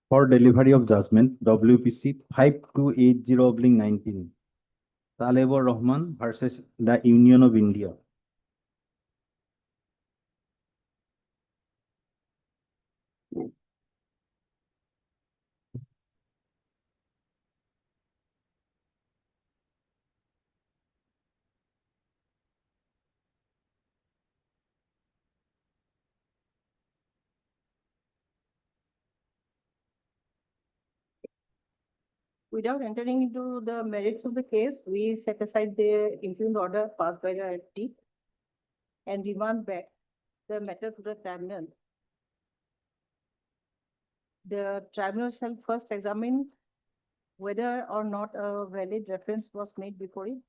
For delivery of judgment, WPC 5280/19, Talebur Rahman versus the Union of India. Without entering into the merits of the case, we set aside the impugned order passed by the FT and remand back the matter to the tribunal. The tribunal shall first examine whether or not a valid reference was made before it.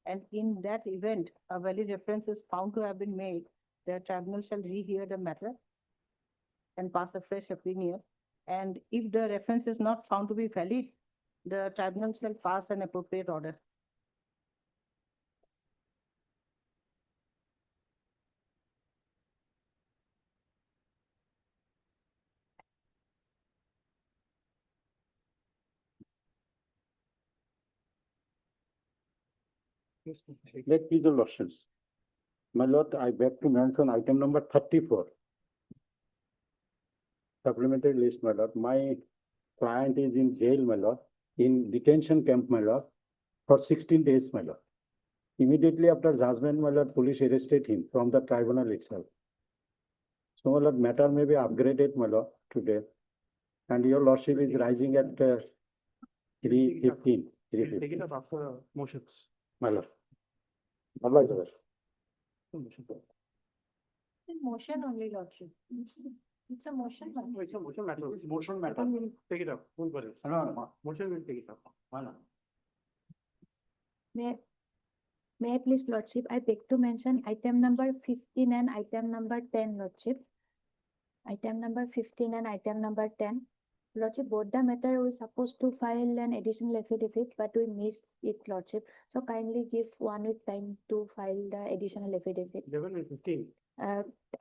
And in that event, a valid reference is found to have been made, the tribunal shall rehear the matter and pass a fresh opinion. And if the reference is not found to be valid, the tribunal shall pass an appropriate order. Let be the lordship's. My lord, I beg to mention item number 34. Supplementary list, my lord. My client is in jail, my lord, in detention camp, my lord, for 16 days, my lord. Immediately after judgment, my lord, police arrested him from the tribunal itself. So, my lord, matter may be upgraded, my lord, today. And your lordship is rising at 3:15. Take it up after motions. My lord. Allah Jalla. Motion only, lordship. It's a motion. It's a motion matter. It's motion matter. Take it up. Don't worry. Motion will take it up. May I please, lordship, I beg to mention item number 15 and item number 10, lordship. Item number 15 and item number 10. Lordship, both the matter we supposed to file an additional affidavit, but we missed it, lordship. So kindly give 1 week time to file the additional affidavit. 11 and 15.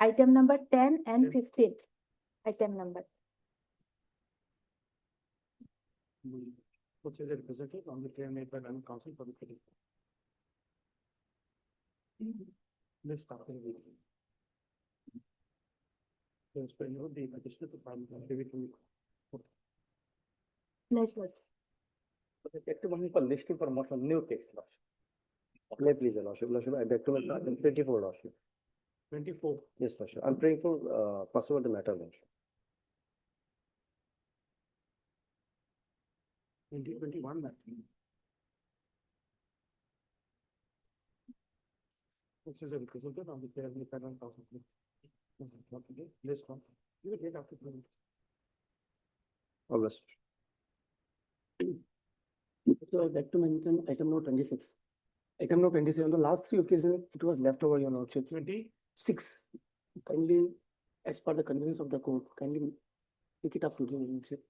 Item number 10 and 15. Item number. Which is represented on the claim made by London Council for the credit. Let's start the video. Let's bring out the additional to file the affidavit. Nice, lord. List for motion, new case, lordship. May please, lordship. Lordship, I beg to mention item 24, lordship. 24. Yes, lordship. I'm praying for pass over the matter, lordship. 2021 matter. Which is represented on the claim made by London Council. Let's come. You will get after 2 minutes. Always. So I'd like to mention item number 26. Item number 27, the last 3 occasions, it was left over, your lordship. 26. Kindly, as per the convenience of the court, kindly pick it up to the lordship.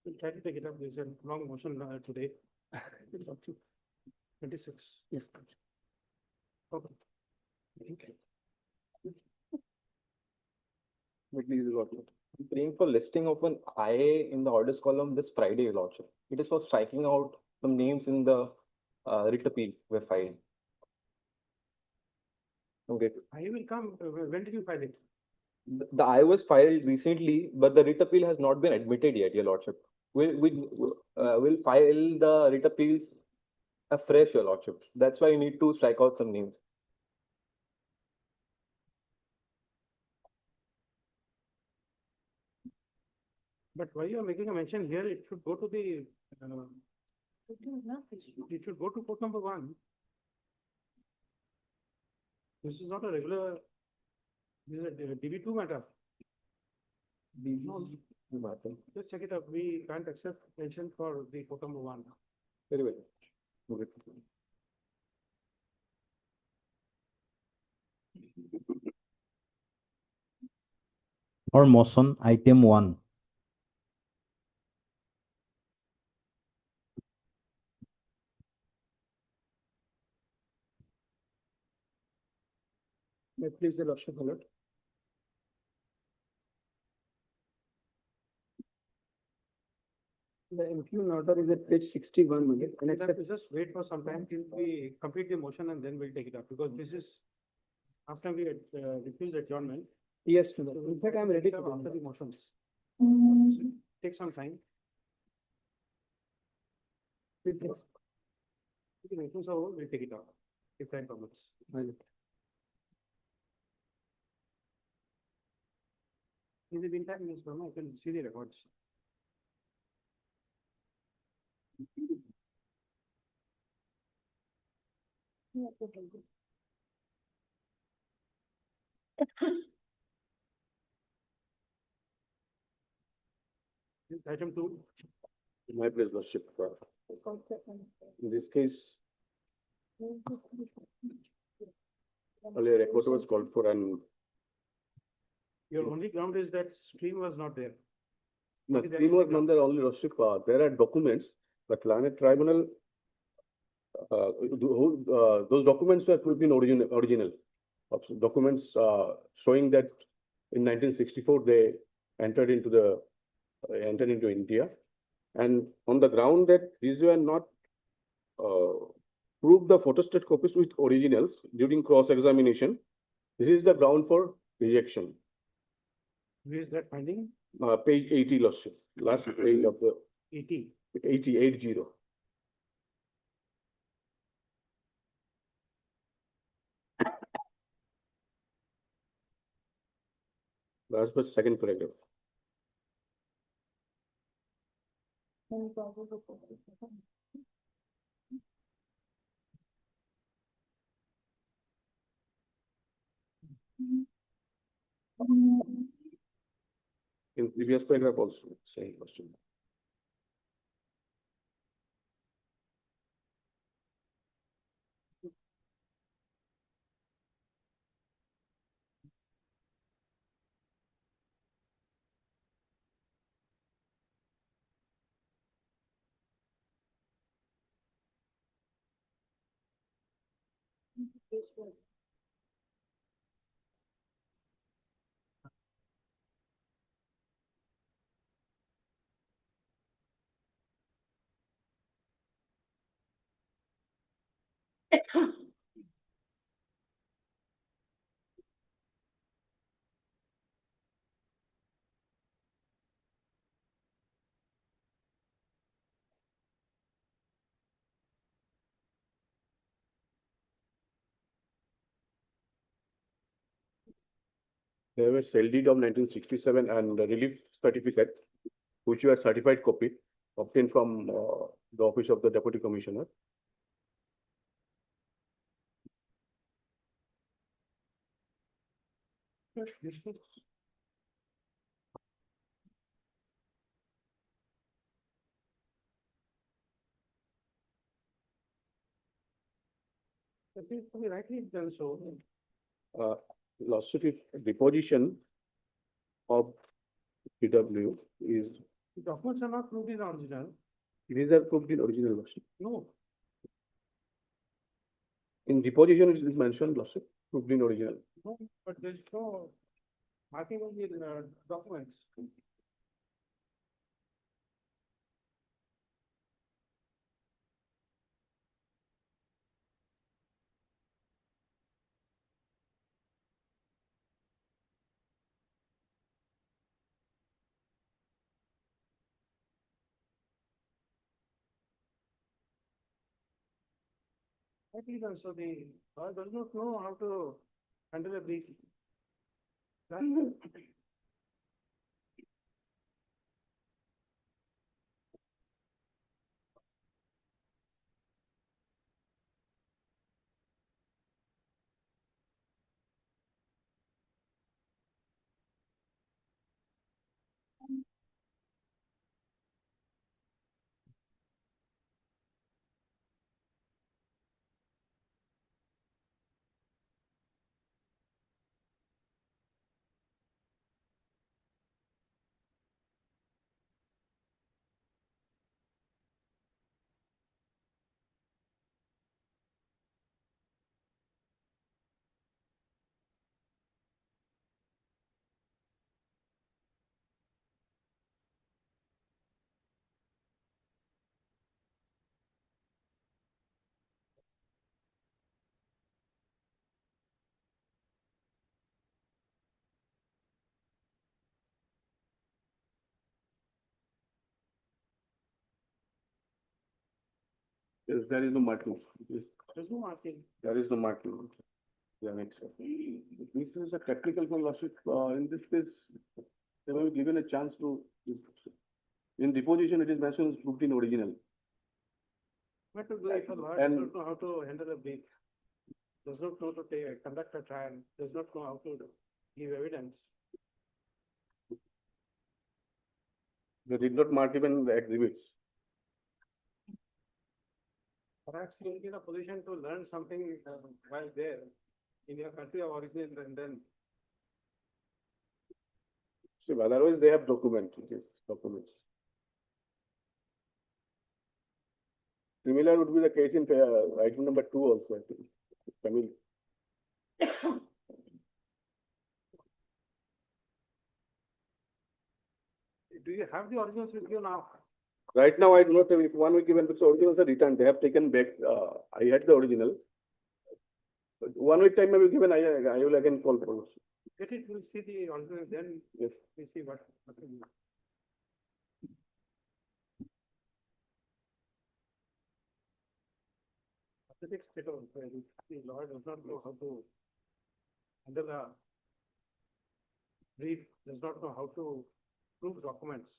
We'll try to take it up. There's a long motion today. 26. Yes. Okay. I'm praying for listing of an IA in the orders column this Friday, lordship. It is for striking out some names in the writ appeal were filed. Okay. I will come. When did you file it? The I was filed recently, but the writ appeal has not been admitted yet, your lordship. We'll file the writ appeals afresh, your lordship. That's why you need to strike out some names. But why you are making a mention here? It should go to the. It should go to court number 1. This is not a regular. This is a DB2 matter. Just check it up. We can't accept mention for the court number 1. Very well. Okay. For motion, item 1. May it please the lordship, my lord. The MQ order is at page 61, my lord. And We'll it's have to just wait for some time till we complete the motion and then we'll take it up, because this is after we refuse adjournment. yes, my lord. In fact, I'm ready to After go. the motions. So take some time. Yes, If the motions are over, we'll take it up, if time permits. my lord. In the meantime, Ms. Verma, I can see the records. Item two. My pleasure, Lordship. In this case, earlier record was called for and Your only ground is that stream was not there. no, Okay, that three is more the Mandar only Lordship, there are documents, but Lanet Tribunal, those documents were put in original. Documents, showing that in 1964, they entered into India. And on the ground that these were not, proved the photostat copies with originals during cross-examination. This is the ground for rejection. Where is that finding? Page 80, Lordship, last page of the 80. 80. Last but second paragraph. In previous paragraph also, same question. There were sale deed of 1967 and the relief certificate, which were certified copy obtained from the office of the Deputy Commissioner. That is to be rightly done so. Lordship, if deposition of PW is, The documents are not proved in original. these are proved in original, Lordship. No, In deposition, it is mentioned, Lordship, proved in original. no, but there's no marking on the documents. Rightly done, so the lawyer does not know how to handle a brief. Yes, there is no marking. There's no marking. There is no marking. Yeah, next. This is a technical one, Lordship. In this case, they were given a chance to. In deposition, it is mentioned as proved in original. What to do if a lawyer And- does not know how to handle a brief, does not know to conduct a trial, does not know how to give evidence? They did not mark even the exhibits. Perhaps you will be in a position to learn something while there in your country of origin, and then So otherwise, they have documents. Similar would be the case in item number 2 also, I think. Family. do you have the originals with you now? Right now, I do not have, if one week given, because originals are returned, they have taken back, I had the original. But 1 week time may be given, I will again call for. Get it, we'll see the original, then Yes. we see what. Pathetic state of affairs. The lawyer does not know how to handle a brief, does not know how to prove documents.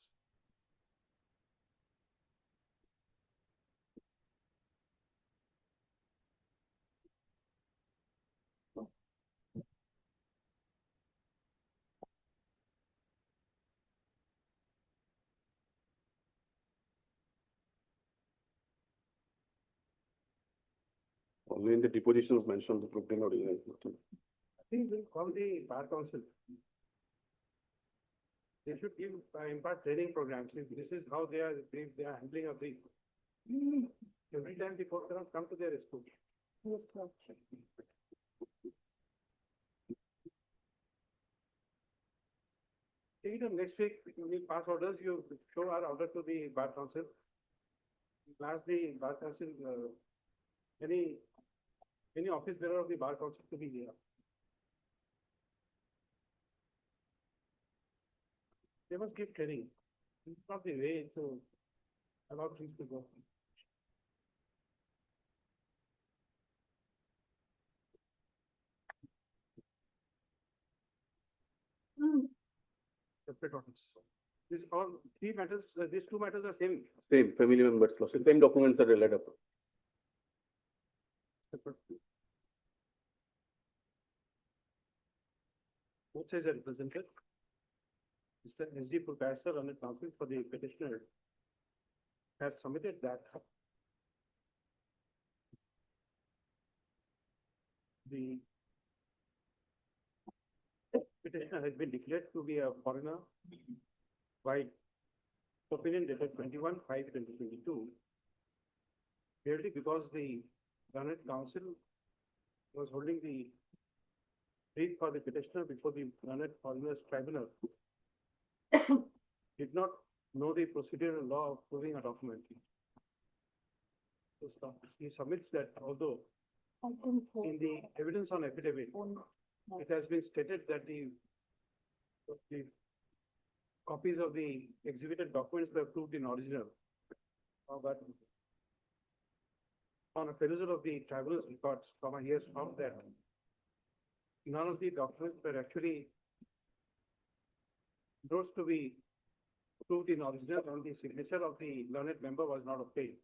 Only in the depositions mentioned the proved in original. I think we'll call the bar council. They should give, impart training programs. If this is how they are handling a brief. Every time the court cannot come to their rescue. Yes, sir. Take it up next week, we pass orders, you show our order to the bar council. Ask the bar council, any office bearer of the bar council to be here. They must give training. It's not the way to allow things to go. Separate orders. These all three matters, these two matters are same. Same, family members, same documents are related. Separate. Both sides are represented. Mr. S.D. Purkayasar on the counsel for the petitioner has submitted that the petitioner has been declared to be a foreigner by opinion dated 21/5/2022. Merely because the learned counsel was holding the brief for the petitioner before the learned foreigners tribunal did not know the procedural law of proving a document. So he submits that although in the evidence on affidavit, it has been stated that the copies of the exhibited documents were proved in original. But on a perusal of the tribunal's records, he has found that none of the documents were actually those to be proved in original, and the signature of the learned member was not obtained.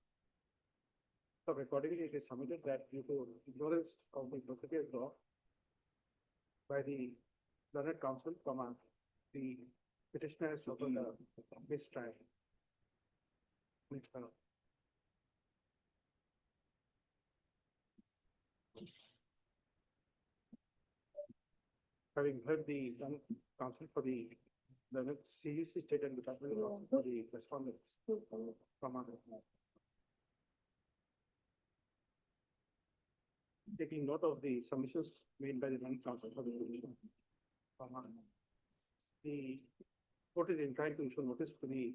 So accordingly, it is submitted that due to ignorance of the procedure law by the learned counsel, the petitioner has suffered a mistrial. Mistrial. Having heard the learned counsel for the learned seriously stated the counsel for the respondent taking note of the submissions made by the learned counsel for the petitioner. The court is inclined to issue notice to the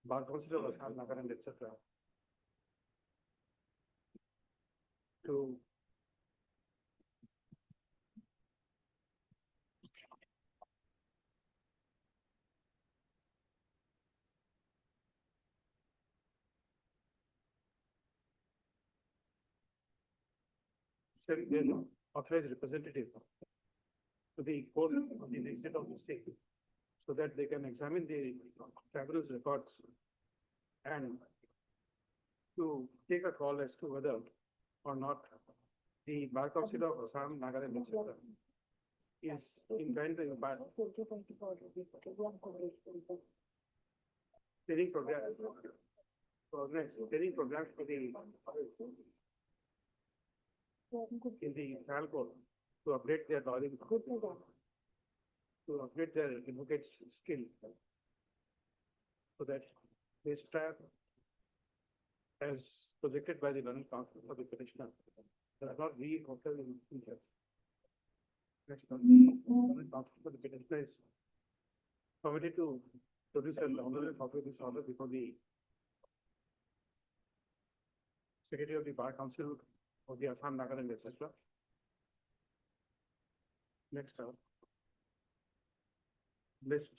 bar council of Assam, Nagaland, etc. to send their authorized representative to the court of the next state of the state, so that they can examine the tribunal's records and to take a call as to whether or not the Bar Council of Assam, Nagaland, etc. is inclined to impart training programs for the in the trial court to upgrade their lawyering, to upgrade their advocate's skill, so that this trial, as projected by the learning council for the petitioner, does not re-occur in future. Next one, learning council for the petitioner is permitted to produce an honorary copy of this order before the Secretary of the Bar Council of the Assam, Nagaland, etc. Next, list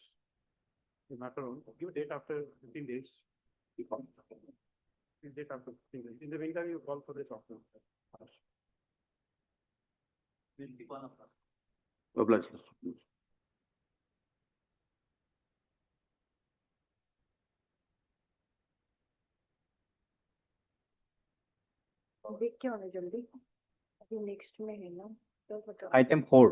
the matter on, give a date after 15 days. Give date after 15 days. In the meantime, you call for the document. Obliged. देख क्या होना जल्दी अभी next में है ना तो बताओ Item 4.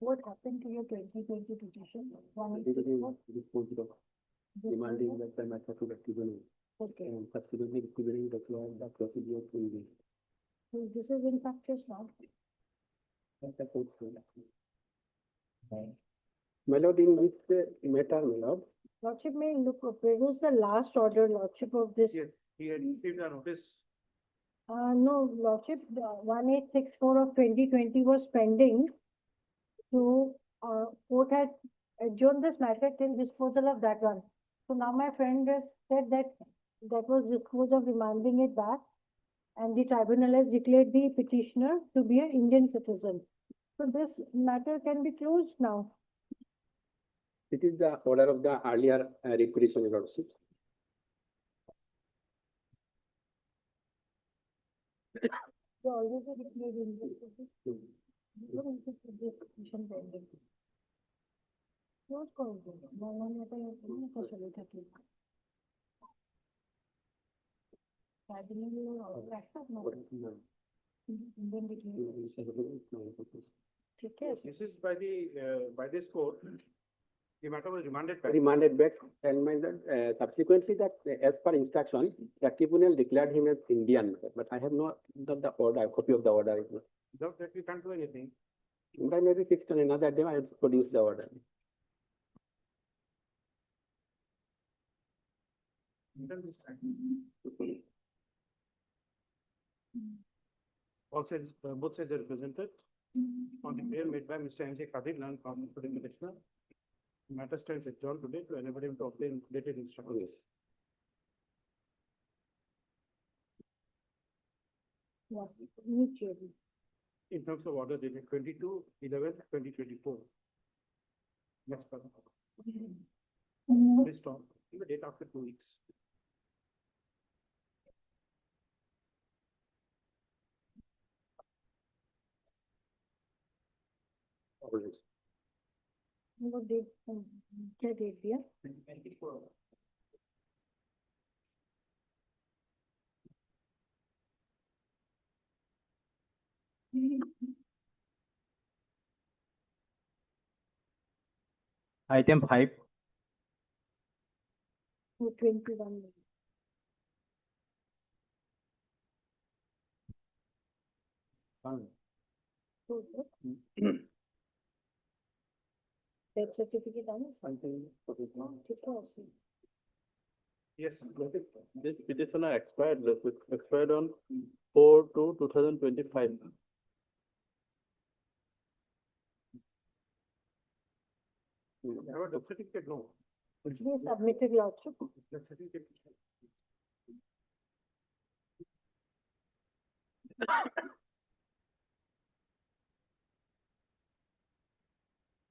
what happened to your 2020 petition Demanding that the matter to the tribunal okay and subsequently requiring the procedure to be. so this is in practice now That's the court. My lord, in this matter, my lord, lordship may look where was the last order lordship of this Yes, he had received a notice. no lordship 1864 of 2020 was pending so court had adjourned this matter till disposal of that one so now my friend has said that that was disposed of remanding it back and the tribunal has declared the petitioner to be an Indian citizen so this matter can be closed now. it is the order of the earlier requisition, your lordship. So already declared Indian citizen. What is this petition pending? Close करो दो, मालूम नहीं था ये नहीं तो चले थे कि tribunal और accept ना Indian declared ठीक है This is by the by this court. The matter was remanded back. Remanded back, and my lord, subsequently that as per instruction, the tribunal declared him as Indian, but I have not the order, copy of the order. Without that, we can't do anything. That may be fixed on another day, I will produce the order. All sides, both sides are represented on the prayer made by Mr. M.J. Kadir, learned counsel for the petitioner. The matter stands adjourned today to enable him to obtain dated instructions. yeah mutually In terms of order dated 22/11/2024. Next part. This talk, give a date after 2 weeks. वो date क्या date दिया 2024. Item 5. वो 21 so death certificate आना ठीक है Yes. This petitioner expired on 4/2/2025. Have a death certificate, no. ये submitted lordship Death certificate.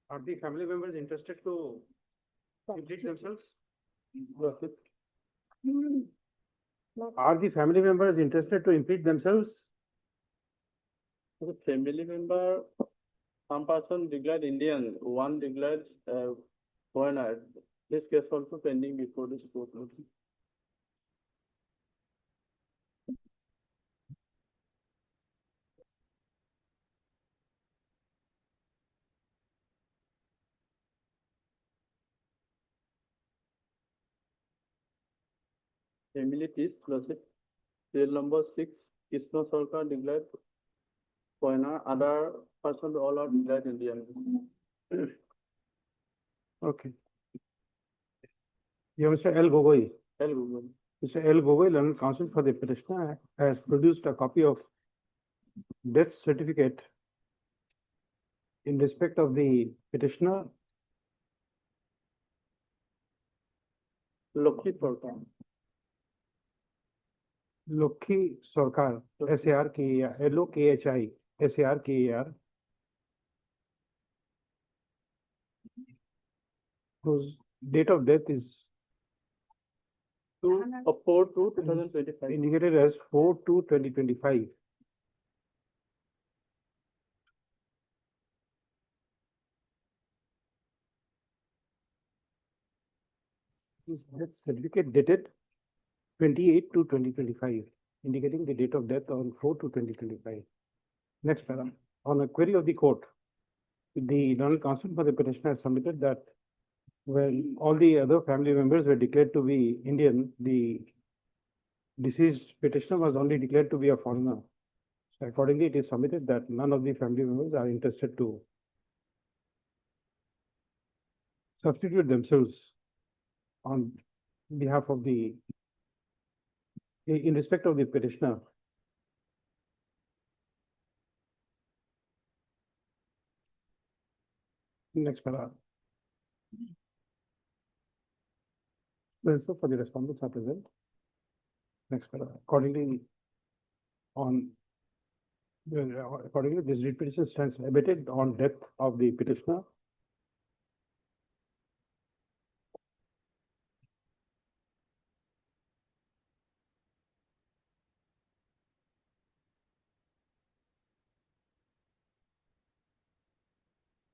Are the family members interested to complete themselves? Are the family members interested to impeach themselves? The family member, some person declared Indian, one declared foreigner. This case also pending before this court. Family peace closet. Serial number 6, Krishna Sarkar declared foreigner, other person all are declared Indian. Okay. You have Mr. L. Gogoi. Tell Google. Mr. L. Gogoi, learned counsel for the petitioner, has produced a copy of death certificate in respect of the petitioner, Lokhi Sarkar. Lokhi Sarkar, S-A-R-K-A-R, L-O-K-H-I, S-A-R-K-A-R, whose date of death is 4/2/2025. indicated as 4/2/2025. His death certificate dated 28/2/2025, indicating the date of death on 4/2/2025. Next paragraph. On a query of the court, the learned counsel for the petitioner has submitted that when all the other family members were declared to be Indian, the deceased petitioner was only declared to be a foreigner. So accordingly, it is submitted that none of the family members are interested to substitute themselves on behalf of the, in respect of the petitioner. Next paragraph. Also for the respondents are present. Next paragraph. Accordingly, this writ petition stands abated on death of the petitioner.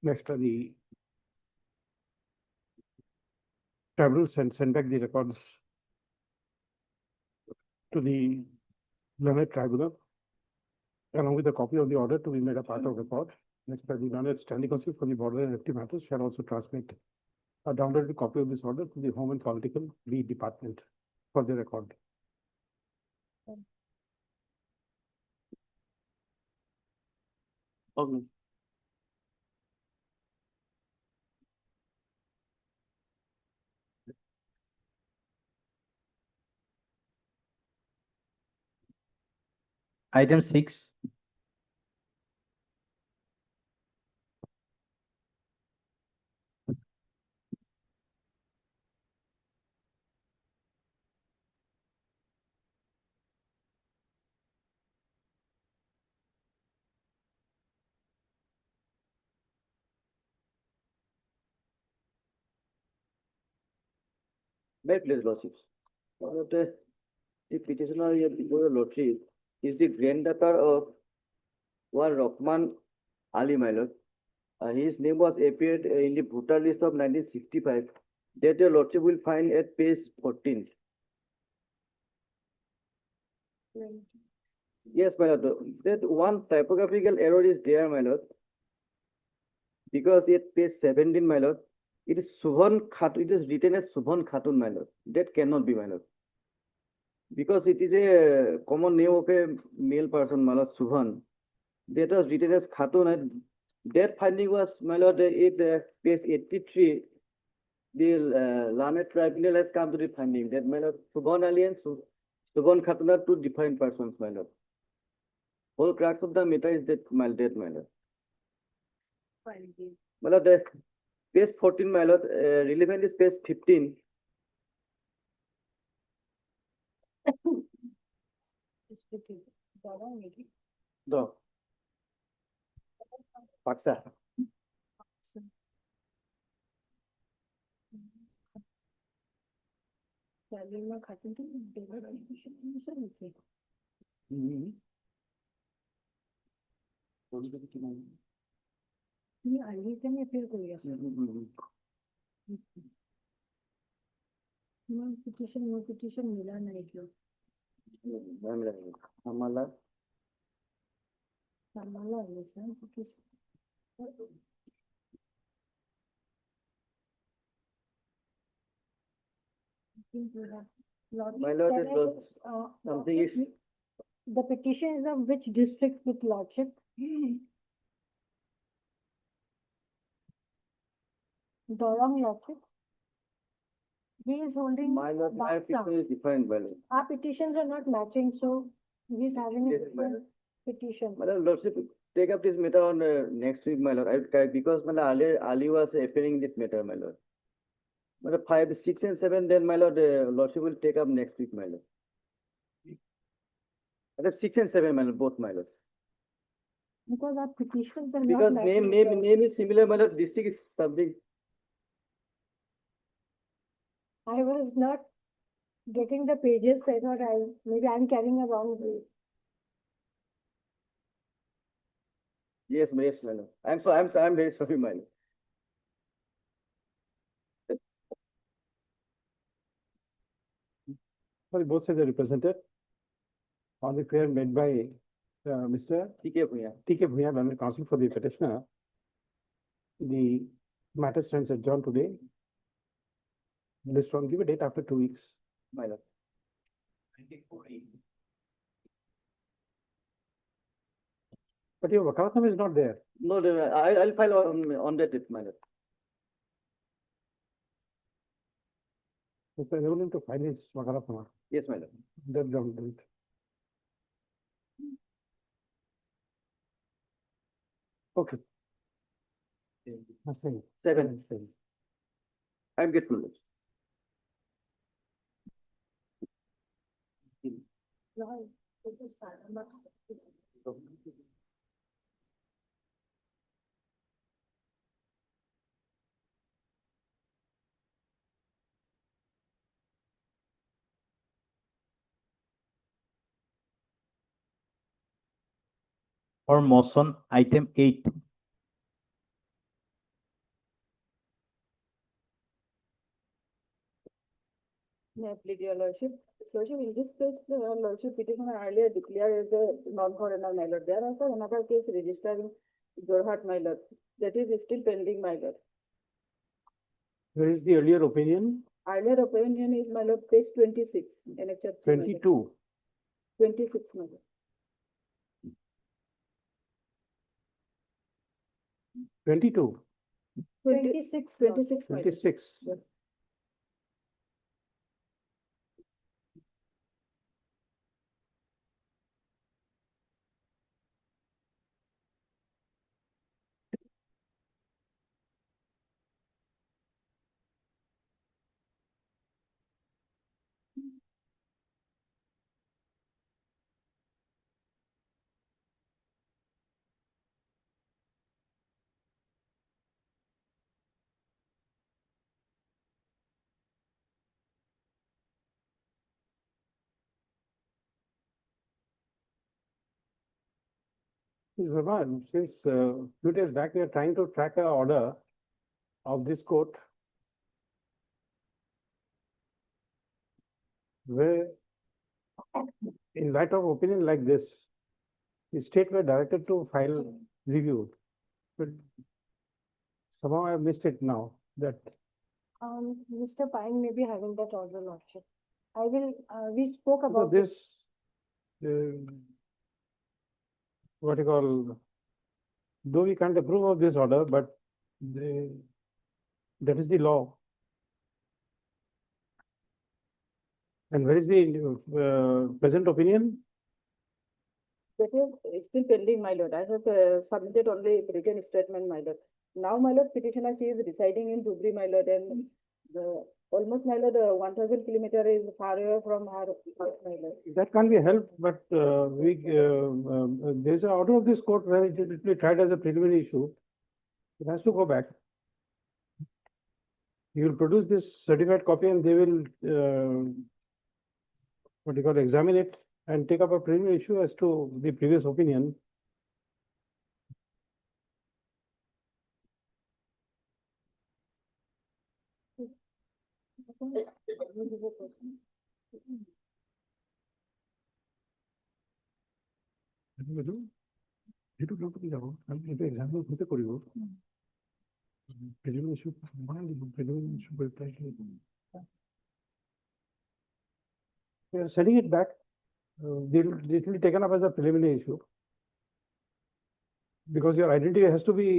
Next are the tribunals and send back the records to the learned tribunal along with a copy of the order to be made a part of record. Next are the learned standing counsel for the border and FT matters shall also transmit a downloaded copy of this order to the Home and Political B Department for the record. Okay. Item 6. May please lordships. The petitioner here before the lordship is the granddaughter of one Rahman Ali, my lord. His name was appeared in the voter list of 1965. That your lordship will find at page 14. Yes, my lord. That one typographical error is there, my lord. Because at page 17, my lord, it is Subhan Khatun. It is written as Subhan Khatun, my lord. That cannot be, my lord. Because it is a common name of a male person, my lord, Subhan. That was written as Khatun, and that finding was, my lord, at page 83. The learned tribunal has come to the finding that, my lord, Subhan Ali and Subhan Khatun are two different persons, my lord. Whole crux of the matter is that, my lord. My lord, page 14, my lord, relevant is page 15. The Paksa. आम्हाला My lord, it was something is The petition is of which district with lordship? Dorong lordship? He is holding. my lord, my Baksa. petition is different, my lord. Our petitions are not matching, so he is having a Yes, different petition. My lordship, take up this matter on next week, my lord. Because my lord, Ali was appearing this matter, my lord. But 5, 6 and 7, then my lord, lordship will take up next week, my lord. But 6 and 7, my lord, both my lord. Because our petitions are not Because matching. name is similar, my lord. District is something. I was not getting the pages, I thought maybe I'm carrying a wrong page. Yes, my lord. I'm very sorry, my lord. Sorry, both sides are represented on the prayer made by Mr. TK Bhuya. T.K. Bhuya, member counsel for the petitioner. The matter stands adjourned today. This one, give a date after 2 weeks. My lord. But your Vakalatnam is not there. No, I'll file on that date, my lord. If I able to file his Vakalatnam, Yes, my lord. that don't do it. Okay. Nothing. 7. I'm grateful. Lord. For motion, item 8. May I plead your lordship? Lordship, in this case, the lordship petitioner earlier declared as a non-foreigner, my lord. There are also another case registered in Gauhati, my lord. That is still pending, my lord. Where is the earlier opinion? Earlier opinion is, my lord, page 26, annexure 3, my lord. 22. 26, my lord. 22. 26. 26, my lord. 26. Yes. Bhavan, since few days back, we are trying to track an order of this court where, in light of opinion like this, the state were directed to file review. But somehow I missed it now that Mr. Pine may be having that order, lordship. I will, we spoke so about this, what you call, though we can't approve of this order, but that is the law. And where is the present opinion? That is still pending, my lord. I have submitted only written statement, my lord. Now, my lord, petitioner, she is residing in Dhubri, my lord, and almost, my lord, 1,000 kilometer is far away from her house, my lord. That can't be helped, but there's an order of this court where it will be tried as a preliminary issue. It has to go back. You will produce this certified copy and they will, what do you call, examine it and take up a preliminary issue as to the previous opinion. যেটো গ্রুপে যাব আমি এটা example হতে করিব preliminary issue মানে preliminary issue sending it back, it will be taken up as a preliminary issue because your identity has to be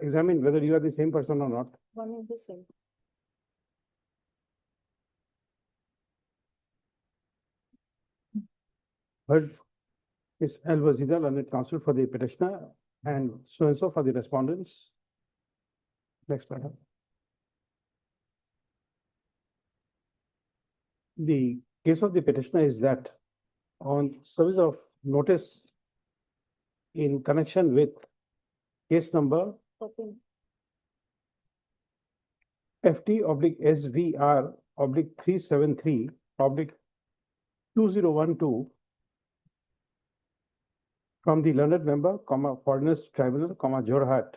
examined whether you are the same person or not. One is the same. Heard is Al Wazida, learned counsel for the petitioner, and so for the respondents. Next paragraph. The case of the petitioner is that on service of notice in connection with case number Second. FT/SVR/373/2012 from the learned member, Foreigners Tribunal, Jorhat.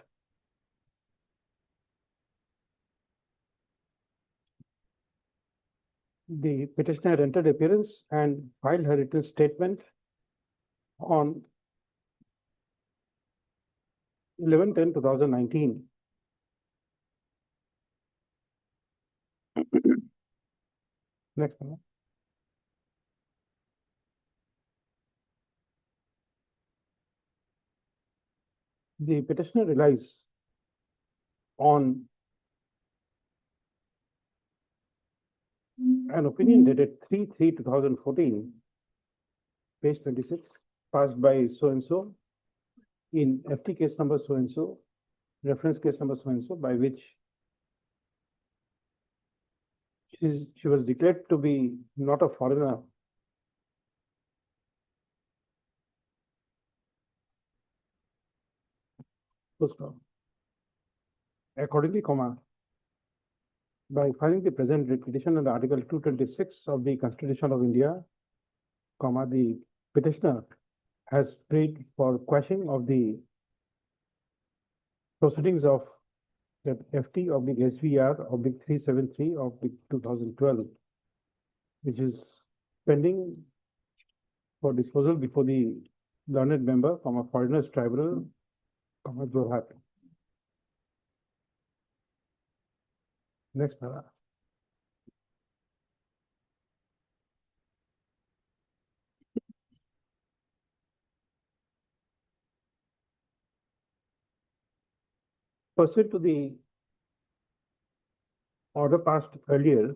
The petitioner entered appearance and filed her written statement on 11/10/2019. Next one. The petitioner relies on an opinion dated 3/3/2014, page 26, passed by so-and-so in FT case number so-and-so, reference case number so-and-so, by which she was declared to be not a foreigner. Accordingly, by filing the present petition under Article 226 of the Constitution of India, the petitioner has prayed for quashing of the proceedings of that FT/SVR/373/2012, which is pending for disposal before the learned member, Foreigners Tribunal, Jorhat. Next paragraph. Pursuant to the order passed earlier,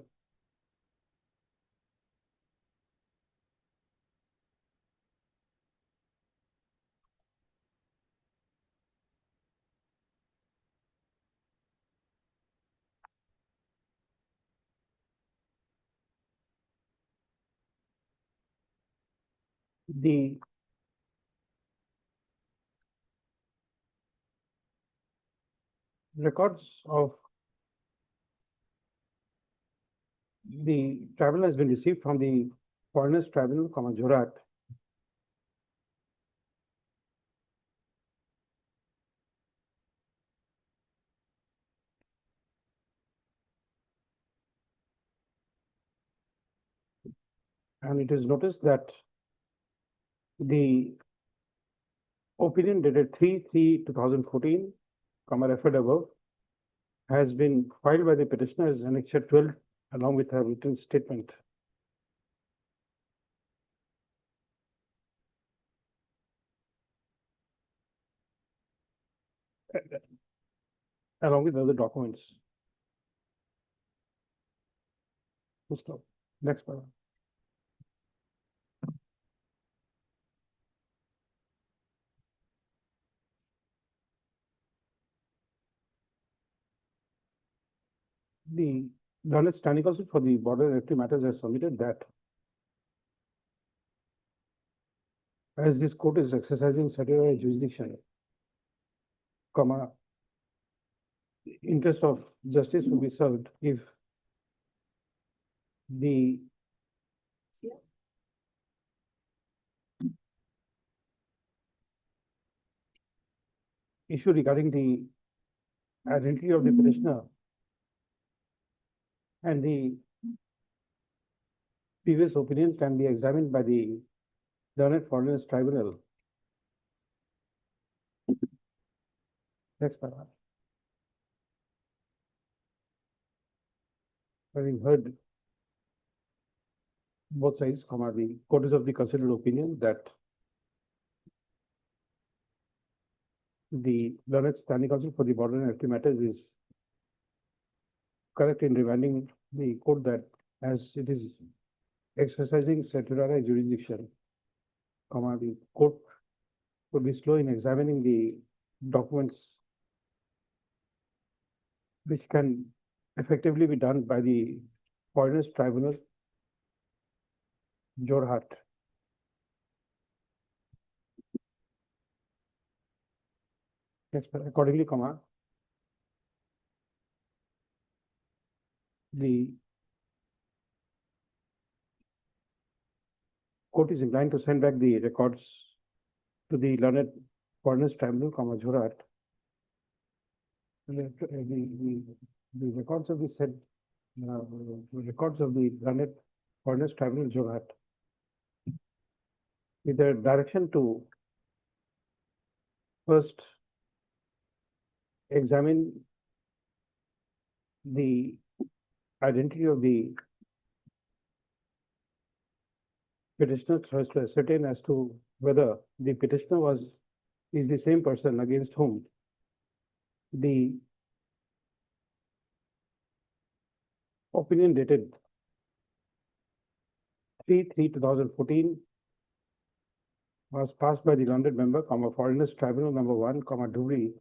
the records of the tribunal has been received from the Foreigners Tribunal, Jorhat. And it is noticed that the opinion dated 3/3/2014, referred above, has been filed by the petitioner as Annexure 12 along with her written statement. Along with other documents. Next paragraph. The learned standing counsel for the border and FT matters has submitted that as this court is exercising statutory jurisdiction, interest of justice will be served if the issue regarding the identity of the petitioner and the previous opinion can be examined by the learned foreigners tribunal. Next paragraph. Having heard both sides, the court is of the considered opinion that the learned standing counsel for the border and FT matters is correct in reminding the court that as it is exercising certiorari jurisdiction, the court would be slow in examining the documents which can effectively be done by the foreigners tribunal, Jorhat. Accordingly, the court is inclined to send back the records to the learned foreigners tribunal, Jorhat. The records of the said records of the learned foreigners tribunal, Jorhat, with a direction to first examine the identity of the petitioner so as to ascertain as to whether the petitioner is the same person against whom the opinion dated 3/3/2014 was passed by the learned member, foreigners tribunal number 1, Dhuri,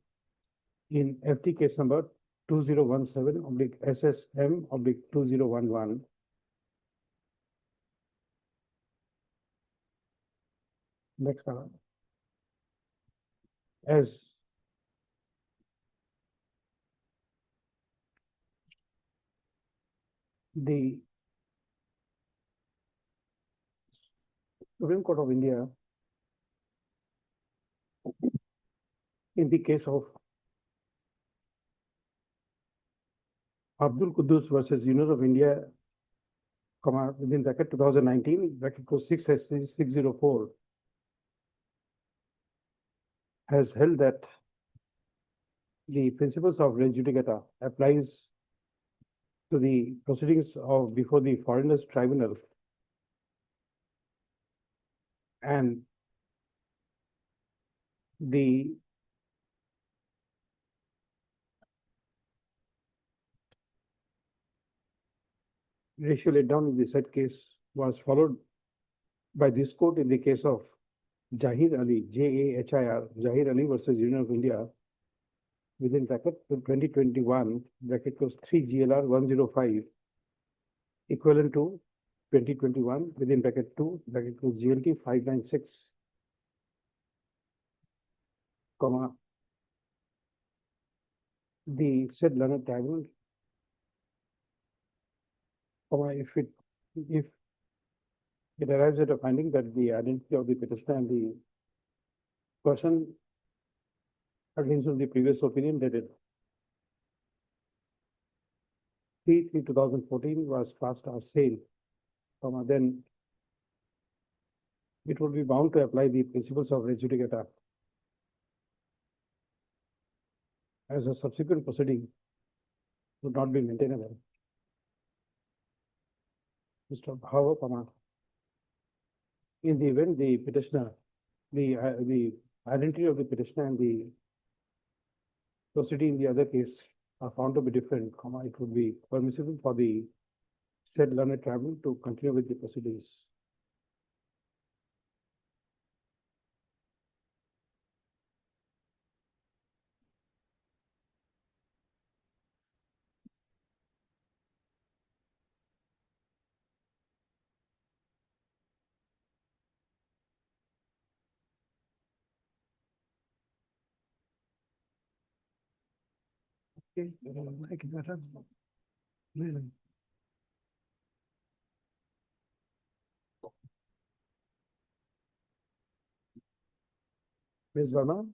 in FT case number 2017/SSM/2011. Next paragraph. As the Supreme Court of India, in the case of Abdul Quddus versus Union of India, within bracket 2019, bracket 6/604, has held that the principles of res judicata applies to the proceedings of before the foreigners tribunal, and the ratio laid down in the said case was followed by this court in the case of Jahir Ali, Jahir, Jahir Ali versus Union of India, within bracket 2021, bracket 3 GLR 105, equivalent to 2021, within bracket 2, bracket GLT 596, the said learned tribunal, if it arrives at a finding that the identity of the petitioner and the person against whom the previous opinion dated 3/3/2014 was passed or sale, then it would be bound to apply the principles of res judicata as a subsequent proceeding would not be maintainable. However, in the event the petitioner, the identity of the petitioner and the proceeding in the other case are found to be different, it would be permissible for the said learned tribunal to continue with the proceedings. Okay, I can get up. Really? Ms. Verma,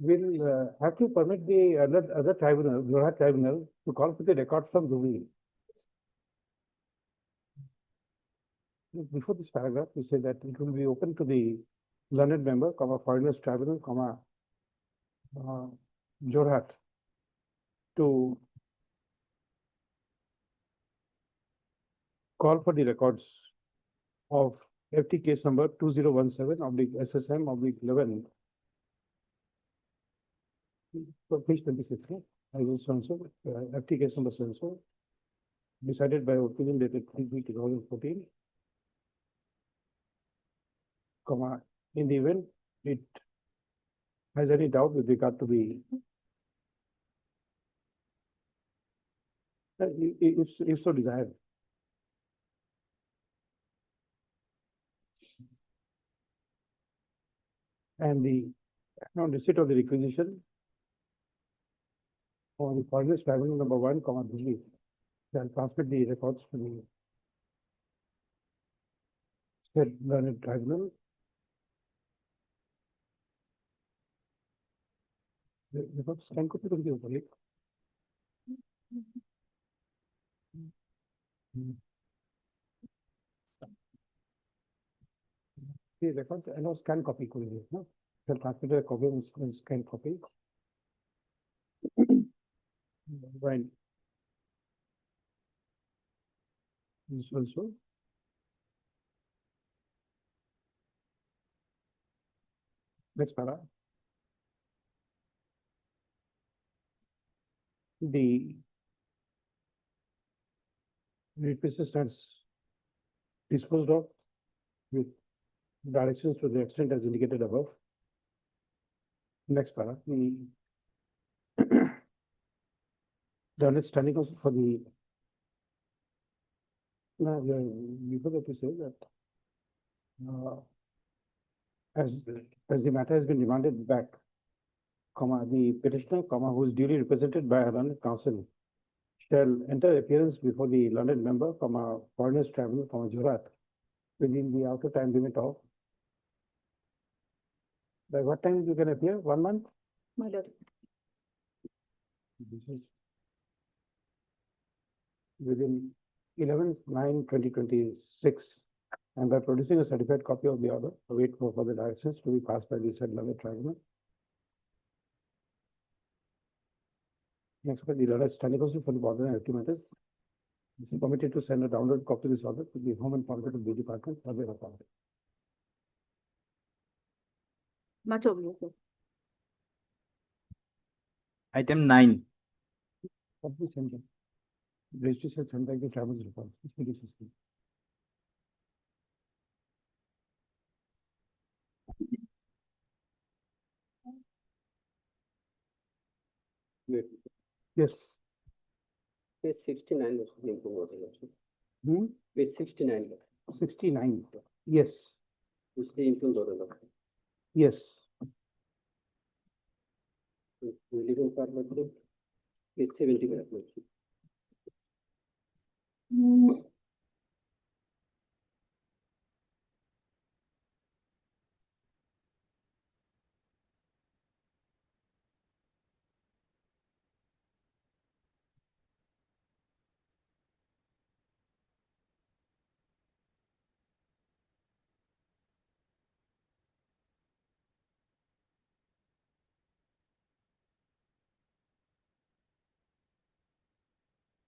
we'll have to permit the other tribunal, Gauhati tribunal, to call for the record from Jubilee. Before this paragraph, we say that it will be open to the learned member, foreigners tribunal, Jorhat, to call for the records of FT case number 2017/SSM/11. So page 26, I was so FT case number so decided by opinion dated 3/2014, in the event it has any doubt with regard to the if so desired. And the receipt of the requisition for the foreigners tribunal number 1, Delhi, shall transmit the records to the state learned tribunal. The records can copy to the public. The records and scan copy could be, no? Shall transmit a copy and scan copy. Right. This also. Next para. The requisition stands disposed of with directions to the extent as indicated above. Next para. The understanding also for the before that we say that as the matter has been remanded back, the petitioner, who is duly represented by a learned counsel, shall enter appearance before the learned member, foreigners tribunal, Jorhat, within the outer time limit of. By what time you can appear? 1 month? My lord. This is within 11/9/2026, and by producing a certified copy of the order, await for further directions to be passed by the said learned tribunal. Next, by the learned standing counsel for the border and FT matters is permitted to send a download copy of this order to the Home and Public Affairs Department for their account. Much obliged. Item 9. What we send them? Registration sent back the travel's report. Expeditiously. Wait, Yes. page 69 was the improvement election. Page 69, 69. Yes. which the improvement election. Yes. Living parliament, page 75.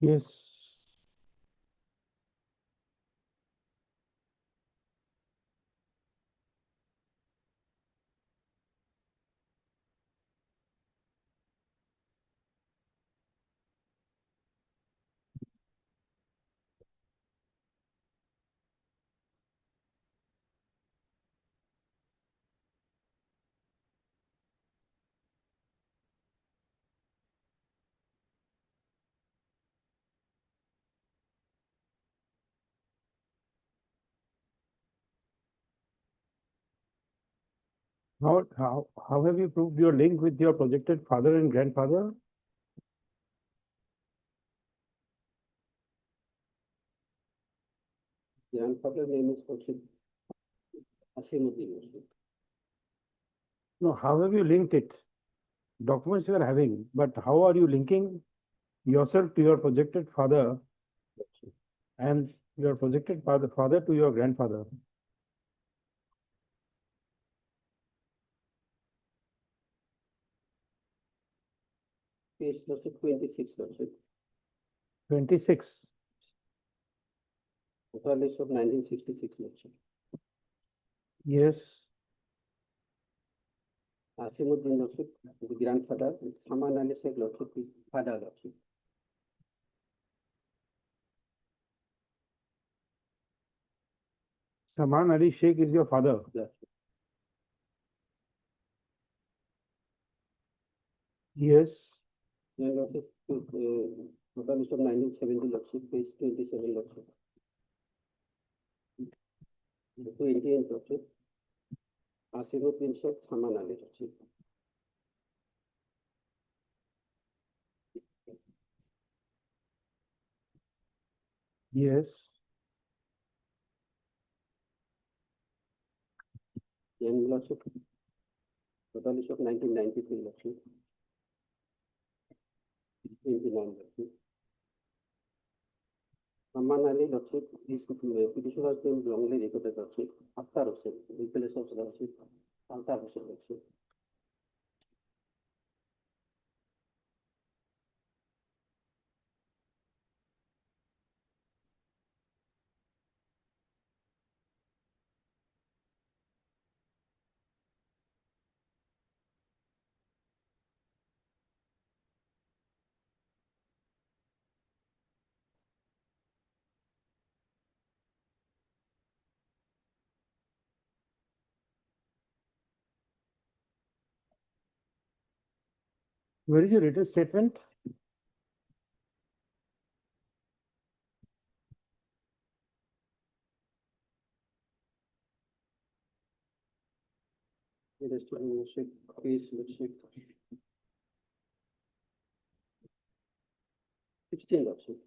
Yes. How have you proved your link with your projected father and grandfather? Grandfather name is also Asimuddin also. No, how have you linked it? Documents you are having, but how are you linking yourself to your projected father and your projected father to your grandfather? Page Lordship 26 Lordship. 26. Authorized of 1966 Lordship. Yes. Asimuddin Lordship, the grandfather, Saman Ali Sheikh Lordship, his father Lordship. Saman Ali Sheikh is your father. Yes. Yes. Then Lordship, Authorized of 1970 Lordship, page 27 Lordship. 28 Lordship. Asimuddin Sheikh, Saman Ali Lordship. Yes. Then Lordship, Authorized of 1993 Lordship. 29 Lordship. Saman Ali Lordship, this petition has been wrongly recorded Lordship. Aforesaid, in place of Lordship, aforesaid Lordship. Where is your written statement? Registered Lordship, page Lordship. 16 Lordship.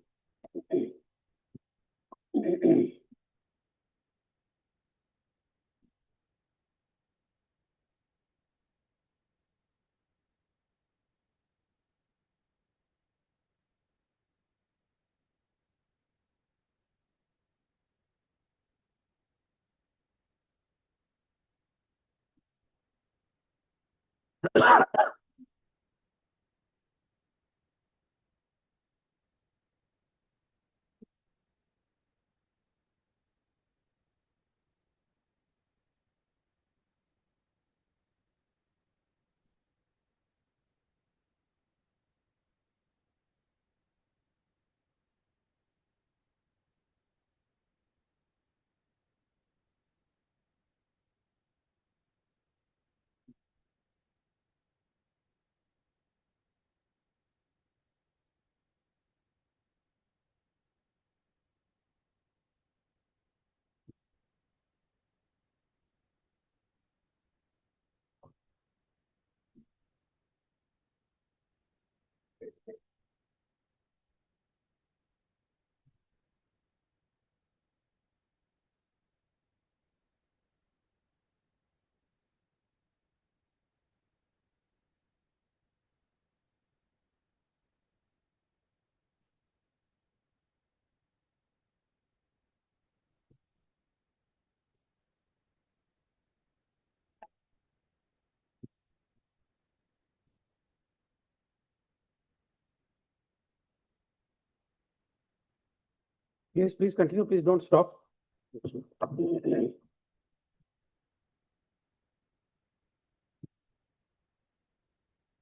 Yes, please continue. Please don't stop.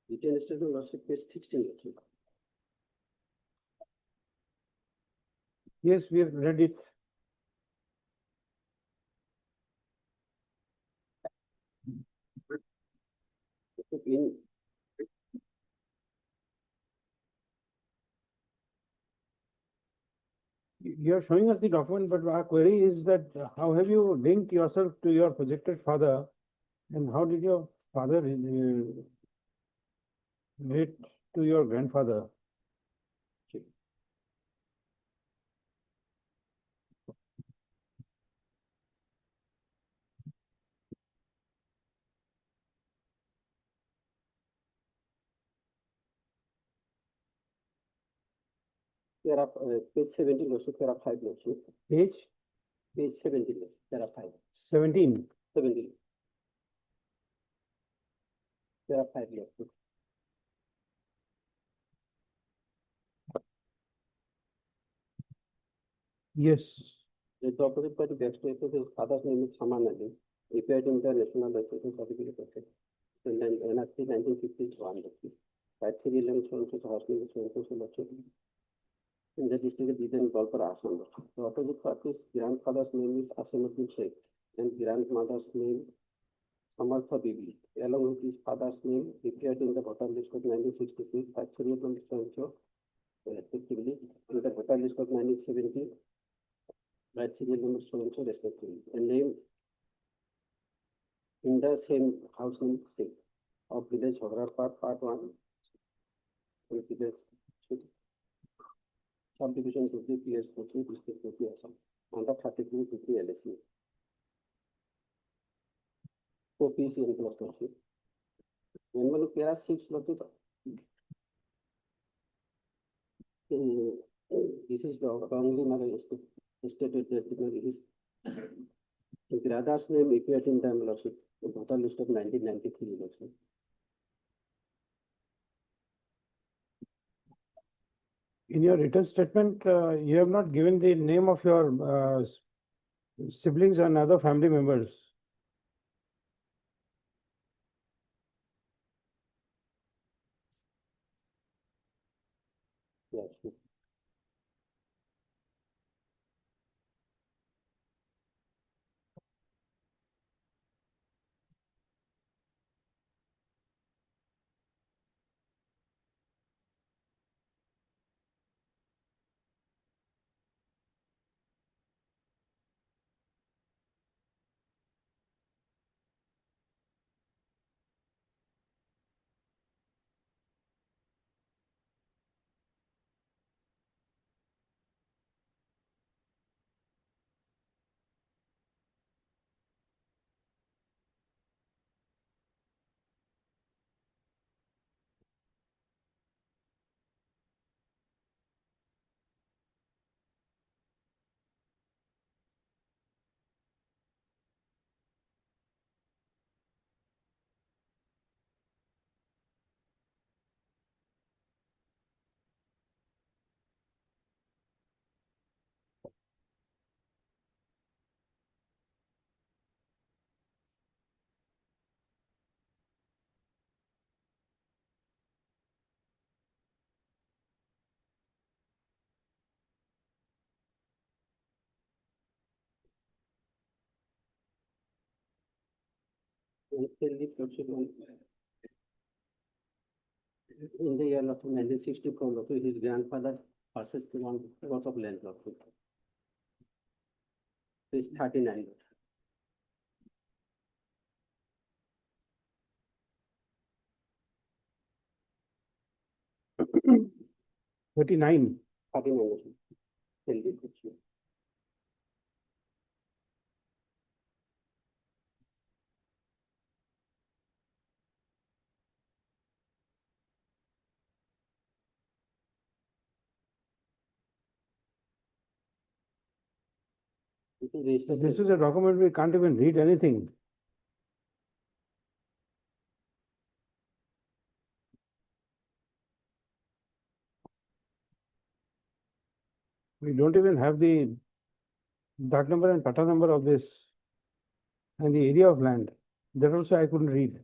Written statement Lordship, page 16 Lordship. Yes, we have read it. In You are showing us the document, but our query is that how have you linked yourself to your projected father, and how did your father relate to your grandfather? There are page 17 Lordship, there are 5 Lordship. Page Page 17, there are 5. 17. 17. There are 5 Lordship. Yes. The property party backspace is father's name is Samanali, appeared in the National Registration Certificate. And then NRC 1951. Right serial and so and so house name is so and so Lordship. In the district is then called for Assam. The opposite party's grandfather's name is Asimuddin Sheikh and grandmother's name Samartha Bibi. Along with his father's name, appeared in the voter list of 1966, by serial number so and so, respectively, in the voter list of 1970, by serial number so and so, respectively. And name in the same house name 6 of village Hogra Park, Part 1, village subdivisions of the PS 40, district 40, Assam, under 3250 LSC. So PC and clustership. When we look at 6 lottery, this is wrongly stated that it is the brother's name appeared in the lordship, the voter list of 1993 election. In your written statement, you have not given the name of your siblings and other family members. Yes. In the year of 1964, his grandfather purchased one lot of land. It's 39. 39. 39. This is a document, we can't even read anything. We don't even have the duck number and pata number of this and the area of land. That also I couldn't read.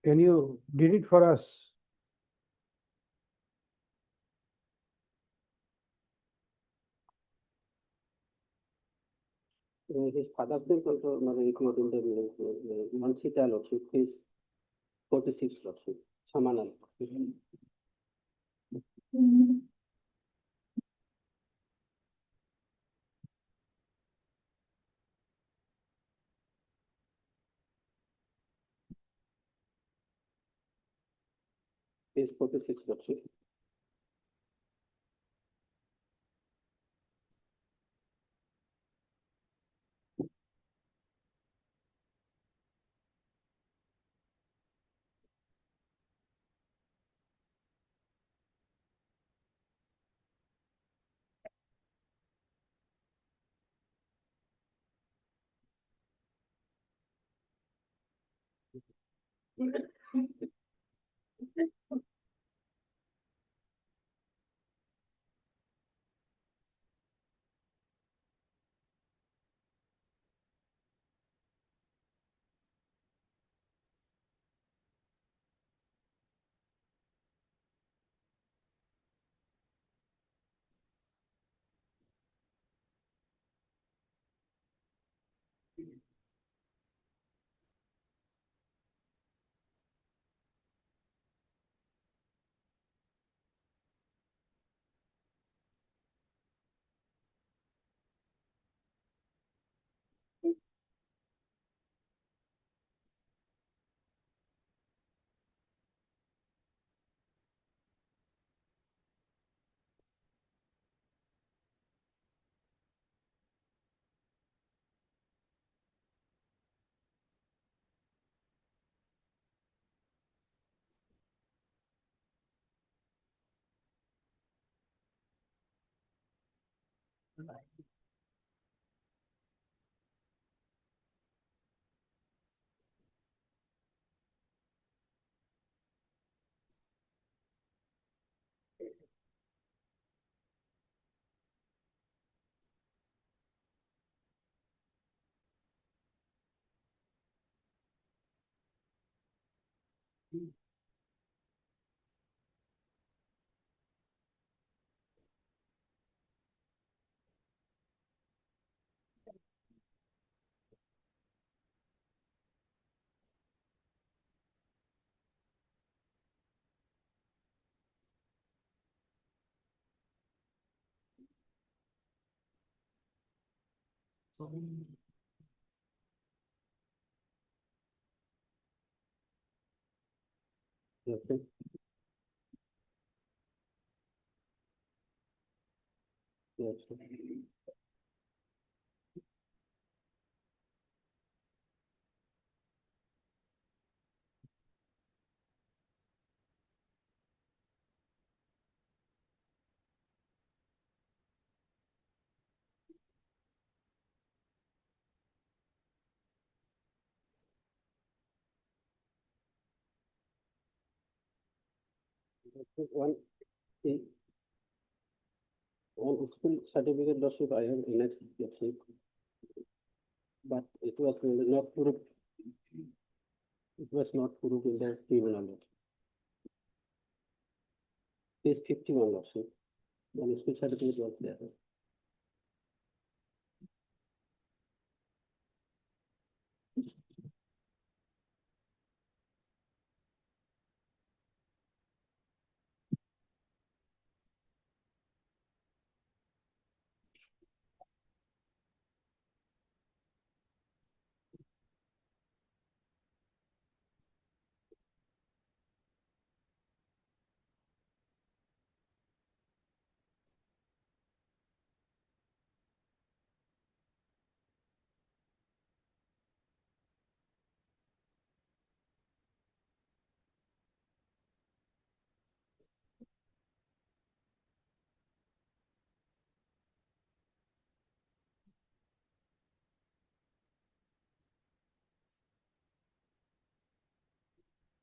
Can you read it for us? His father's name also included in the Mansita lordship is 46 lordship, Samanal. Is 46 lordship. Okay. Yes. One, i- one school certificate lordship I have annexed lordship, but it was not proved. It was not proved in the tribunal. Page 51 lordship. One school certificate was there.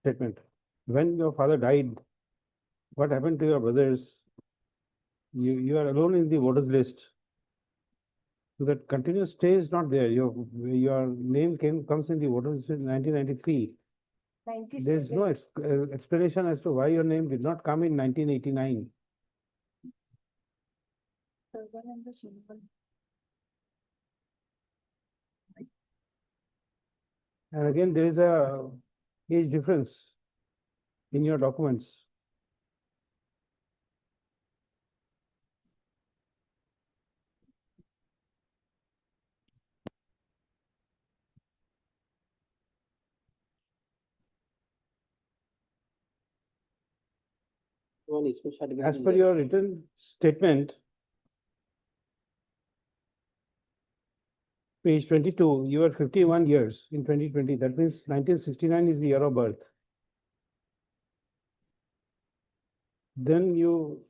Statement. When your father died, what happened to your brothers? You are alone in the voters list. So that continuous stay is not there. Your name comes in the voters list in 1993. There is no explanation as to why your name did not come in 1989. And again, there is a age difference in your documents. One school certificate. As is per there. your written statement, page 22, you are 51 years in 2020. That means 1969 is the year of birth. Then you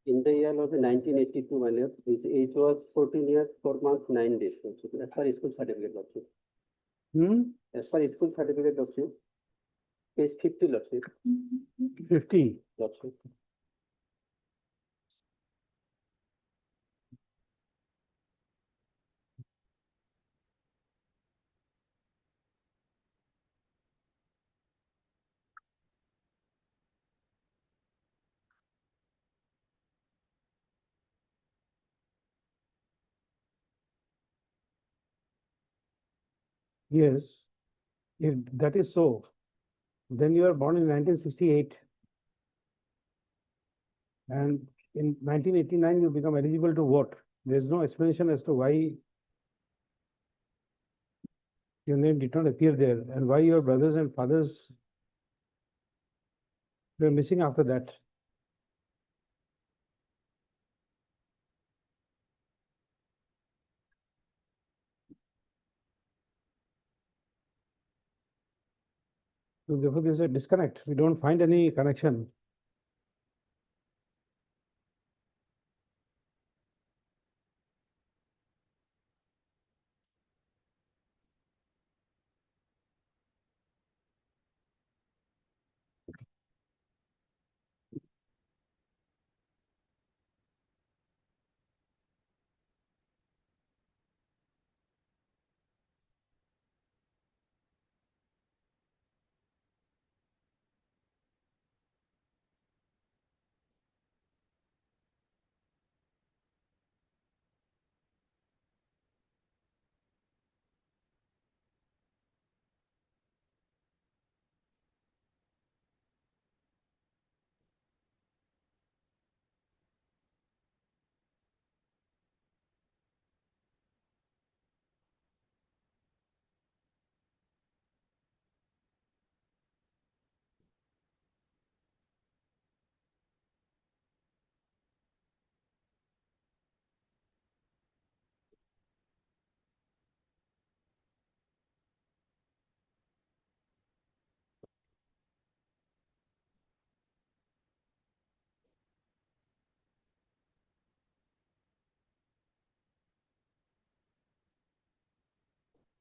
In the year of 1982, my lord, his age was 14 years, 4 months, 9 days. Lordship, as per school certificate, Lordship. As per school certificate, Lordship. Page 50, Lordship. 50. Lordship. Yes, if that is so, then you are born in 1968. And in 1989, you become eligible to vote. There is no explanation as to why your name did not appear there and why your brothers and fathers were missing after that. So therefore, there is a disconnect. We don't find any connection.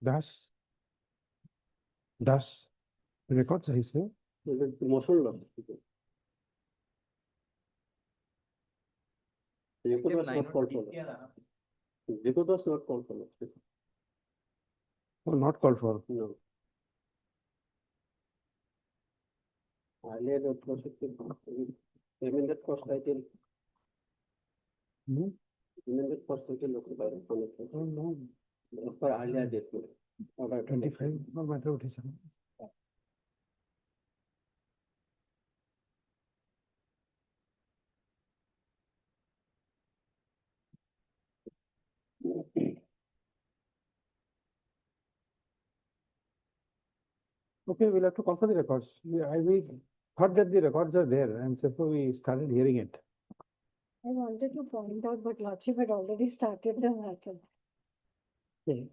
Thus, records I say. Promotional, Lordship. Record was not called for. Record was not called for, Lordship. Oh, not called for. No. Earlier, Lordship, amended first title, amended first title, Lordship, by the Oh, no. as per earlier date. Order 25, no matter what is. Okay, we'll have to call for the records. We thought that the records are there, and so we started hearing it. I wanted to point out, but Lordship had already started the matter. Okay.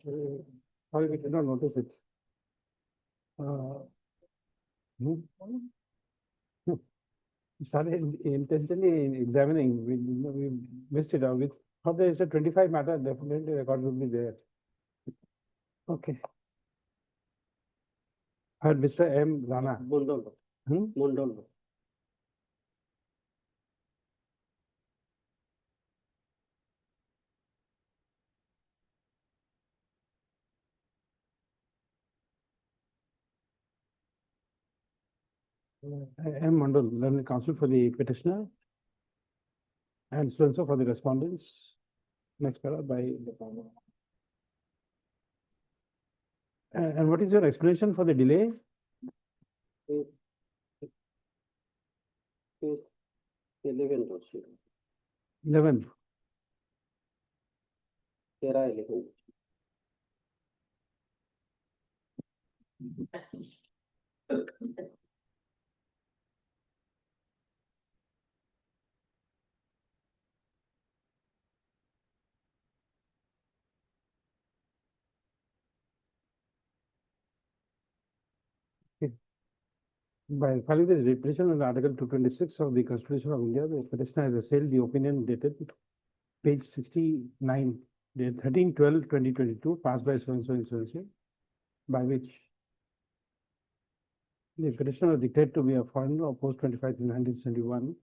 Sorry, we did not notice it. We started intentionally examining, we missed it out. We thought there is a 25 matter, definitely record will be there. Okay. Heard Mr. M. Rana. Mondol. Mondol. M. Mandal, learned counsel for the petitioner. And so for the respondents. Next para by the farmer. And what is your explanation for the delay? Page 11, Lordship. 11. Tera 11. By filing this petition under Article 226 of the Constitution of India, the petitioner has assailed the opinion dated page 69, dated 13/12/2022, passed by so and so and so and so, by which the petitioner was declared to be a foreigner of post 25 in 1971.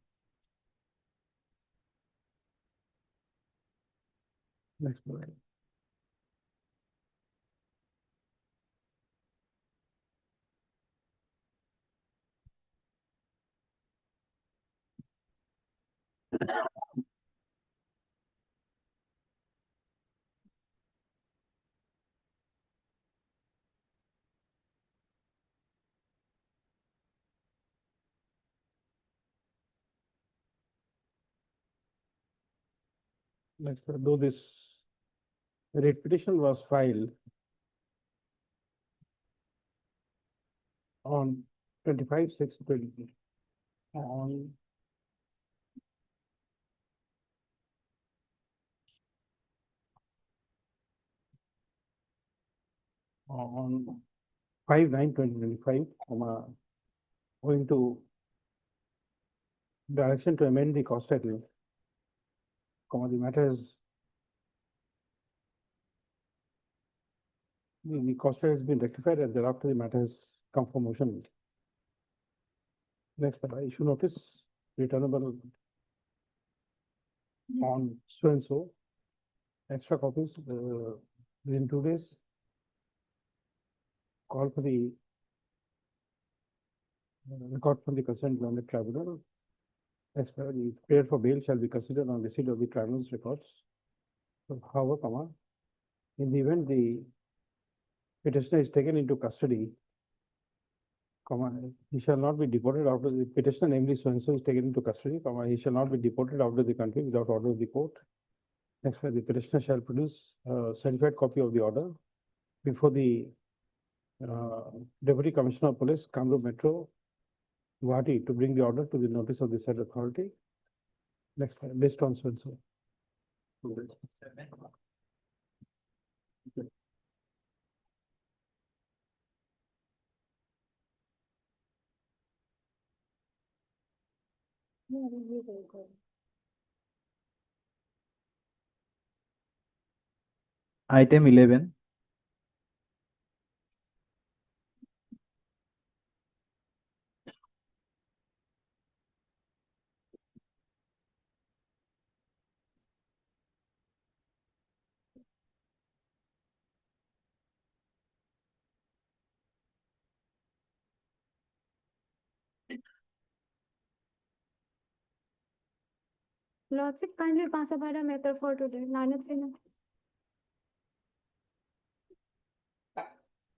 Next slide. Next, though this writ petition was filed on 25/6/20, on 5/9/2025, owing to direction to amend the cost title, the matter has the cost title has been rectified and thereafter the matter has come for motion. Next, I issue notice returnable on so and so. Extra copies within 2 days. Call for the record from the consent learned tribunal. The prayer for bail shall be considered on receipt of the tribunal's records. So, however, in the event the petitioner is taken into custody, he shall not be deported after the petitioner, namely so and so, is taken into custody, he shall not be deported out of the country without order of the court. Next, the petitioner shall produce a certified copy of the order before the Deputy Commissioner of Police, Kamrup Metro, Gauhati, to bring the order to the notice of the said authority. Next, based on so and so. Yeah, really very good. Item 11. Lordship, kindly pass about a matter for today. Nanak Singh.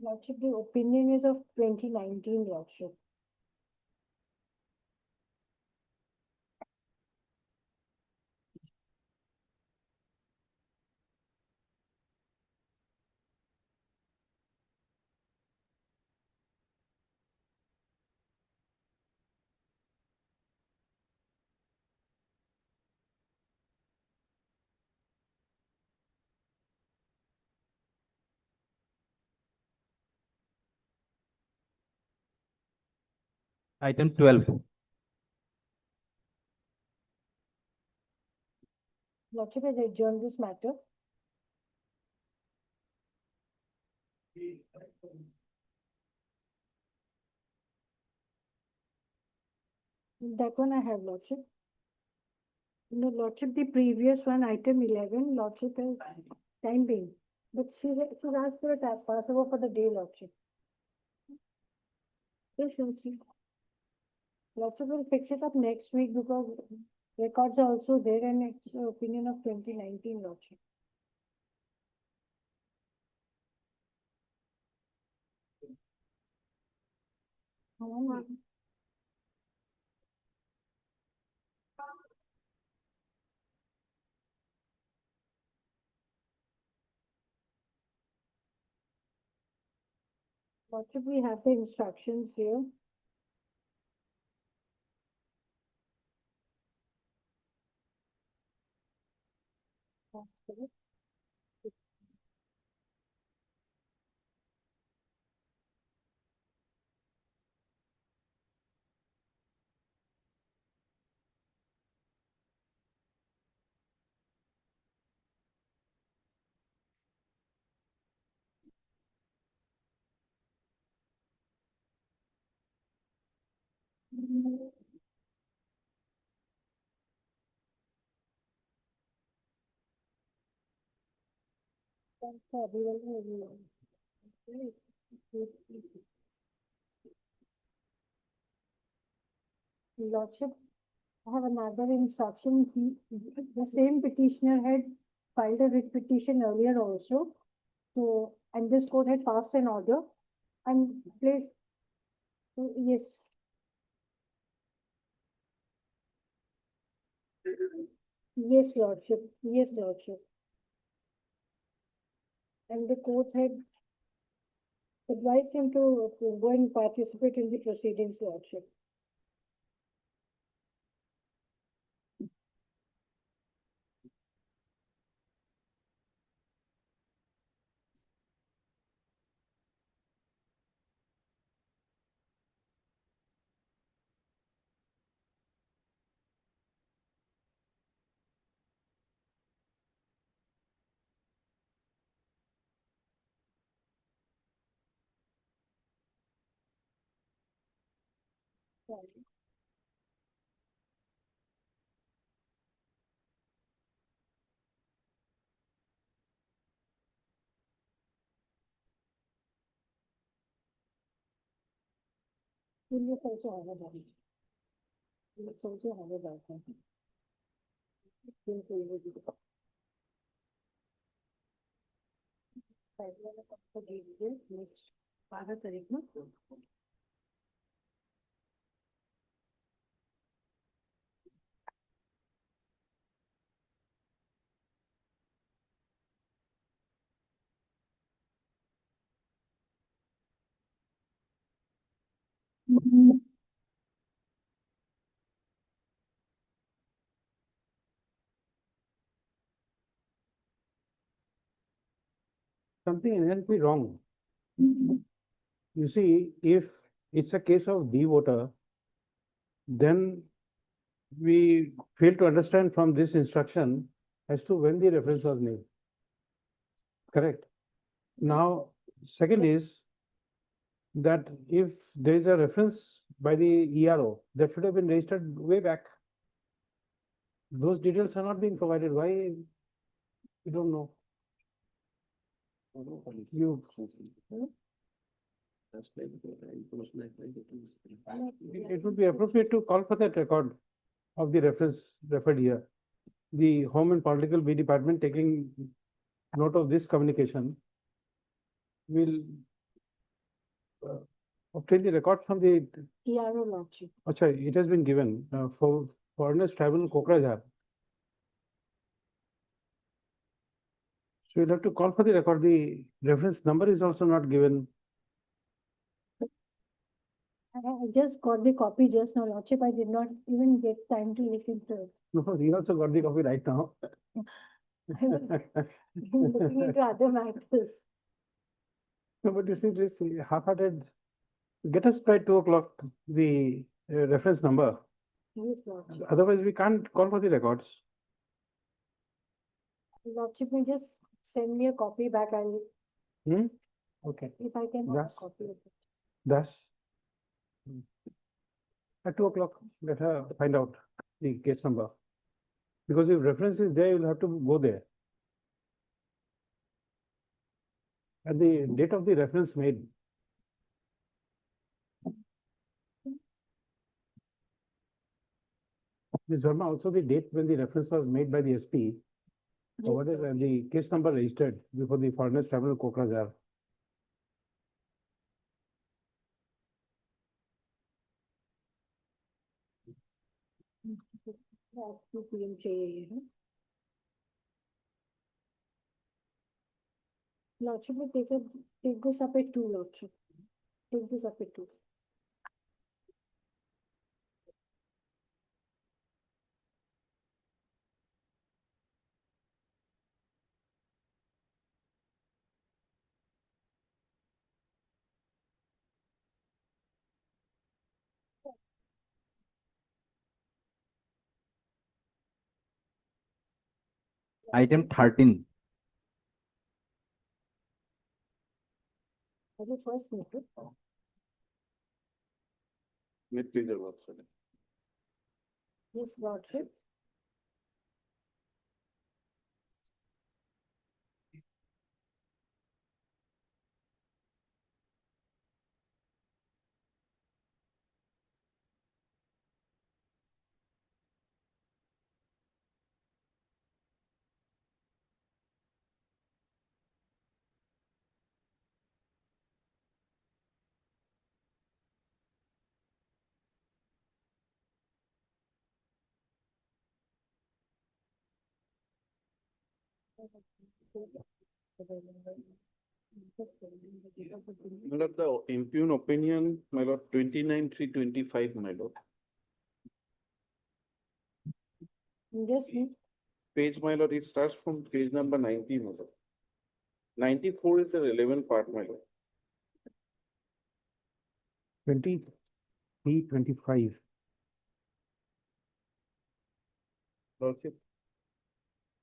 Lordship, the opinion is of 2019, Lordship. Item 12. Lordship has adjourned this matter. That one I have, Lordship. No, Lordship, the previous one, item 11, Lordship is time being. But she's asked for a task passover for the day, Lordship. Yes, Lordship. Lordship will fix it up next week because records are also there and it's opinion of 2019, Lordship. Lordship, we have the instructions here. Lordship, I have another instruction. The same petitioner had filed a writ petition earlier also. So, and this court had passed an order and placed, yes. Yes, Lordship. Yes, Lordship. And the court had advised him to go and participate in the proceedings, Lordship. Let's also have a vote. Let's also have a vote. Next, 12 तारीख में Something inherently wrong. You see, if it's a case of de-voter, then we fail to understand from this instruction as to when the reference was made. Correct. Now, second is that if there is a reference by the ERO, that should have been registered way back. Those details are not being provided. Why? We don't know. You. It would be appropriate to call for that record of the reference referred here. The Home and Political B Department taking note of this communication will obtain the record from the. ERO, Lordship. Acha, it has been given for foreigners travel Kokrajhar. So you'll have to call for the record. The reference number is also not given. I just got the copy just now, Lordship. I did not even get time to look into it. No, we also got the copy right now. I was looking into other matters. No, but you see, this half-hearted. Get us by 2 o'clock the reference number. Yes, Lordship. Otherwise, we can't call for the records. Lordship may just send me a copy back. I'll, Okay. if I can have a Thus- copy of it. Thus, at 2 o'clock, let her find out the case number. Because if reference is there, you'll have to go there. And the date of the reference made. Ms. Verma, also the date when the reference was made by the SP. Or what is the case number registered before the foreigners travel Kokrajhar? That's 2 PM चाहिए, है? Lordship will take this up at 2, Lordship. Take this up at 2. Item 13. As a first notice. May please your worship. His lordship. My lord, the impugn opinion, my lord, 29/3/25, my lord. Yes, please. Page, my lord, it starts from page number 90, my lord. 94 is the relevant part, my lord. 23, 25. Lordship.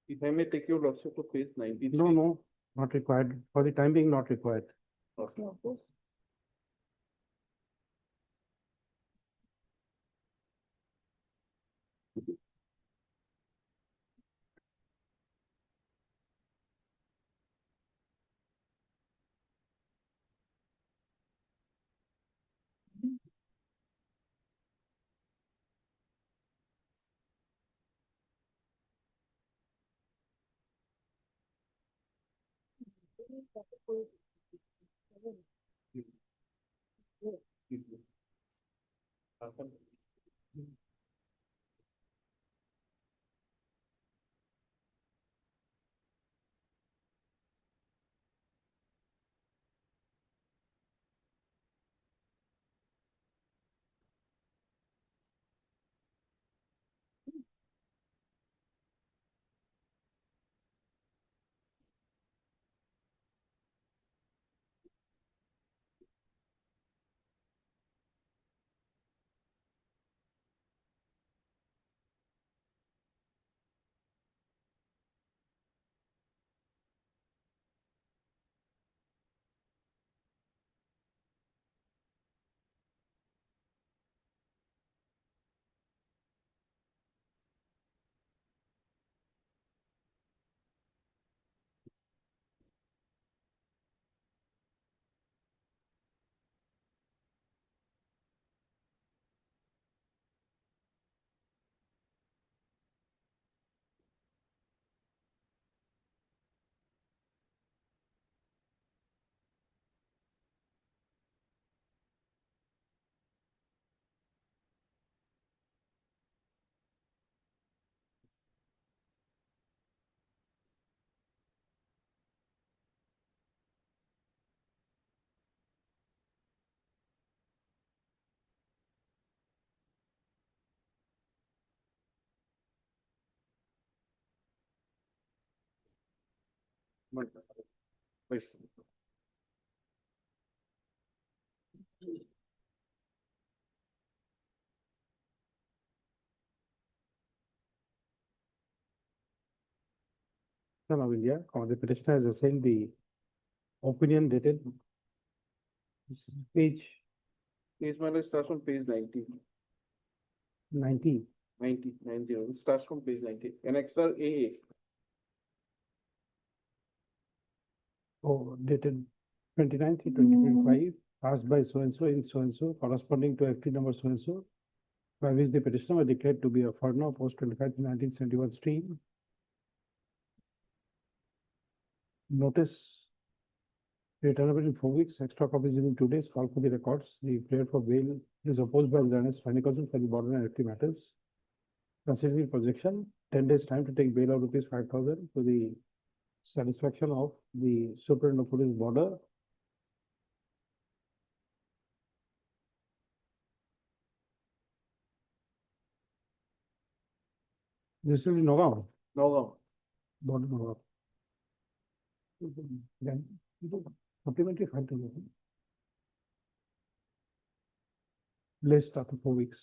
If I may take your lordship to page 93. No, not required. For the time being, not required. Okay. Of course. Please. Son of India, or the petitioner has assigned the opinion dated. This is page Page, my lord, starts from page 90. 90. 90. It starts from page 90. Annexer AA. Dated 29/3/2025, asked by so-and-so in so-and-so, corresponding to FT number so-and-so, by which the petitioner was declared to be a foreigner post 25/1971 stream. Notice returnable in 4 weeks, extra copies within 2 days, call for the records. The prayer for bail is opposed by the Learned Final Counsel for the border and FT matters. Considering projection, 10 days time to take bail of rupees 5,000 to the satisfaction of the Superintendent of Police border. This will be Nagaon, Nagaon. border Nagaon. Then supplementary file to you. List after 4 weeks.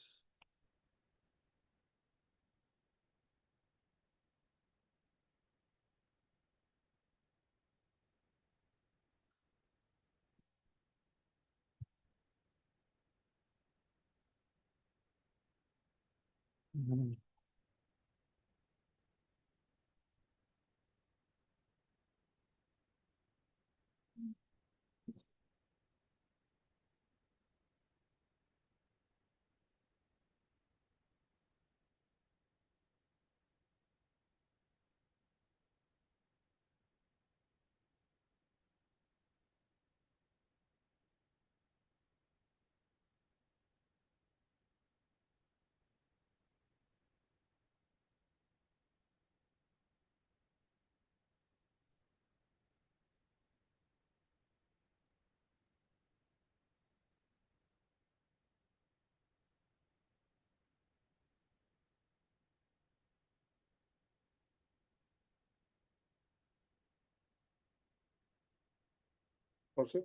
Mhm. Proceed?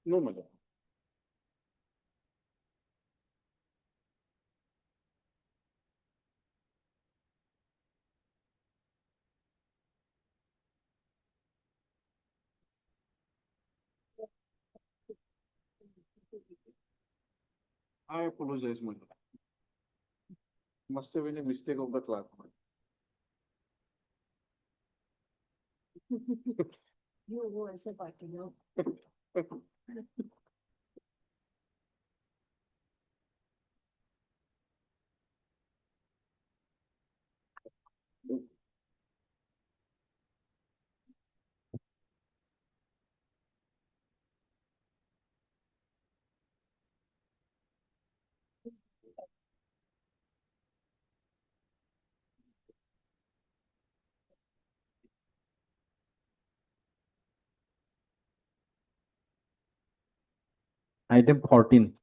No, my lord. I apologize, my lord. Must have been a mistake of the clerk. You go as a party now. Item 14.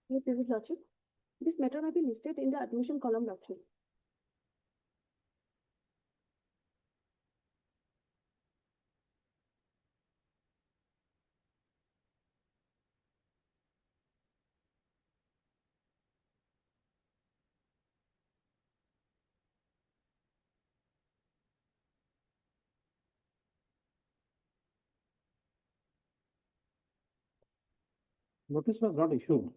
Yes, this is Lordship. This matter may be listed in the admission column, Lordship. Notice was not issued.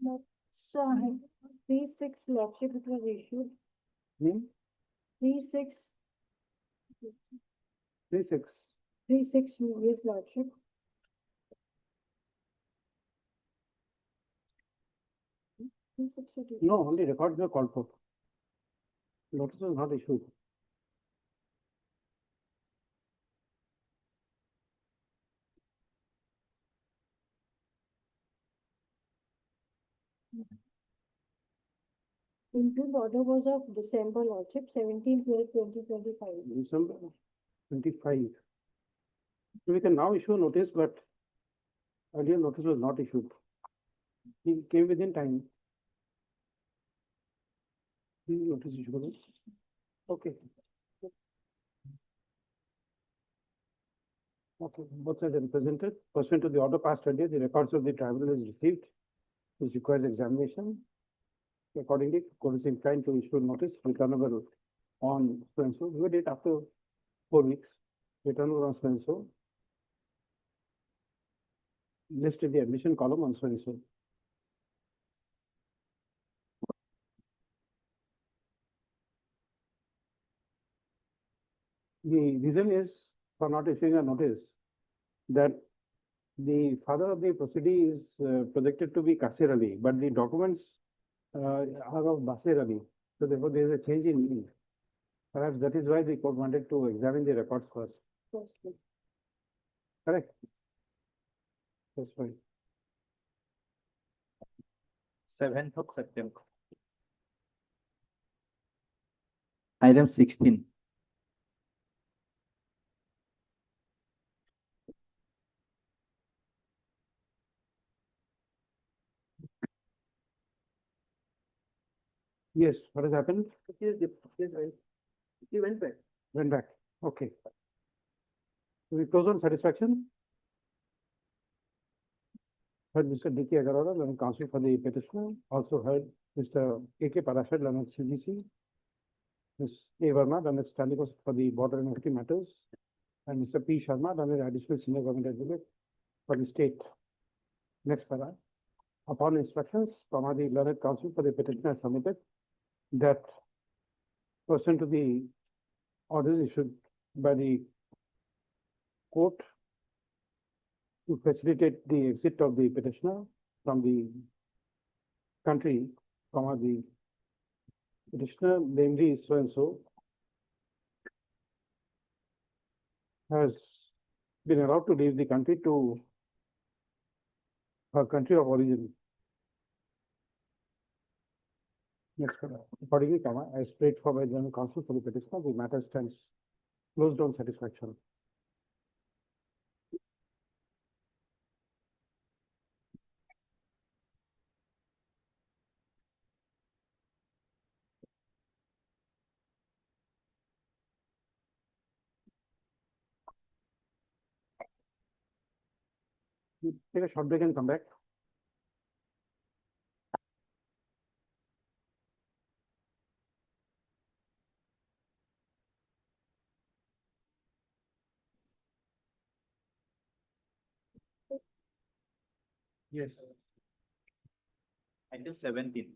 No, so 3/6 Lordship, it was issued. Hmm? 3/6, 3/6. 3/6, yes, Lordship. No, only records were called for. Notice was not issued. Improved order was of December, Lordship, 17/12/2025. December 25. So we can now issue a notice, but earlier notice was not issued. He came within time. The notice issued. Okay. Okay, both sides are represented. Pursuant to the order passed earlier, the records of the tribunal is received, which requires examination. Accordingly, court is inclined to issue notice returnable on so and so. We did after 4 weeks. Returnable on so and so. List in the admission column on so and so. The reason is for not issuing a notice that the father of the proceedee is projected to be Kasir Ali, but the documents are of Basir Ali. So therefore, there is a change in meaning. Perhaps that is why the court wanted to examine the records first. Correct? That's fine. 7th of September. Item 16. Yes, what has happened? Yes, he went back. Went back. Okay. We close on satisfaction. Heard Mr. D.K. Agarwala, learned counsel for the petitioner. Also heard Mr. A.K. Parashar, learned CGC. Ms. A. Verma, learned Stalikos for the border and FT matters. And Mr. P. Sharma, learned additional senior government advocate for the state. Next para. Upon instructions from the learned counsel for the petitioner submitted that pursuant to the orders issued by the court to facilitate the exit of the petitioner from the country, the petitioner, namely so and so, has been allowed to leave the country to her country of origin. Next, accordingly, as prayed for by General Counsel for the petitioner, the matter stands closed on satisfaction. We take a short break and come back. Yes. Item 17.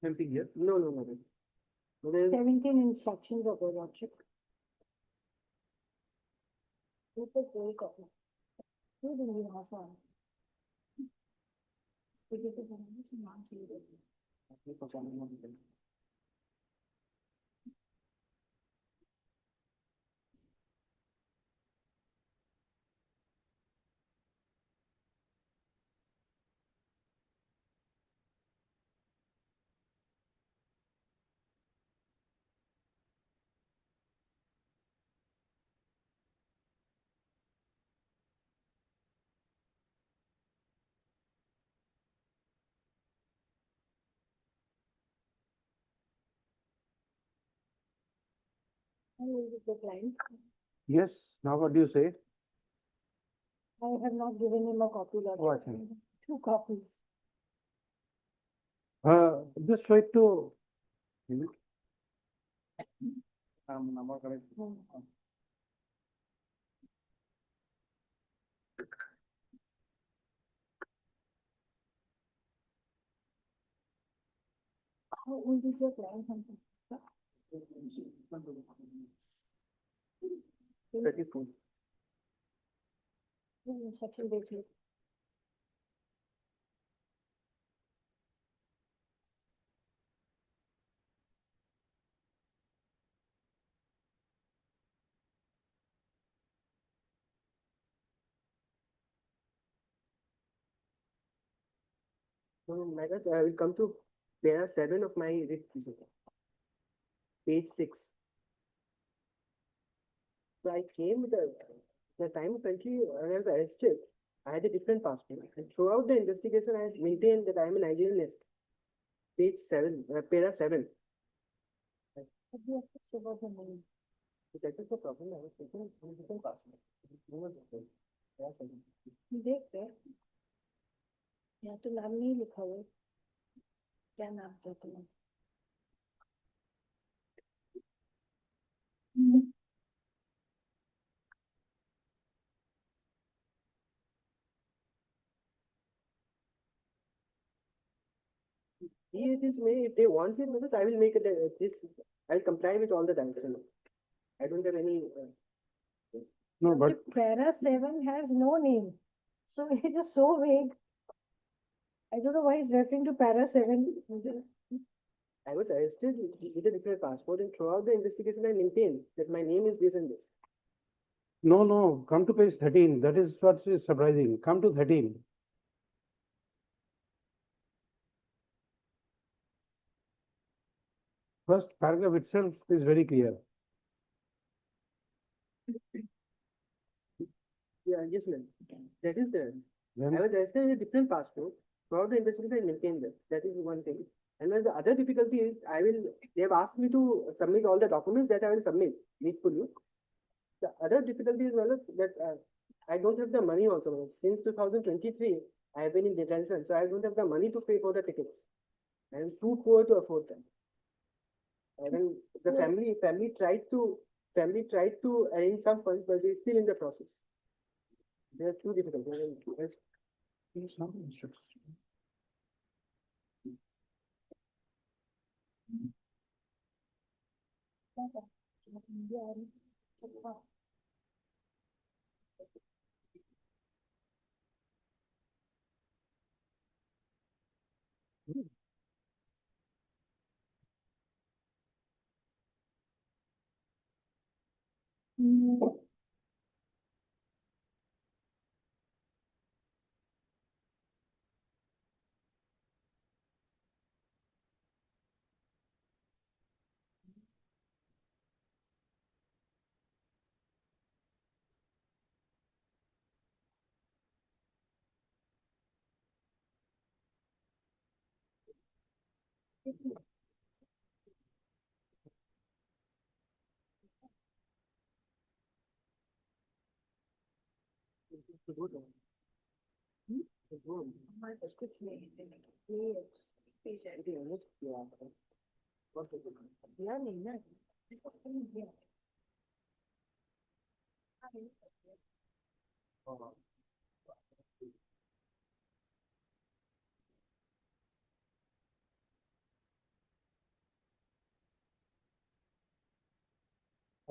Anything here? No. There is 17 instructions of the lordship. Super cool copy. Who did you have on? It is a permission not needed. And will be declined. Yes. Now what do you say? I have not given him a copy, Oh, I lordship. see. 2 copies. Just try to. How will be declined something? 34. Instruction date. So, Megas, I will come to para 7 of my writ petition. Page 6. So I came with the time currently when I was arrested, I had a different passport. And throughout the investigation, I maintained that I am a Nigerian national. Page 7, para 7. But we have to show about the name. So that is the problem. I was taking a different passport. No one was there. Para 7. देख रहे यहाँ तो नाम नहीं लिखा हुआ है। क्या नाम था तुम्हारा? It is me. If they want it, I will make it this. I will comply with all the dimensions. I don't have any. No, but The para 7 has no name. So it is so vague. I don't know why it's referring to para 7. I was arrested with a different passport, and throughout the investigation, I maintained that my name is this and this. no. Come to page 13. That is what is surprising. Come to 13. First paragraph itself is very clear. Yeah, yes, ma'am. That is there. Then I was arrested with a different passport. Throughout the investigation, I maintained that. That is one thing. And then the other difficulty is, they have asked me to submit all the documents that I will submit needfully. The other difficulty is, my lord, that I don't have the money also, my lord. Since 2023, I have been in detention, so I don't have the money to pay for the tickets. I am too poor to afford them. And then the family tried to arrange some funds, but they're still in the process. They are too difficult. I mean,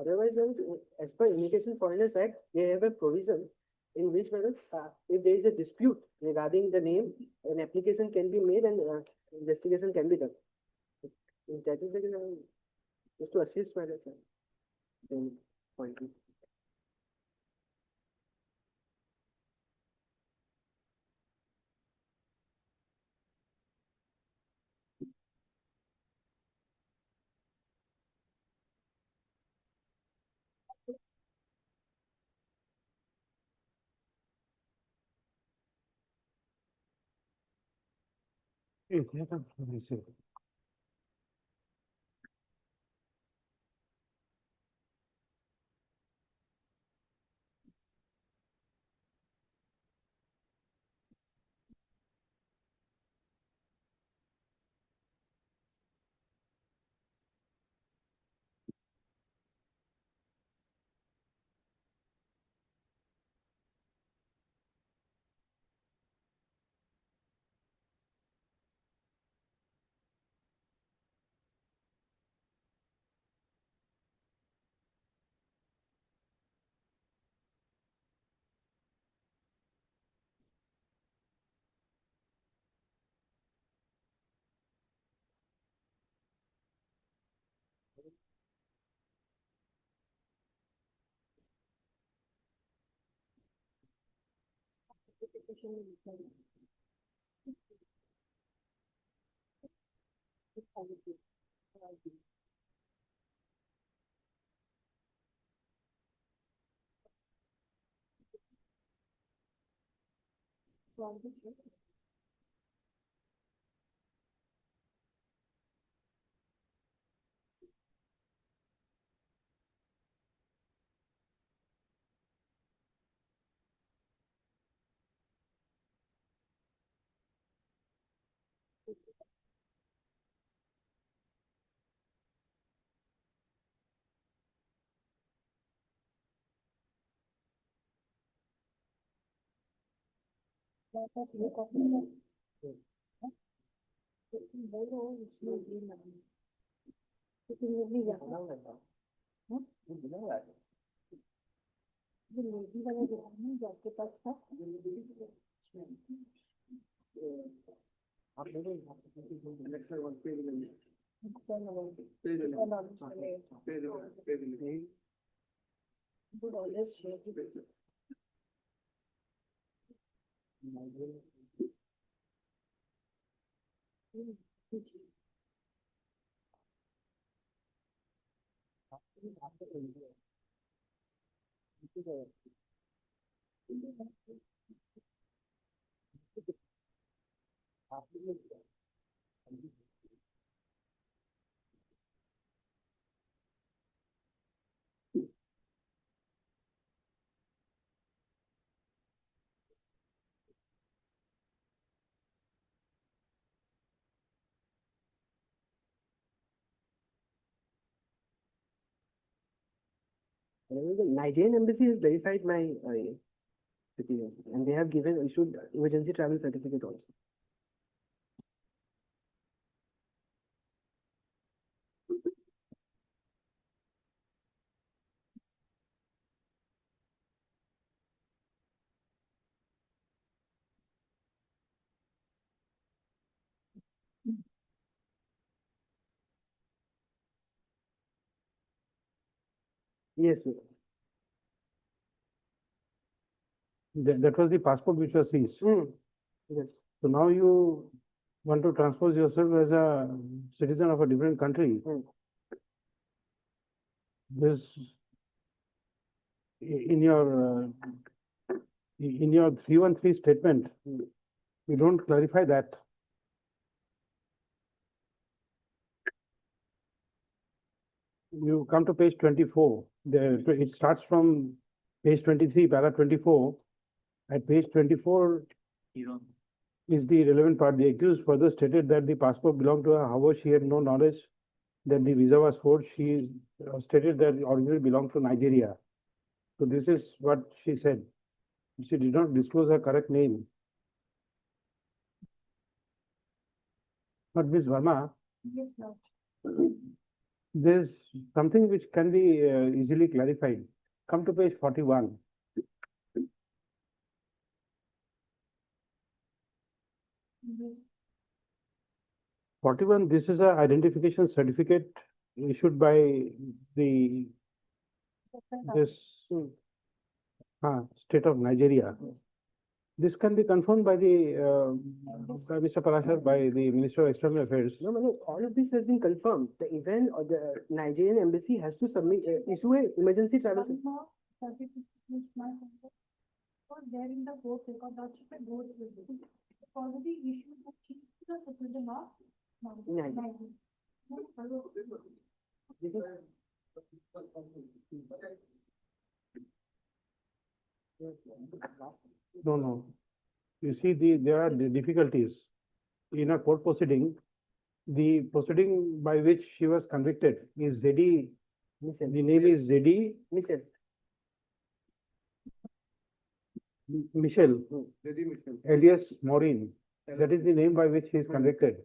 otherwise, when, as per Immigration Foreigners Act, they have a provision in which, whether if there is a dispute regarding the name, an application can be made and investigation can be done. That is just to assist, whether then point. The Nigerian embassy has verified my citizenship, and they have issued emergency travel certificate also. Yes, sir. That was the passport which was seized. Yes. So now you want to transpose yourself as a citizen of a different country. This in your 313 statement, you don't clarify that. You come to page 24. It starts from page 23, para 24. At page 24 is the relevant part. The accused further stated that the passport belonged to her. However, she had no knowledge that the visa was forged. She stated that it originally belonged to Nigeria. So this is what she said. She did not disclose her correct name. But Ms. Verma, Yes, Lord. there's something which can be easily clarified. Come to page 41. Mhm. 41, this is an identification certificate issued by this state of Nigeria. This can be confirmed by by Mr. Parashar, by the Minister of External Affairs. No, all of this has been confirmed. The event or the Nigerian embassy has to submit, issue a emergency travel. One more certificate which my husband was there in the court record, that she can go with it. Already issued the chief to the citizen of Nigeria. No. You see, there are the difficulties. In a court proceeding, the proceeding by which she was convicted is ZD. The name is ZD Michel, alias Maureen. That is the name by which she is convicted.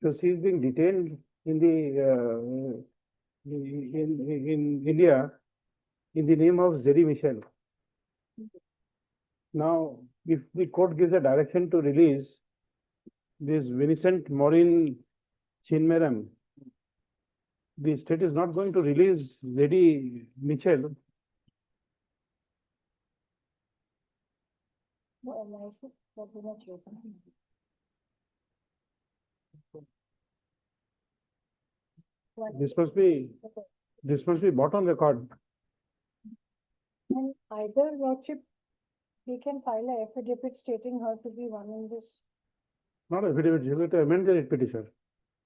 So she is being detained in the in India in the name of ZD Michel. Now, if the court gives a direction to release this Vincent Maureen Chinmeram, the state is not going to release Lady Mitchell. This must be bought on record. And either lordship, we can file a affidavit stating her to be one in this. Not affidavit, you have to amend the writ petition.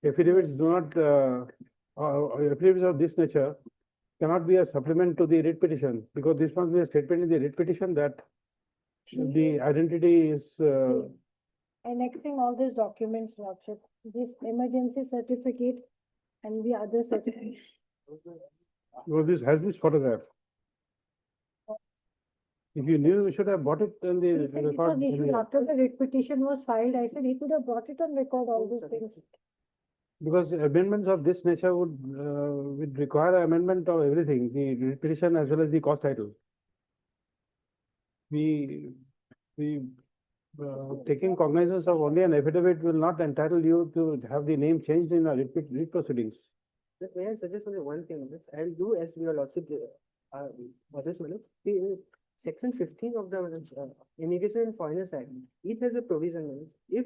Affidavits do not, affidavits of this nature cannot be a supplement to the writ petition, because this must be a statement in the writ petition that the identity is Annexing all these documents, lordship, this emergency certificate and the other certificate. well, this has this photograph. If you knew, you should have bought it on the record. After the writ petition was filed, I said he could have brought it on record, all these things. Because amendments of this nature would require amendment of everything, the writ petition as well as the cause title. Taking cognizance of only an affidavit will not entitle you to have the name changed in a writ proceedings. May I suggest only one thing? I'll do as we are lordship, others, Section 15 of the Immigration and Foreigners Act, it has a provision, if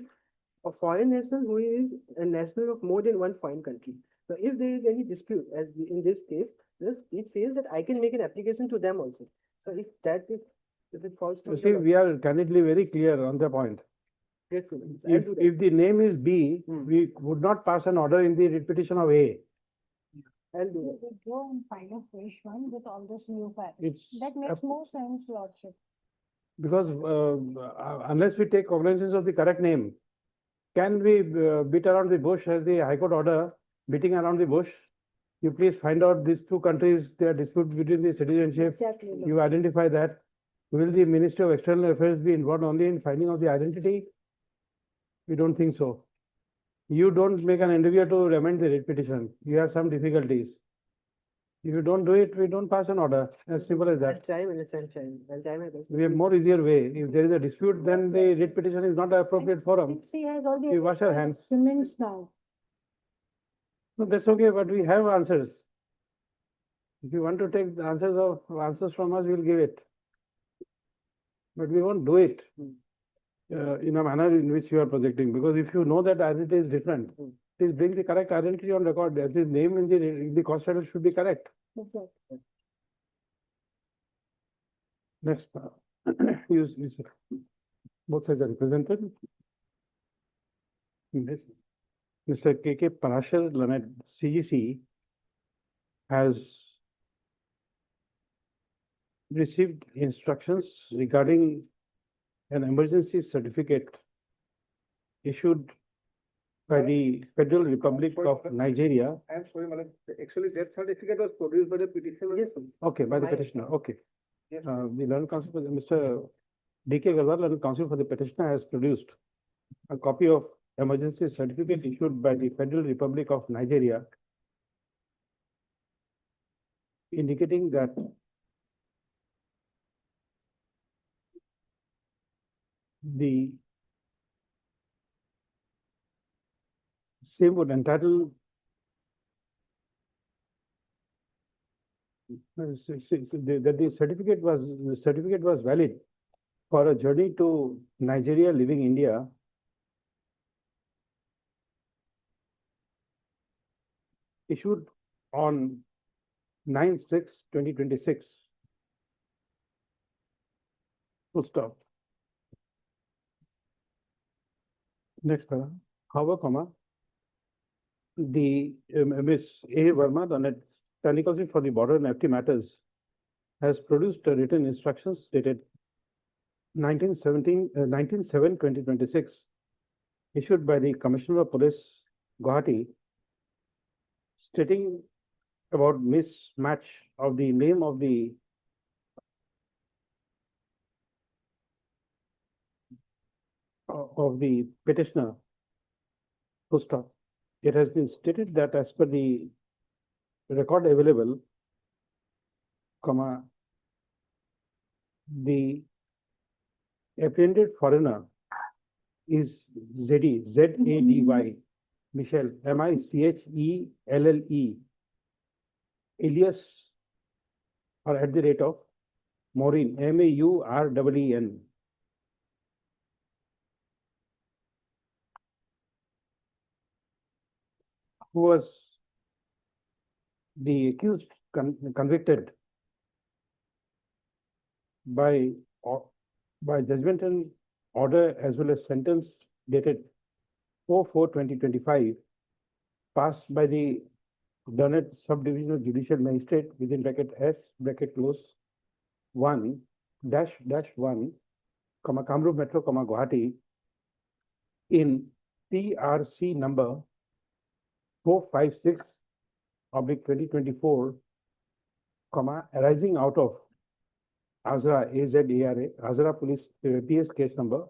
a foreign national who is a national of more than one foreign country. So if there is any dispute, as in this case, it says that I can make an application to them also. So if it falls to. You see, we are candidly very clear on the point. Grateful. If the name is B, we would not pass an order in the writ petition of A. I'll do that. We go and file a fresh one with all this new facts. It's That makes more sense, lordship. because unless we take cognizance of the correct name, can we beat around the bush as the High Court order, beating around the bush? you please find out these two countries, their dispute between the citizenship. Exactly. You identify that. Will the Ministry of External Affairs be involved only in finding out the identity? We don't think so. You don't make an endeavor to amend the writ petition. You have some difficulties. If you don't do it, we don't pass an order. As simple as I'll that. try, Minister, I'll try my best. We have more easier way. If there is a dispute, then the writ petition is not the appropriate forum. She has all the. We wash our hands. Documents now. No, that's okay, but we have answers. If you want to take the answers from us, we'll give it. But we won't do it in a manner in which you are projecting, because if you know that identity is different, please bring the correct identity on record. At least name in the cost title should be correct. Exactly. Next, both sides are represented. Yes. Mr. K.K. Parashar, Lanet, CGC, has received instructions regarding an emergency certificate issued by the Federal Republic of Nigeria. I'm sorry, madam. Actually, that certificate was produced by the petitioner. Yes. Okay, by the petitioner, okay. The Learned Counsel, for Mr. D.K. Garwal, Learned Counsel for the petitioner, has produced a copy of emergency certificate issued by the Federal Republic of Nigeria, indicating that the same would entitle that the certificate was valid for a journey to Nigeria leaving India issued on 9/6/2026. Full stop. Next para. However, comma, the Ms. A. Verma, the Attorney Counsel for the Border and FT Matters, has produced a written instructions dated 19/7/2026, issued by the Commissioner of Police, Gauhati, stating about mismatch of the name of the petitioner. Full stop. It has been stated that as per the record available, comma, the apprehended foreigner is Zady, Z-A-D-Y, Michelle, M-I-C-H-E-L-L-E, alias or at the rate of Maureen, M-A-U-R-E-E-N. Who was the accused convicted by judgmental order as well as sentence dated 4/4/2025, passed by the Learned Subdivisional Judicial Magistrate within bracket S bracket close 1-1, Kamrup Metro, Guwahati, in PRC number 456/2024, arising out of Azra, AZARA, Azra Police PS case number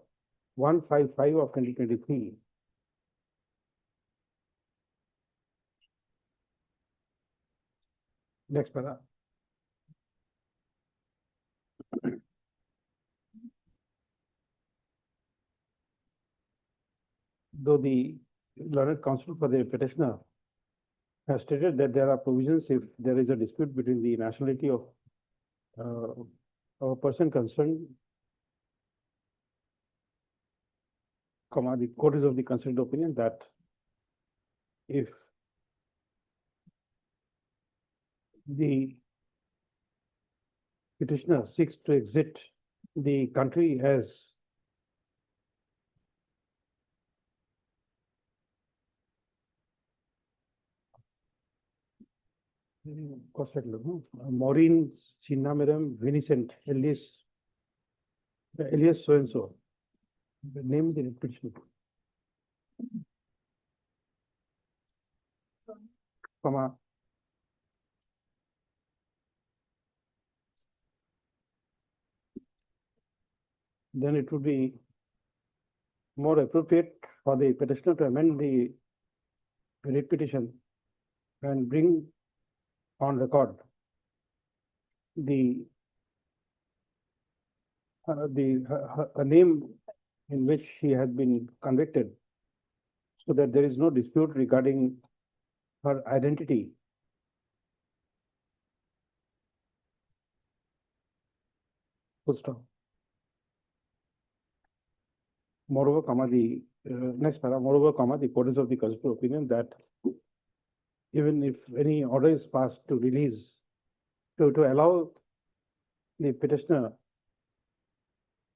155/2023. Next para. Though the Learned Counsel for the petitioner has stated that there are provisions if there is a dispute between the nationality of a person concerned, the court is of the considered opinion that if the petitioner seeks to exit the country as Maureen Chinnamaram Vincent, alias so and so. The name of the petitioner. then it would be more appropriate for the petitioner to amend the writ petition and bring on record the a name in which he has been convicted, so that there is no dispute regarding her identity. Full stop. Moreover, next para, moreover, the court is of the constitutional opinion that even if any order is passed to release, to allow the petitioner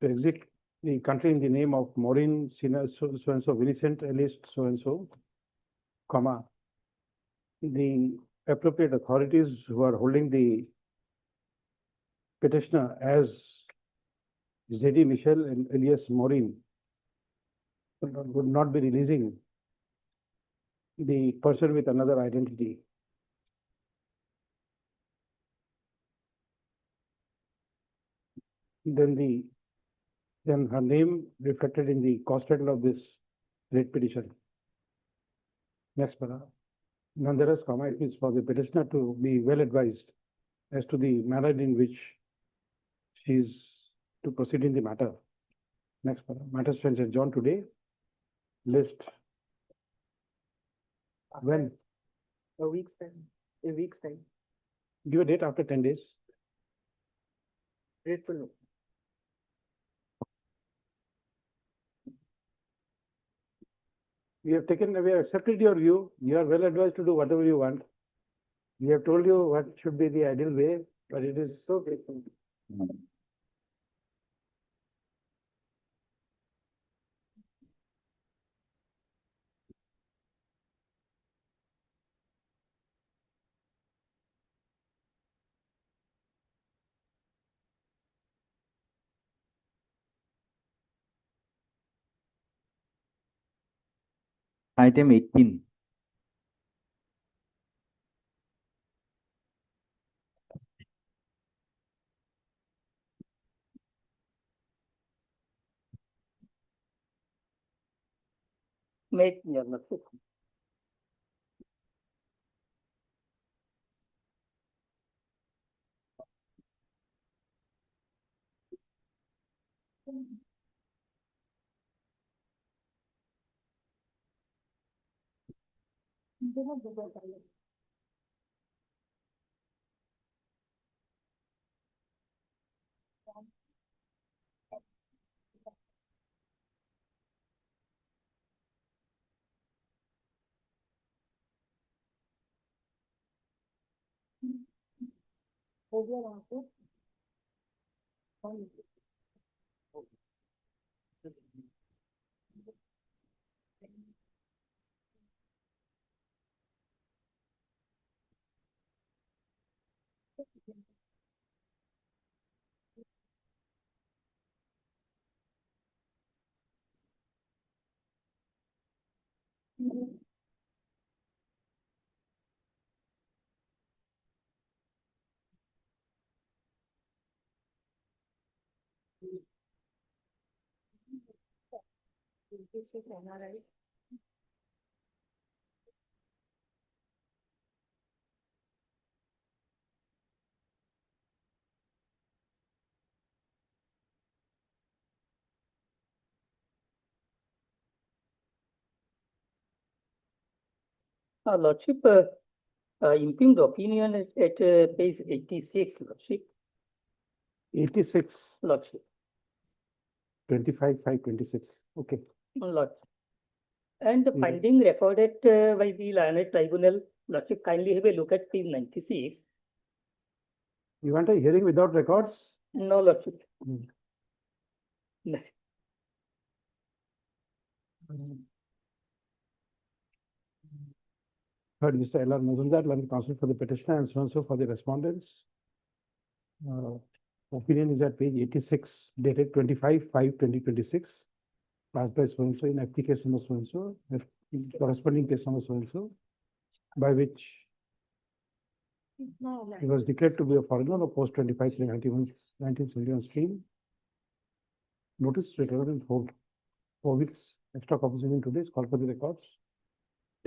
to exit the country in the name of Maureen Sina so and so, Vincent Ellis so and so, the appropriate authorities who are holding the petitioner as Z.D. Michel and alias Maureen would not be releasing the person with another identity. Then her name reflected in the cost title of this writ petition. Next para. Nonetheless, it is for the petitioner to be well advised as to the manner in which she is to proceed in the matter. Next para. Matter stands adjourned today. List. When? A week's time. A week's time. Give a date after 10 days. Grateful. No. We have accepted your view. You are well advised to do whatever you want. We have told you what should be the ideal way, but it is so grateful. Item 18. Make your lordship. Lordship, impugned opinion is at page 86, Lordship. 86, Lordship. 25, 526. Okay. Lordship. And the Mhm. finding recorded by the Learned Tribunal, Lordship, kindly have a look at page 96. You want a hearing without records? No, Lordship. Mm. No. Heard Mr. L.R. Mazumdar, learned counsel for the petitioner and so and so for the respondents. Opinion is at page 86, dated 25/5/2026. Passed by so and so in application number so and so, corresponding case number so and so, by which he was declared to be a foreigner of post 25/91/1971 stream. notice return for 4 weeks extra compensation to this, call for the records.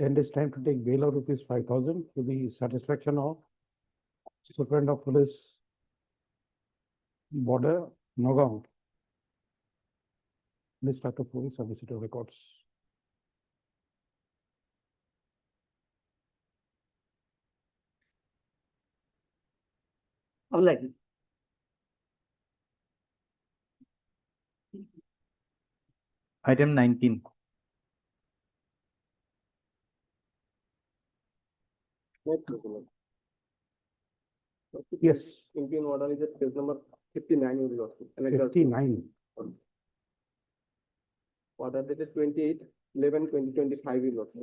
10 days time to take bail of rupees 5,000 to the satisfaction of Superintendent of Police, Border, Nagaon. List of police or visitor records. Unlikely. Item 19. Yes, Indian order is at page number 59, you will also. 59. Order that is 28/11/2025 will also.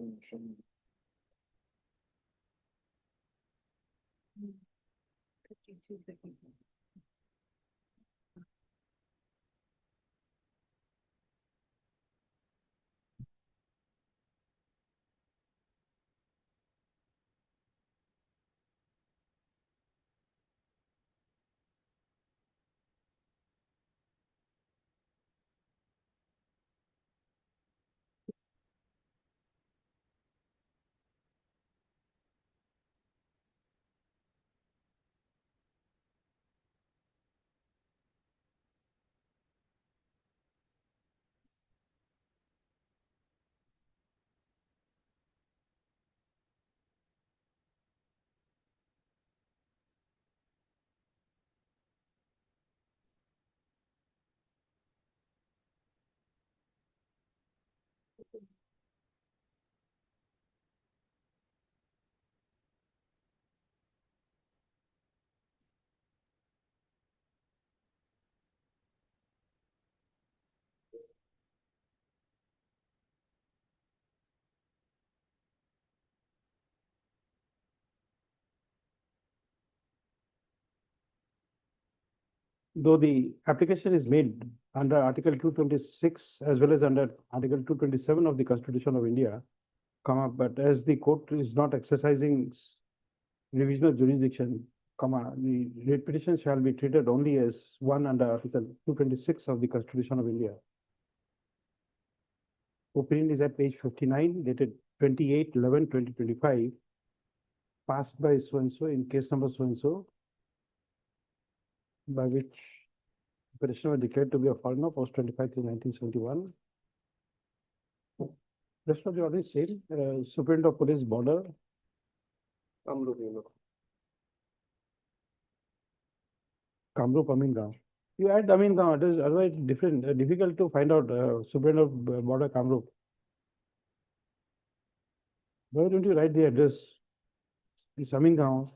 Though the application is made under Article 226 as well as under Article 227 of the Constitution of India, but as the court is not exercising revisional jurisdiction, the writ petition shall be treated only as one under Article 226 of the Constitution of India. Opinion is at page 59, dated 28/11/2025, passed by so-and-so in case number so-and-so, by which petitioner was declared to be a foreigner post 25/3/1971. Rest of the order is same. Superintendent of Police, Border, Kamrup, you know. Kamrup, Amingaon. You add Amingaon, it is otherwise difficult to find out Superintendent of Border, Kamrup. Why don't you write the address? It's Amingaon.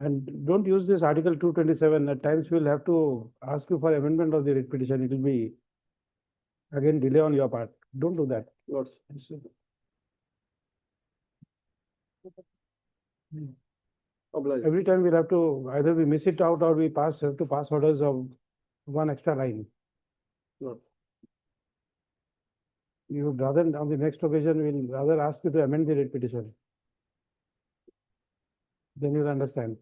And don't use this Article 227. At times we'll have to ask you for amendment of the writ petition. It will be again delay on your part. Don't do that. Lords. Obliged. Every time we'll have to either we miss it out or we have to pass orders of one extra line. Lord. You would rather on the next occasion we'll rather ask you to amend the writ petition. Then you'll understand.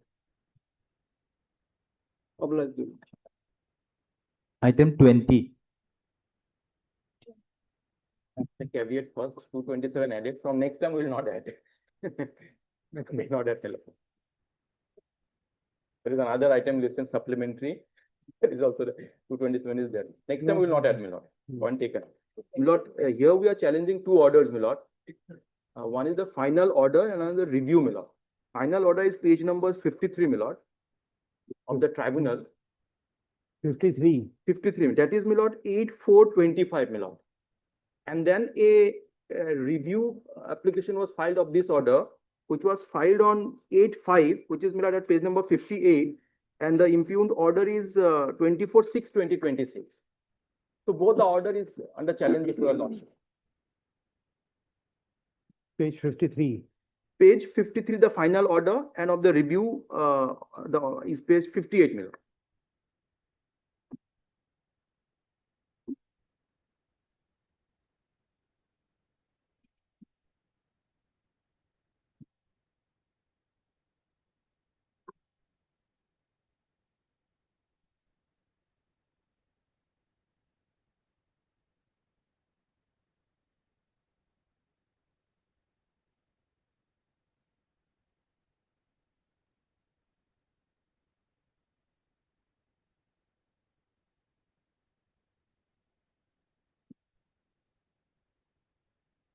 Obliged. Item 20. The caveat first, 227 added. From next time, we will not add it. May not add telephone. There is another item listed supplementary. There is also the 227 is there. Next time, we will not add, my lord. Point taken. My lord, here we are challenging two orders, my lord. One is the final order and another review, my lord. Final order is page number 53, my lord, of the tribunal. 53. 53. That is, my lord, 8/4/25, my lord. And then a review application was filed of this order, which was filed on 8/5, which is, my lord, at page number 58. And the impugned order is 24/6/2026. So both the order is under challenge before your lordship. Page 53. Page 53, the final order, and of the review is page 58, my lord.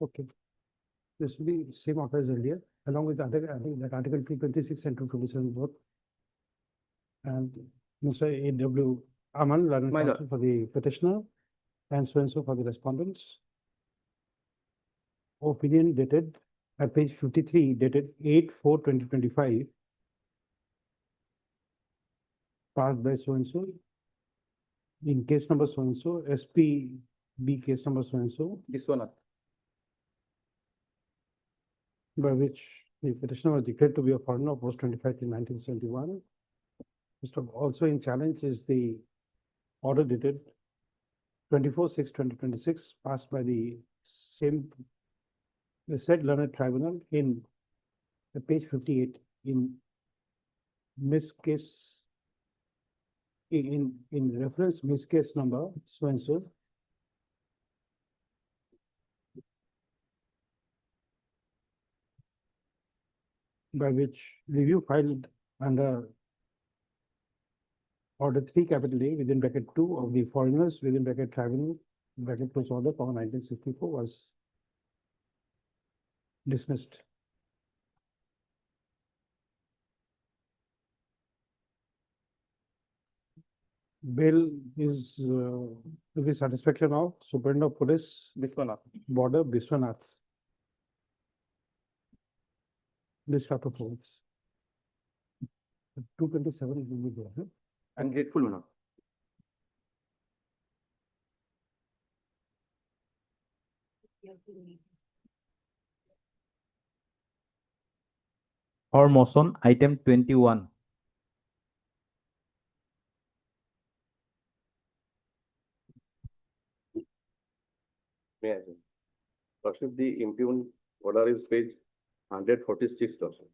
Okay. This will be same offer as earlier, along with other, I think that Article 226 and 227 both. And Mr. A.W. Aman, learned My lord. counsel for the petitioner, and so for the respondents. Opinion dated at page 53, dated 8/4/2025. Passed by so-and-so. In case number so-and-so, SPB case number so-and-so, Viswanath. by which the petitioner was declared to be a foreigner post 25 in 1971. Also in challenge is the order dated 24/6/2026, passed by the said learned tribunal in page 58 in miss case in reference miss case number so and so, by which review filed under order 3 capital A within bracket 2 of the foreigners within bracket tribunal bracket close order for 1964 was dismissed. Bail is to the satisfaction of Superintendent of Police Viswanath. Border Biswanath. This chapter folds. 227 will be there. Huh? I'm grateful, Manoj. For motion, item 21. May I say? Lordship, the impugned order is page 146, Lordship.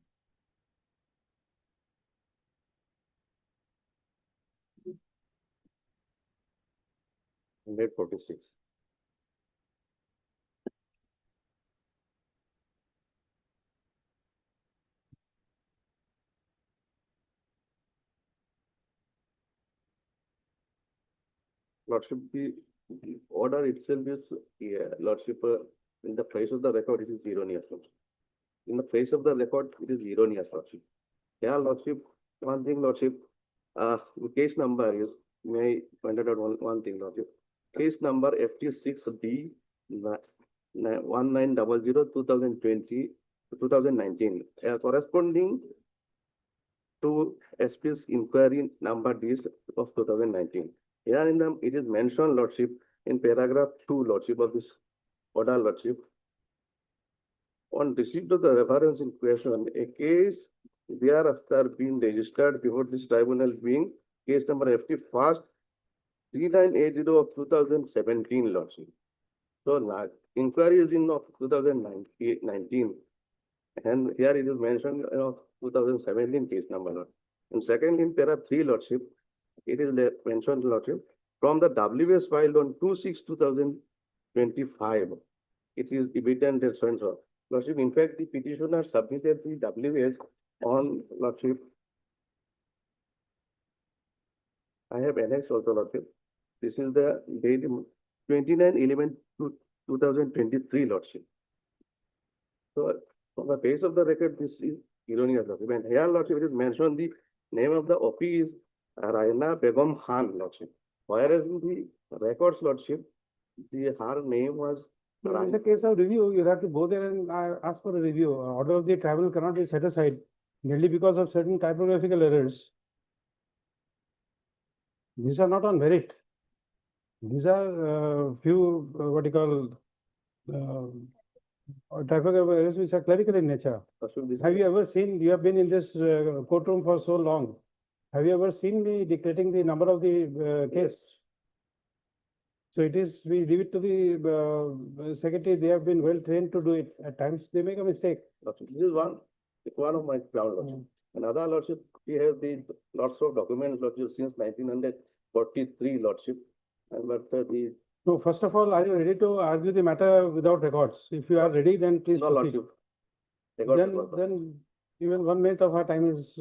Hundred 46. Lordship, the order itself is, Lordship, in the face of the record, it is erroneous. Lordship. In the face of the record, it is erroneous, Lordship. Yeah, Lordship, one thing, Lordship, the case number is, may I point out one thing, Lordship. Case number FT6B 1900-2020-2019, corresponding to SP's inquiry number D of 2019. Here in the, it is mentioned, Lordship, in paragraph 2, Lordship, of this order, Lordship. On receipt of the reference in question, a case thereafter being registered before this tribunal being case number FT first 3980 of 2017, Lordship. So, inquiry is in of 2019, and here it is mentioned of 2017 case number, Lord. And second, in para 3, Lordship, it is mentioned, Lordship, from the WS filed on 2/6/2025, it is evident that so and so. Lordship, in fact, the petitioner submitted the WS on, Lordship. I have annexed also, Lordship. This is the date 29/11/2023, Lordship. So, on the face of the record, this is erroneous, Lordship. And here, Lordship, it is mentioned the name of the OP is Raina Begum Khan, Lordship. Whereas in the records, Lordship, her name was. In the case of review, you have to go there and ask for a review. Order of the tribunal cannot be set aside merely because of certain typographical errors. These are not on merit. These are few, what you call, typographical errors which are clerical in nature. Have you ever seen, you have been in this courtroom for so long, have you ever seen me dictating the number of the case? So it is, we leave it to the secretary, they have been well trained to do it. At times they make a mistake. Lordship, this is one of my ground, Lordship. Another, Lordship, we have the lots of documents, Lordship, since 1943, Lordship. And but the. So first of all, are you ready to argue the matter without records? If you are ready, then please No, proceed. Lordship. Then even 1 minute of our time is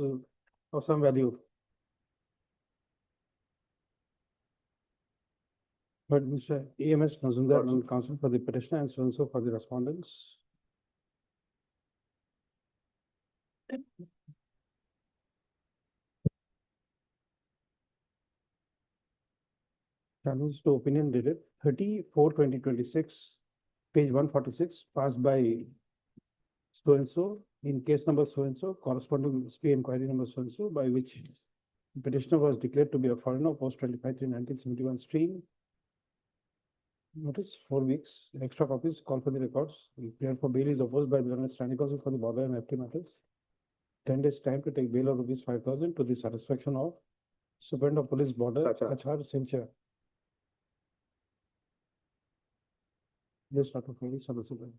of some value. But Mr. EMS Mazumdar and counsel for the petitioner and so and so for the respondents. Challenge to opinion dated 30/4/2026, page 146, passed by so and so in case number so and so, corresponding SP inquiry number so and so, by which petitioner was declared to be a foreigner post 25/3/1971 stream. Notice 4 weeks, extra copies, call for the records. The prayer for bail is opposed by the Learned Standing Counsel for the border and FT matters. 10 days time to take bail of rupees 5,000 to the satisfaction of Superintendent of Police Border, Kachar. Kachar, Silchar. Just not of very solicitor.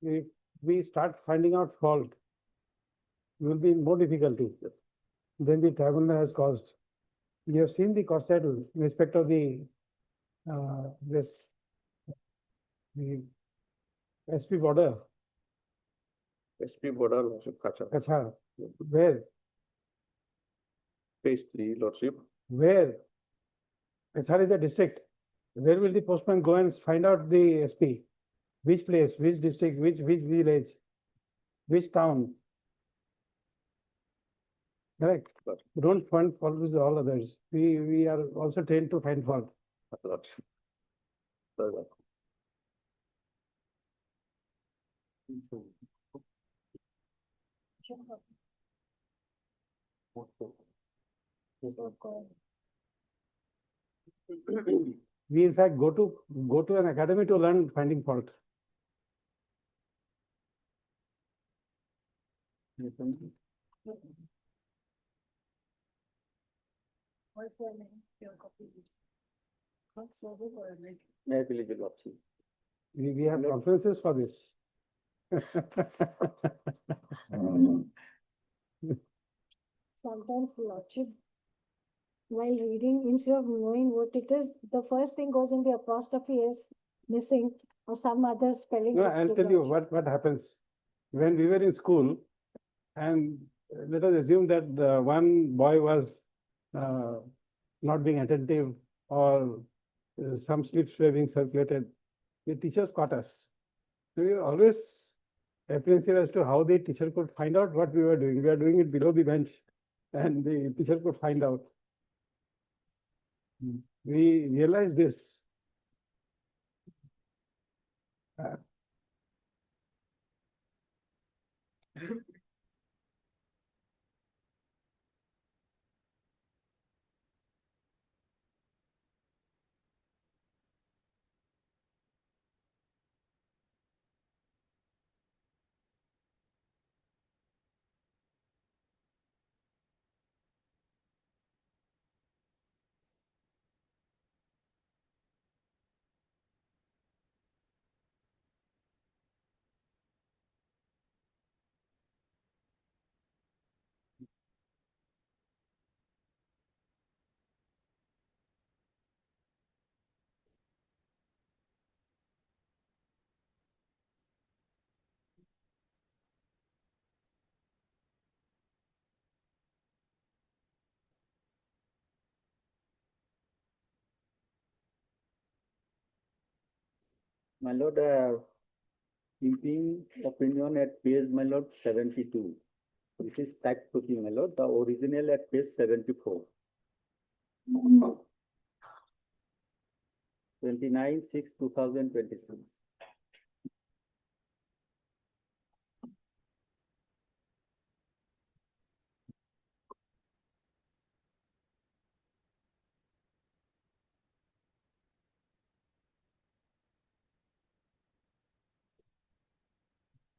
If we start finding out fault, we will be in more difficulty than the tribunal has caused. You have seen the cost title in respect of the the SP border, SP border lordship Kachar. Kachar, where? Page 3 lordship. Where? Kachar is a district. Where will the postman go and find out the SP? Which place, which district, which village, which town? Correct. Correct. We don't find fault with all others. We are also trained to find fault. Lordship. Sorry. We in fact go to an academy to learn finding fault. May I please, your lordship? We have conferences for this. Sometimes lordship, while reading, instead of knowing what it is, the first thing goes in the apostrophe is missing or some other spelling. No, I'll tell you what happens. When we were in school, and let us assume that one boy was not being attentive or some slips were being circulated, the teachers caught us. So we were always apprehensive as to how the teacher could find out what we were doing. We are doing it below the bench and the teacher could find out. We realized this. My lord, keeping opinion at page, my lord, 72. This is type copy, my lord, the original at page 74. 29/6/2026.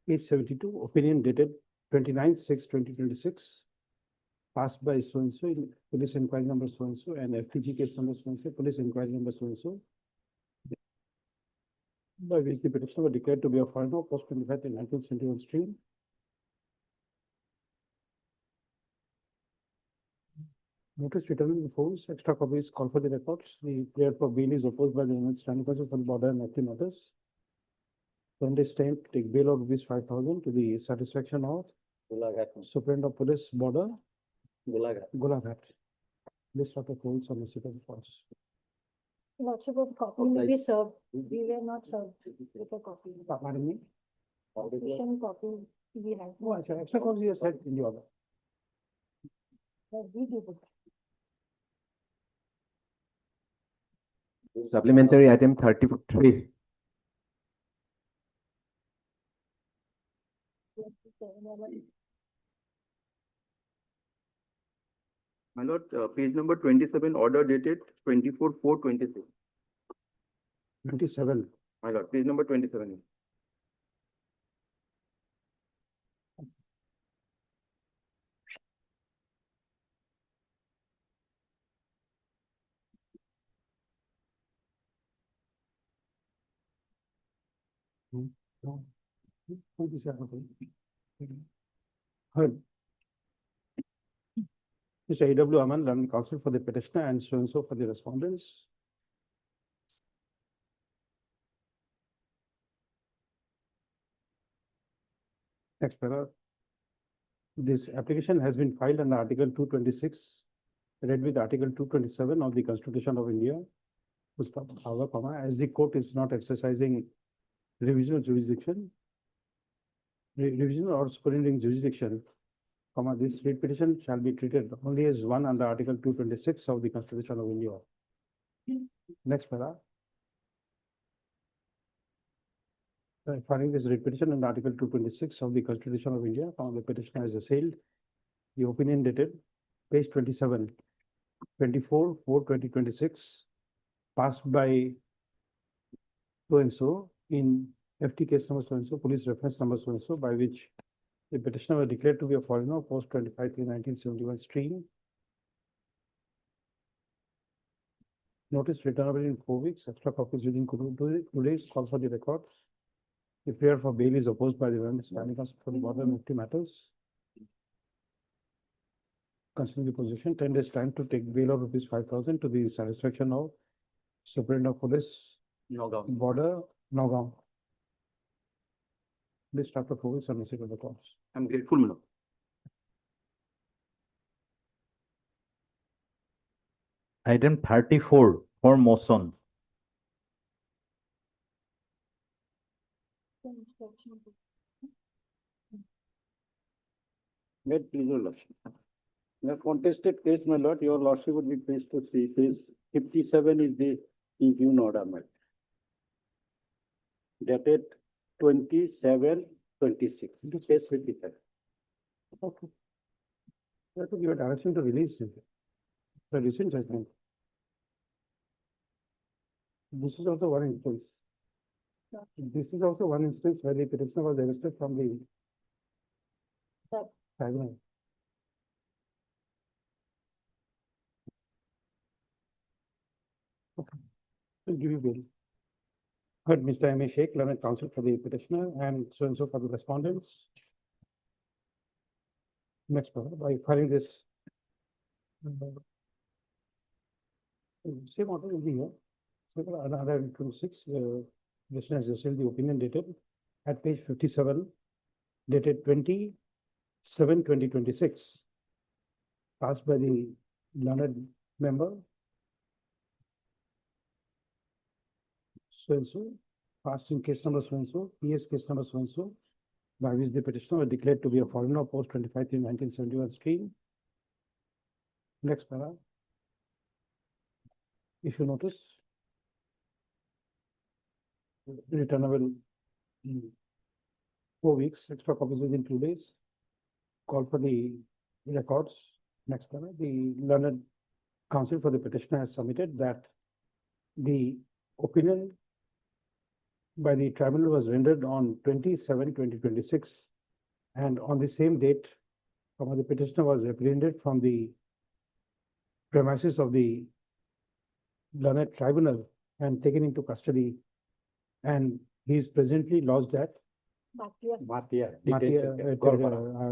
Page 72, opinion dated 29/6/2026, passed by so and so, in police inquiry number so and so, and FTG case number so and so, police inquiry number so and so, by which the petitioner was declared to be a foreigner post 25/1971 stream. Notice returning the forms, extra copies, call for the records. The prayer for bail is opposed by the Learned Standing Counsel for the border and FT matters. 10 days time to take bail of rupees 5,000 to the satisfaction of Superintendent of Police, Border, Golaghat. Golaghat. List of the rules on the city force. Lordship of copy may be served. We were not served with a copy. Pardon me? Sufficient copy we have. Oh, it's an extra copy you said in the order. But we did it. Supplementary item 33. My lord, page number 27, order dated 24/4/26. 27. My lord, page number 27. No. 27. Heard. Mr. A.W. Aman, learned counsel for the petitioner and so and so for the respondents. Next paragraph. This application has been filed under Article 226, read with Article 227 of the Constitution of India. However, as the court is not exercising revisional jurisdiction, revisional or superintending jurisdiction, this writ petition shall be treated only as one under Article 226 of the Constitution of India. Next paragraph. Filing this writ petition under Article 226 of the Constitution of India, the petitioner is assailed. The opinion dated page 27, 24/4/2026, passed by so and so in FT case number so and so, police reference number so and so, by which the petitioner was declared to be a foreigner post 25/3/1971 stream. Notice returnable in 4 weeks, extra copies within 2 days, call for the records. The prayer for bail is opposed by the standing counsel for the border and FT matters. Considering the position, 10 days time to take bail of ₹5,000 to the satisfaction of Superintendent of Police, Border, Nagaon. List after 4 weeks on receipt of the courts. I'm grateful, my lord. Item 34 for motion. May it please your lordship. In a contested case, my lord, your lordship would be pleased to see page 57 is the review order, my lord. Dated 27/26, page 57. Okay. You have to give a direction to release the recent judgment. This is also one instance. This is also one instance where the petitioner was arrested from the tribunal. Okay. We'll give you bail. Heard Mr. M.A. Sheikh, learned counsel for the petitioner and so and so for the respondents. Next, by filing this same order will be here. So another 26, petitioner has received the opinion dated at page 57, dated 27/2026, passed by the learned member. So and so, passed in case number so and so, PS case number so and so, by which the petitioner was declared to be a foreigner post 25/3/1971 stream. Next paragraph. If you notice, returnable in 4 weeks, extra copies within 2 days. Call for the records. Next paragraph. The learned counsel for the petitioner has submitted that the opinion by the tribunal was rendered on 27/2026, and on the same date, the petitioner was apprehended from the premises of the learned tribunal and taken into custody, and he is presently lodged at Matia.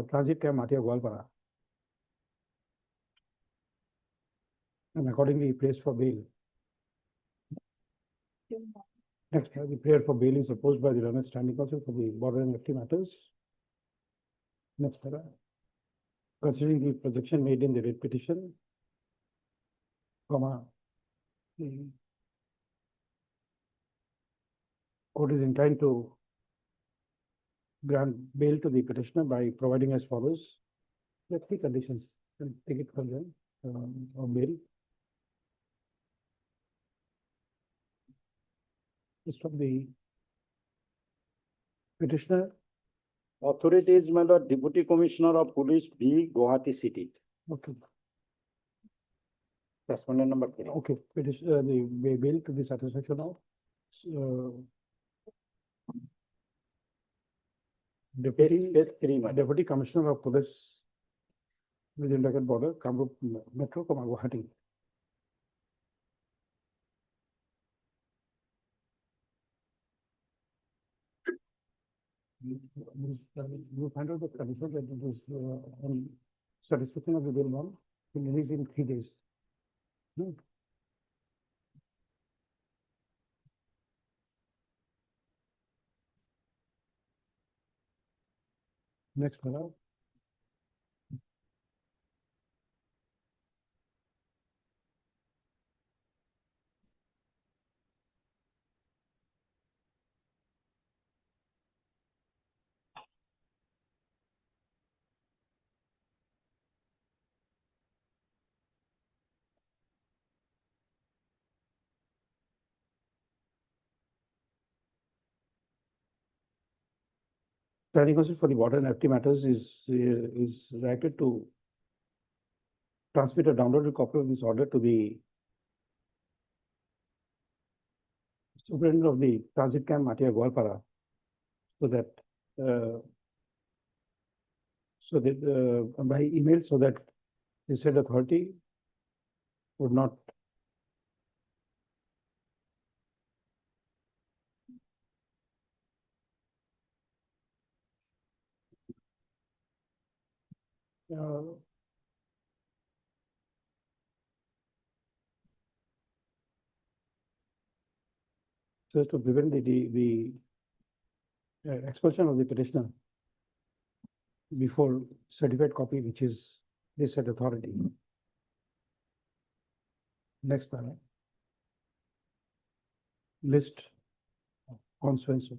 transit camp Matia Gwalpara, and accordingly he placed for bail. Next, the prayer for bail is opposed by the learned standing counsel for the border and FT matters. Next para. Considering the projection made in the writ petition, comma, the court is inclined to grant bail to the petitioner by providing as follows. There are three conditions. And take it from them, of bail. List of the petitioner. Authorities, my lord, Deputy Commissioner of Police B, Gauhati City. Okay. Respondent number 3. Okay, petition, the bail to the satisfaction of Deputy Case 3, my lord. Deputy Commissioner of Police within Racket Border, Kamrup Metro, Gauhati. You find out the condition that it is on satisfaction of the bail bond will release in 3 days. Hmm. Next, madam. Planning Council for the Water and FT matters is directed to transmit a downloaded copy of this order to the superintendent of the transit camp Matia Goalpara, so that by email, so that the said authority would not so as to prevent the expulsion of the petitioner before certified copy, which is the said authority. Next panel. List on so and so.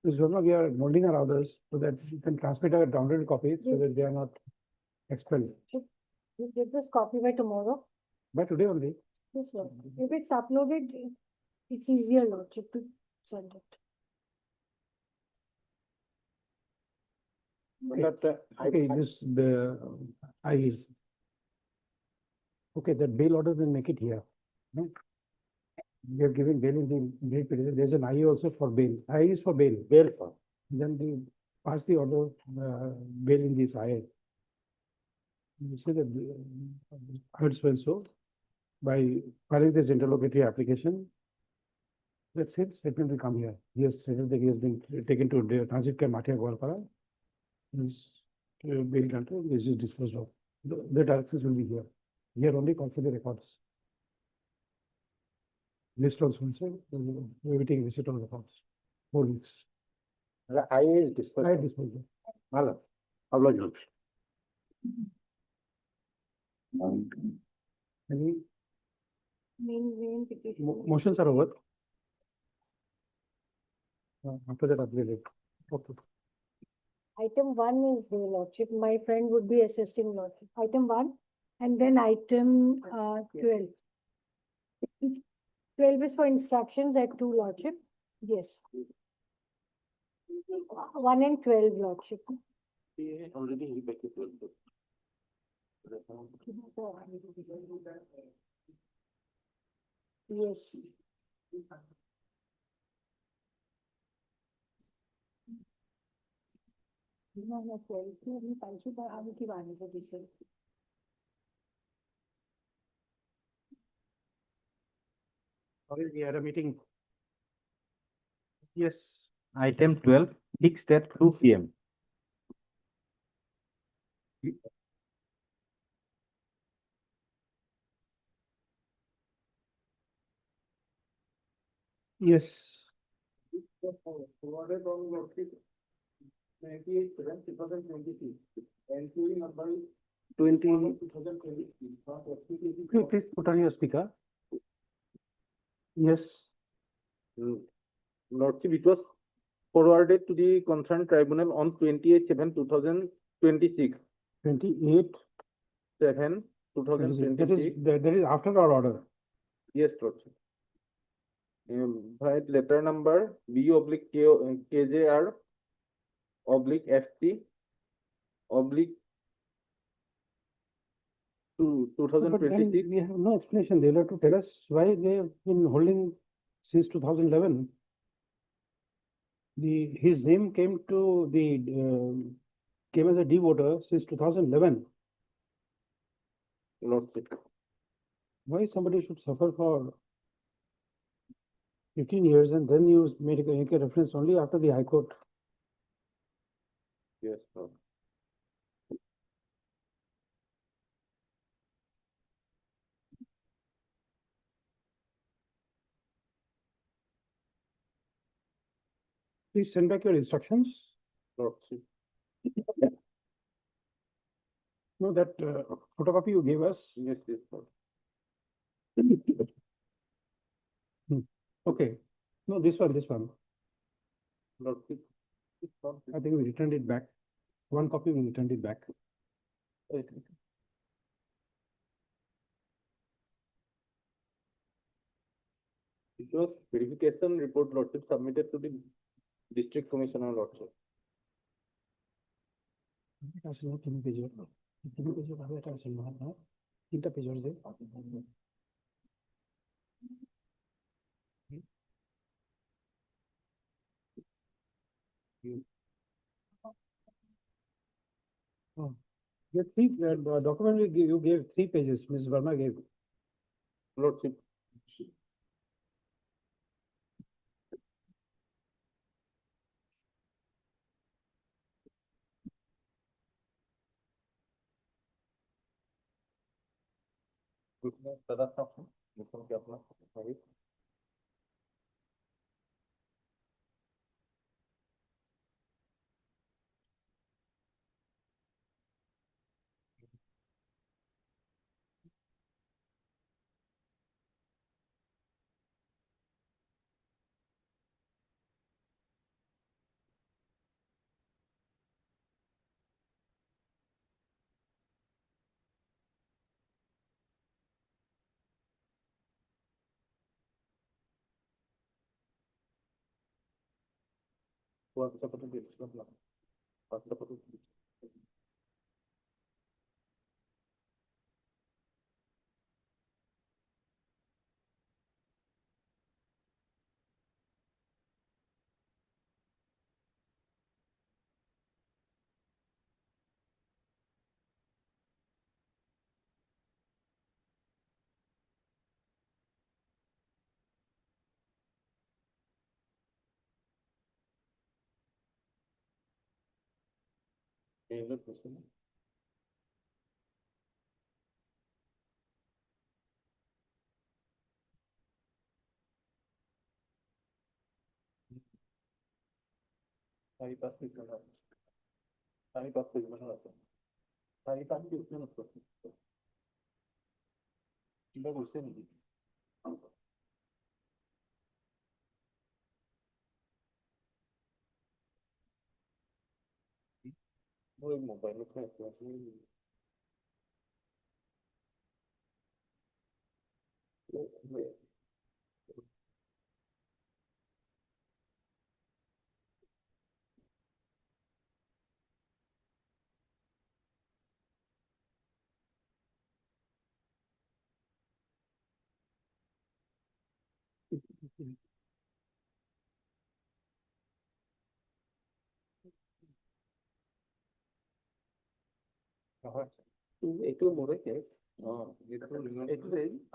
This is we are molding our orders so that you can transmit our downloaded copies so that they are not expelled. You get this copy by tomorrow? By today only. Yes, sir. If it's uploaded, it's easier, Lordship, to send it. But Okay, okay, that bail order will make it here. No? We are giving bail in the bail petition. There's an IA also for bail. IA is for bail. bail for. Then they pass the order bail in this IA. You say that heard so and so by filing this interlocutory application. That's it. Statement will come here. He has stated that he has been taken to the transit camp Matia Goalpara. His bail granted. This is disposed of. The directions will be here. Here only call for the records. List also, we will take visit on the records. 4 weeks. The IA is disposed. I disposed of. Hello. Acknowledgement. Any Main petition. motions are over. After that, upgrade it. Okay. Item 1 is the Lordship. My friend would be assisting Lordship. Item 1 and then item 12. 12 is for instructions at 2 Lordship. Yes. 1 and 12 Lordship. Already Yes. No, 12 की अभी 500 पर आने की बात है petition. Sorry, we had a meeting. Yes. Item 12, fixed at 2 p.m. Yes. Please put on your speaker. Yes. Lordship, it was forwarded to the concerned tribunal on 28/7/2026. 28. 7, That is after our order. Yes, Lordship. By letter number B/KJR /FT to But then 2026. we have no explanation. They'll have to tell us why they have been holding since 2011. His name came to came as a D voter since 2011. Lordship. Why somebody should suffer for 15 years and then you make a reference only after the High Court? Yes, Lord. Please send back your instructions. Lordship. No, that photocopy you gave us. Yes, Lord. Okay. No, this one. Lordship. I think we returned it back. One copy we returned it back. Wait. It was verification report, Lordship, submitted to the district commissioner, Lordship. The document you gave 3 pages, Ms. Verma gave. Lordship. Mobile এইটো মোৰে case এইটো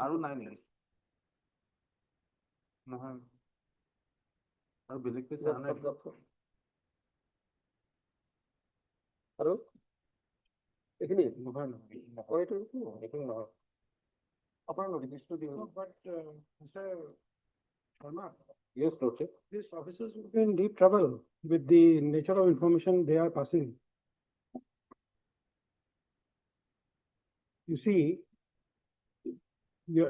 আৰু নাই নেকি নহয় আৰু বেলেগ case নাই আৰু এইখিনি নহয় এইটো নহয় আপোনাৰ নটিফিকেশ্যনটো দিব but mister Sharma Yes, Lordship. These officers will be in deep trouble with the nature of information they are passing. You see,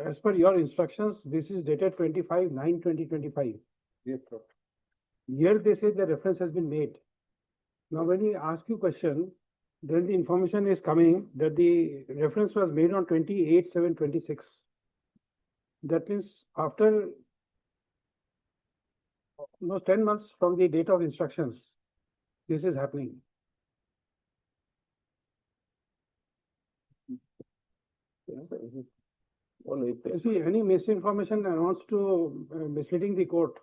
as per your instructions, this is dated 25/9/2025. Yes, sir. Here they say the reference has been made. Now, when we ask you question, then the information is coming that the reference was made on 28/7/26. That means after 10 months from the date of instructions, this is happening. You see, any misinformation amounts to misleading the court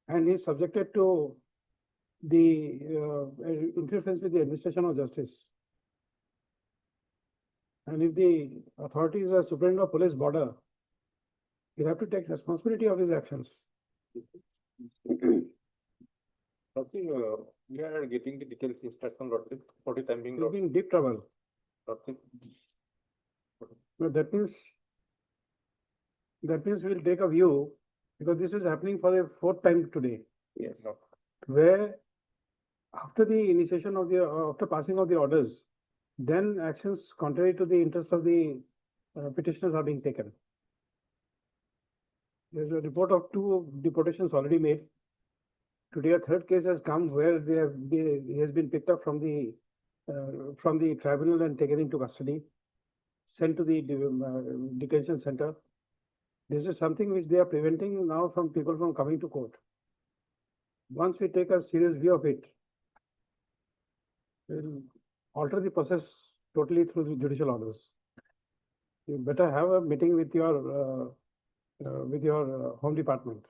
and is subjected to the interference with the administration of justice. And if the authorities are superintendent of police border, you have to take responsibility of his actions. Lordship, we are getting the details instruction, Lordship, for the time being, You'll be in deep trouble. Lordship. But that means we'll take a view, because this is happening for the fourth time today, Yes. No. where after the initiation of the, after passing of the orders, then actions contrary to the interest of the petitioners are being taken. There's a report of 2 deportations already made. Today, a third case has come where he has been picked up from the tribunal and taken into custody, sent to the detention center. This is something which they are preventing now from people from coming to court. Once we take a serious view of it, we'll alter the process totally through the judicial orders. You better have a meeting with your home department.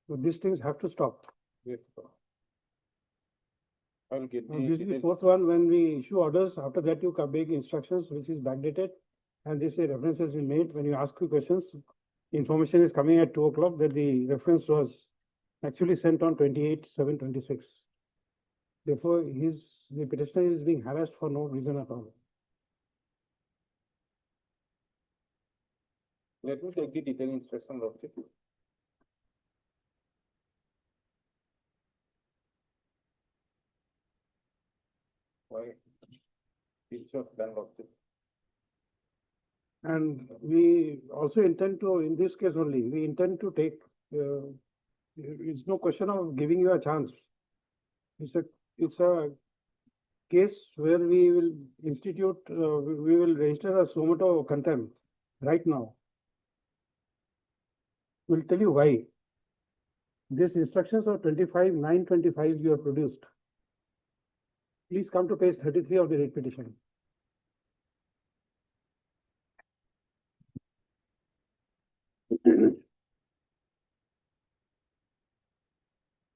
So these things have to stop. Yes, sir. I'll get Now, the this is the details. fourth one. When we issue orders, after that you come back instructions which is backdated, and they say reference has been made. When you ask you questions, information is coming at 2 o'clock that the reference was actually sent on 28/7/26. Therefore, the petitioner is being harassed for no reason at all. Let me take the detailed instruction, Lordship. Why? Each of them, Lordship. And we also intend to, in this case only, we intend to take, it's no question of giving you a chance. It's a case where we will institute, we will register a suo motu contempt right now. We'll tell you why. These instructions of 25/9/25 you have produced. Please come to page 33 of the writ petition.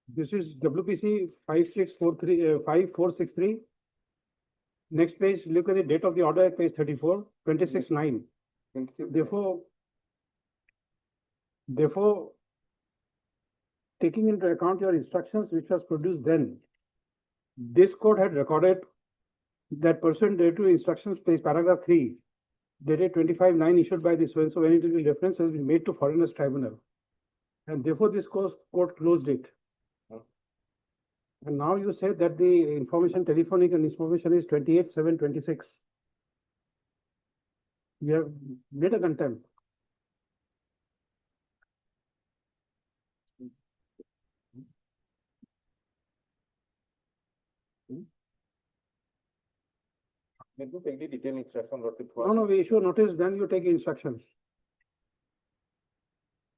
This is WPC 5463. Next page, look at the date of the order at page 34, 26/9. Therefore, taking into account your instructions which was produced then, this court had recorded that pursuant to instructions, page paragraph 3, dated 25/9 issued by the so-and-so entity reference has been made to Foreigners Tribunal. And therefore, this court closed it. And now you say that the information, telephonic and information is 28/7/26. You have made a contempt. Let me take the detailed instruction, Lordship. No, we issue notice, then you take instructions.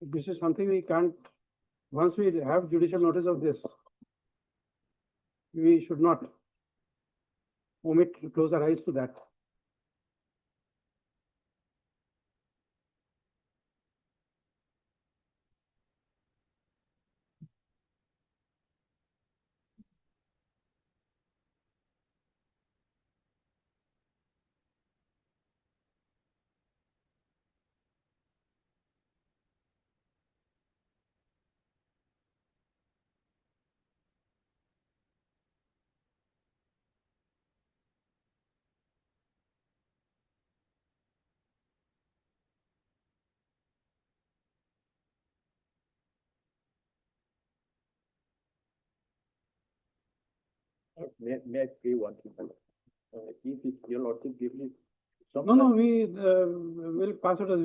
This is something we can't, once we have judicial notice of this, we should not omit to close our eyes to that. may I say one thing? If your lordship give me some. No, no, we will pass it as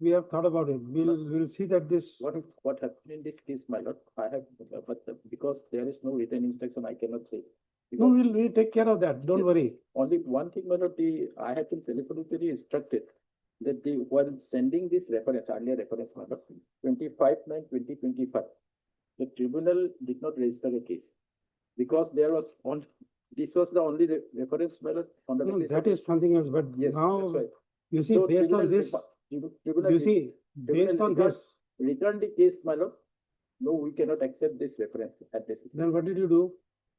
we have thought about it. We'll see that this. What happened in this case, my lord, I have, but because there is no written instruction, I cannot say. No, Because we'll take care of that. Don't Yes. worry. only one thing, my lord, I have been telephonically instructed that they were sending this reference, earlier reference, my lord, 25/9/2025. The tribunal did not register a case because there was this was the only reference, my lord, on the No, basis that of. is something else, but Yes, now, that's right. you see, So based on tribunal this, tribunal you did- see, based tribunal on did not this, return the case, my lord. No, we cannot accept this reference at this. then what did you do?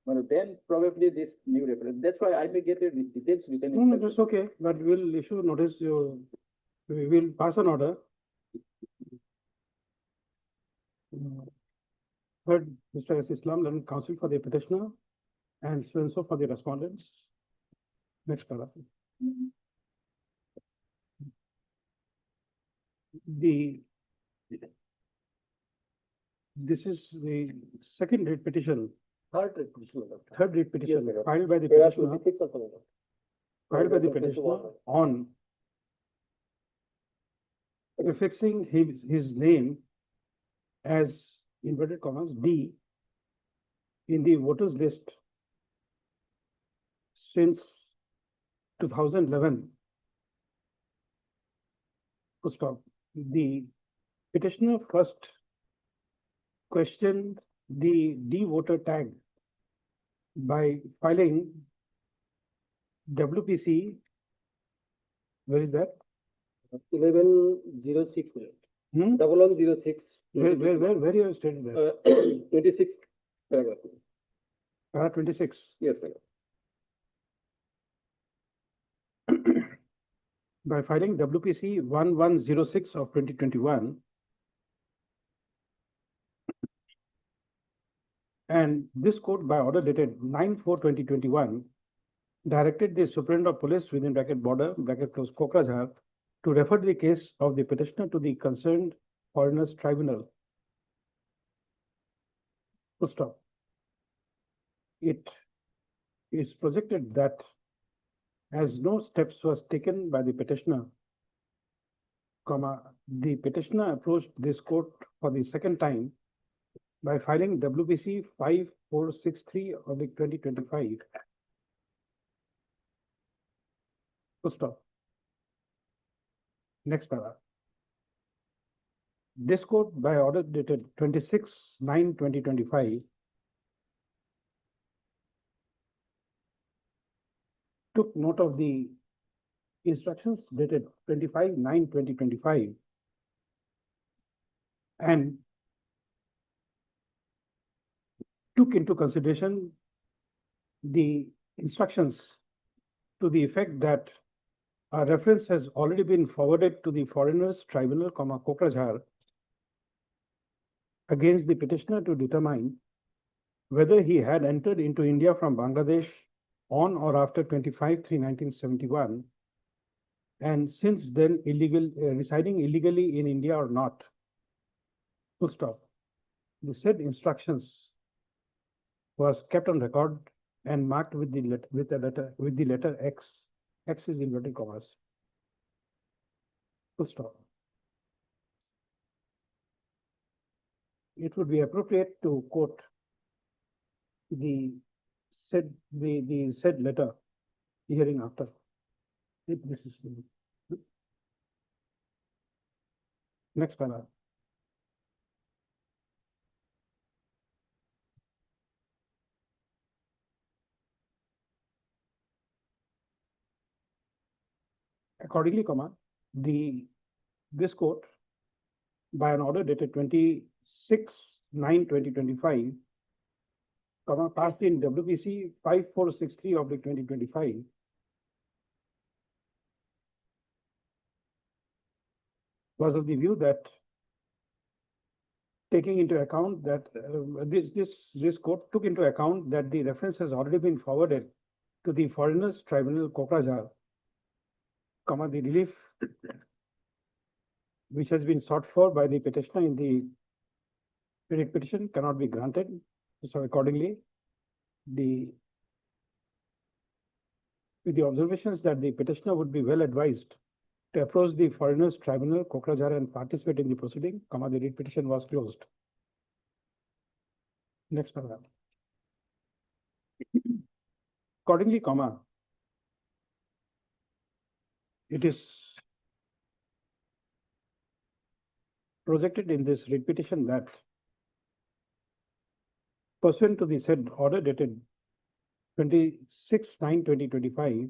Well, then probably this new reference. That's why I may get a details written. No, no, that's okay, but we'll issue notice, we will pass an order. Heard Mr. S. Islam, learned counsel for the petitioner, and so and so for the respondents. Next paragraph. This is the second writ petition, Third petition. third writ petition madam. filed by the There are petitioner, 26 of them. filed by the There are 21. petitioner on affixing his name as inverted commas D in the voters list since 2011. Full stop. The petitioner first questioned the D voter tag by filing WPC. Where is that? 1106. Hmm? 1106. Where you have stated that? 26 paragraph. Para 26. Yes, madam. By filing WPC 1106 of 2021. And this court, by order dated 9/4/2021, directed the Superintendent of Police within bracket border bracket close Kokrajhar to refer the case of the petitioner to the concerned foreigners tribunal. Full stop. It is projected that as no steps was taken by the petitioner, the petitioner approached this court for the second time by filing WPC 5463 of the 2025. Full stop. Next paragraph. This court, by order dated 26/9/2025, took note of the instructions dated 25/9/2025 and took into consideration the instructions to the effect that a reference has already been forwarded to the foreigners tribunal, Kokrajhar, against the petitioner to determine whether he had entered into India from Bangladesh on or after 25/3/1971 and since then residing illegally in India or not. Full stop. The said instructions was kept on record and marked with the letter X. X is inverted commas. Full stop. It would be appropriate to quote the said letter hearing after. If this is next paragraph. Accordingly, this court, by an order dated 26/9/2025, passed in WPC 5463 of the 2025, was of the view that taking into account that this court took into account that the reference has already been forwarded to the foreigners tribunal Kokrajhar, the relief which has been sought for by the petitioner in the petition cannot be granted. So accordingly, the with the observations that the petitioner would be well advised to approach the Foreigners Tribunal, Kokrajhar, and participate in the proceeding, the writ petition was closed. Next paragraph. Accordingly, it is projected in this writ petition that pursuant to the said order dated 26/9/2025,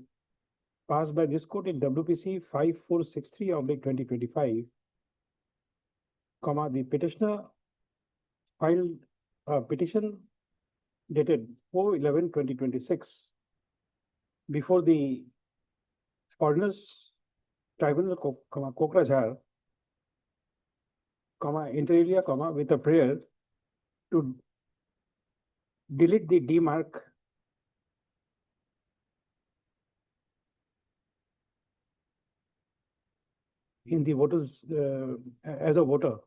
passed by this court in WPC 5463/2025, the petitioner filed a petition dated 4/11/2026 before the Foreigners Tribunal, Kokrajhar, inter alia, with a prayer to delete the D mark in the voters as a voter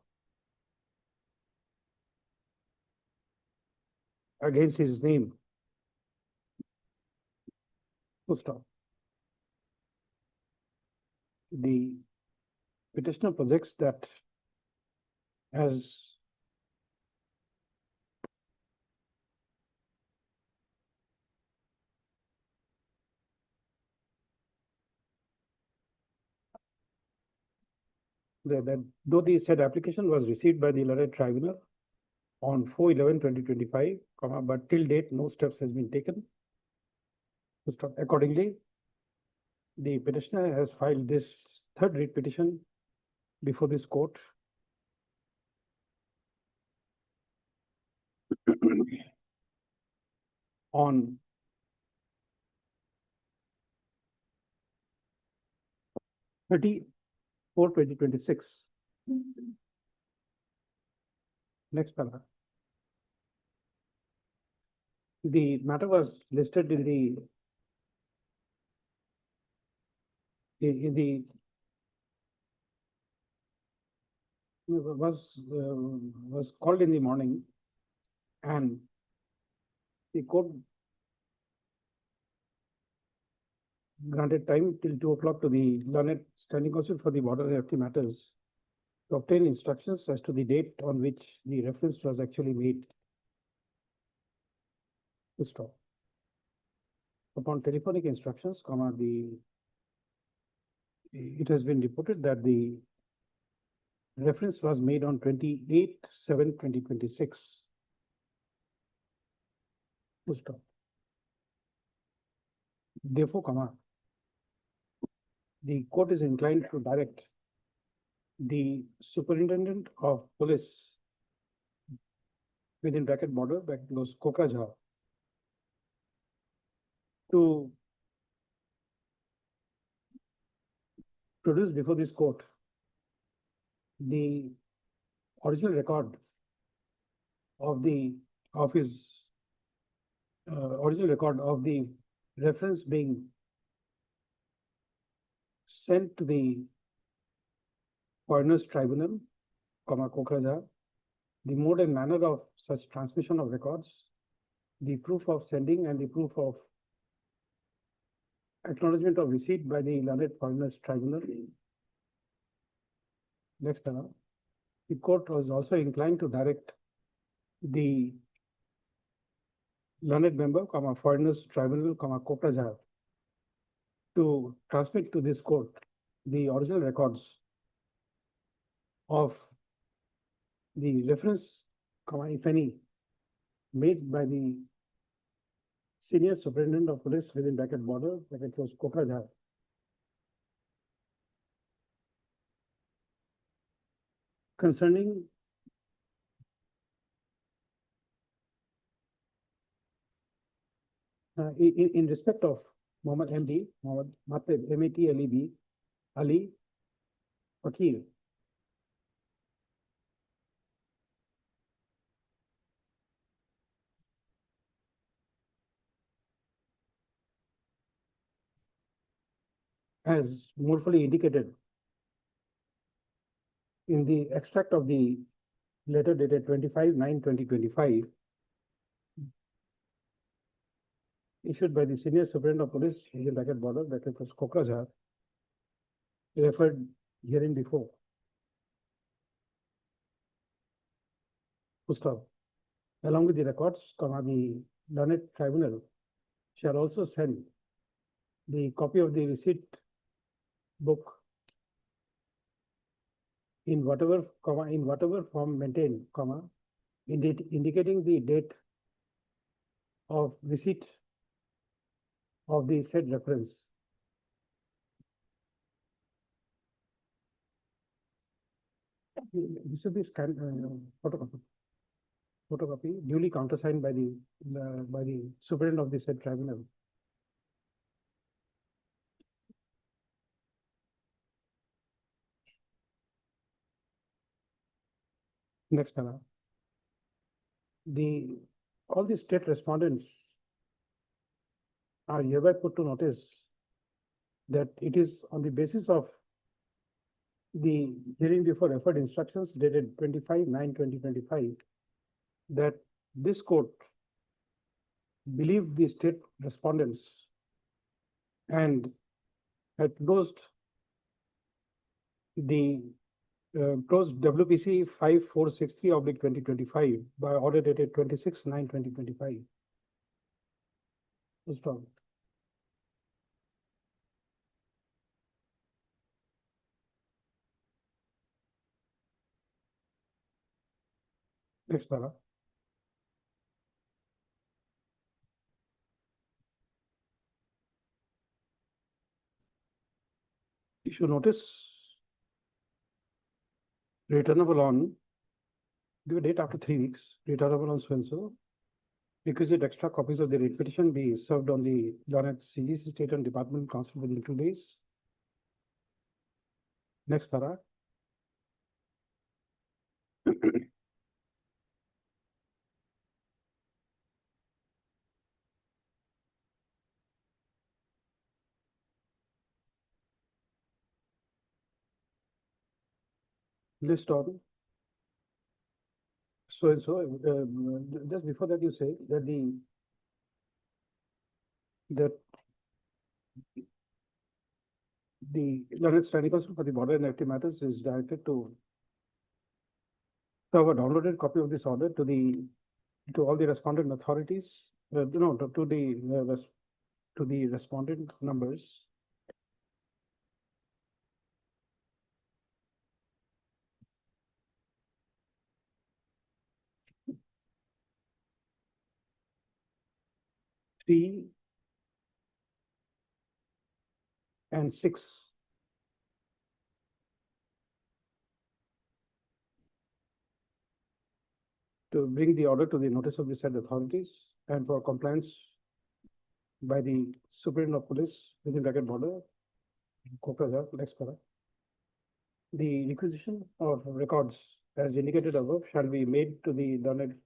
against his name. Full stop. The petitioner projects that as that though the said application was received by the learned tribunal on 4/11/2025, but till date no steps has been taken. Accordingly, the petitioner has filed this third writ petition before this court on 30/4/2026. Next paragraph. The matter was listed in the was called in the morning, and the court granted time till 2 o'clock to the learned standing counsel for the border and FT matters to obtain instructions as to the date on which the reference was actually made. To stop. Upon telephonic instructions, it has been reported that the reference was made on 28/7/2026. To stop. Therefore, the court is inclined to direct the superintendent of police within bracket border, bracket close, Kokrajhar, to produce before this court the original record of the reference being sent to the Foreigners Tribunal, Kokrajhar, the mode and manner of such transmission of records, the proof of sending and the proof of acknowledgement of receipt by the learned Foreigners Tribunal. Next paragraph. The court was also inclined to direct the learned member, Foreigners Tribunal, Kokrajhar, to transmit to this court the original records of the reference, if any, made by the senior superintendent of police within bracket border, bracket close, Kokrajhar, concerning in respect of Mohammed MD, Mohammed Matib, MATLEB, Ali Fakir, as more fully indicated in the extract of the letter dated 25/9/2025, issued by the senior superintendent of police, Indian bracket border, bracket was Kokrajhar, referred herein before. Full stop. Along with the records, the learned tribunal shall also send the copy of the receipt book in whatever form maintained, indicating the date of receipt of the said reference. This will be scanned, photocopy duly countersigned by the superintendent of the said tribunal. Next paragraph. All the state respondents are hereby put to notice that it is on the basis of the hearing before referred instructions dated 25/9/2025 that this court believed the state respondents and had closed WPC 5463/2025 by order dated 26/9/2025. Full stop. Next paragraph. Issue notice returnable on, give a date after 3 weeks, returnable on so and so. Requisite extra copies of the writ petition be served on the Gauhati CGC State and Department Council within 2 days. Next paragraph. List on so and so. Just before that, you say that the Learned Study Council for the Border and FT matters is directed to serve a downloaded copy of this order to all the respondent authorities. To the respondent numbers. Three and 6. To bring the order to the notice of the said authorities and for compliance by the Superintendent of Police within bracket border, Kokrajhar, next paragraph. The requisition of records as indicated above shall be made to the Learned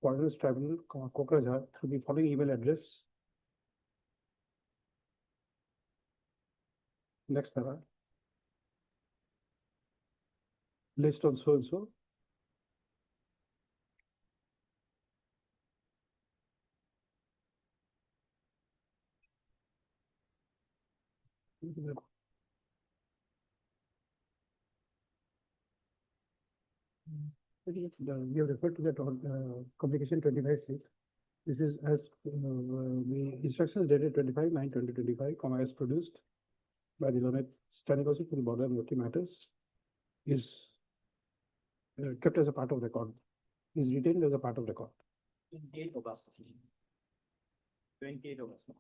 Foreigners Tribunal, Kokrajhar, through the following email address. Next paragraph. List on so and so. We have referred to that on communication 25/6. This is as the instructions dated 25/9/2025, as produced by the Learned Standing Council for the Border and FT matters, is kept as a part of record, is retained as a part of record. 28 August. 28 August.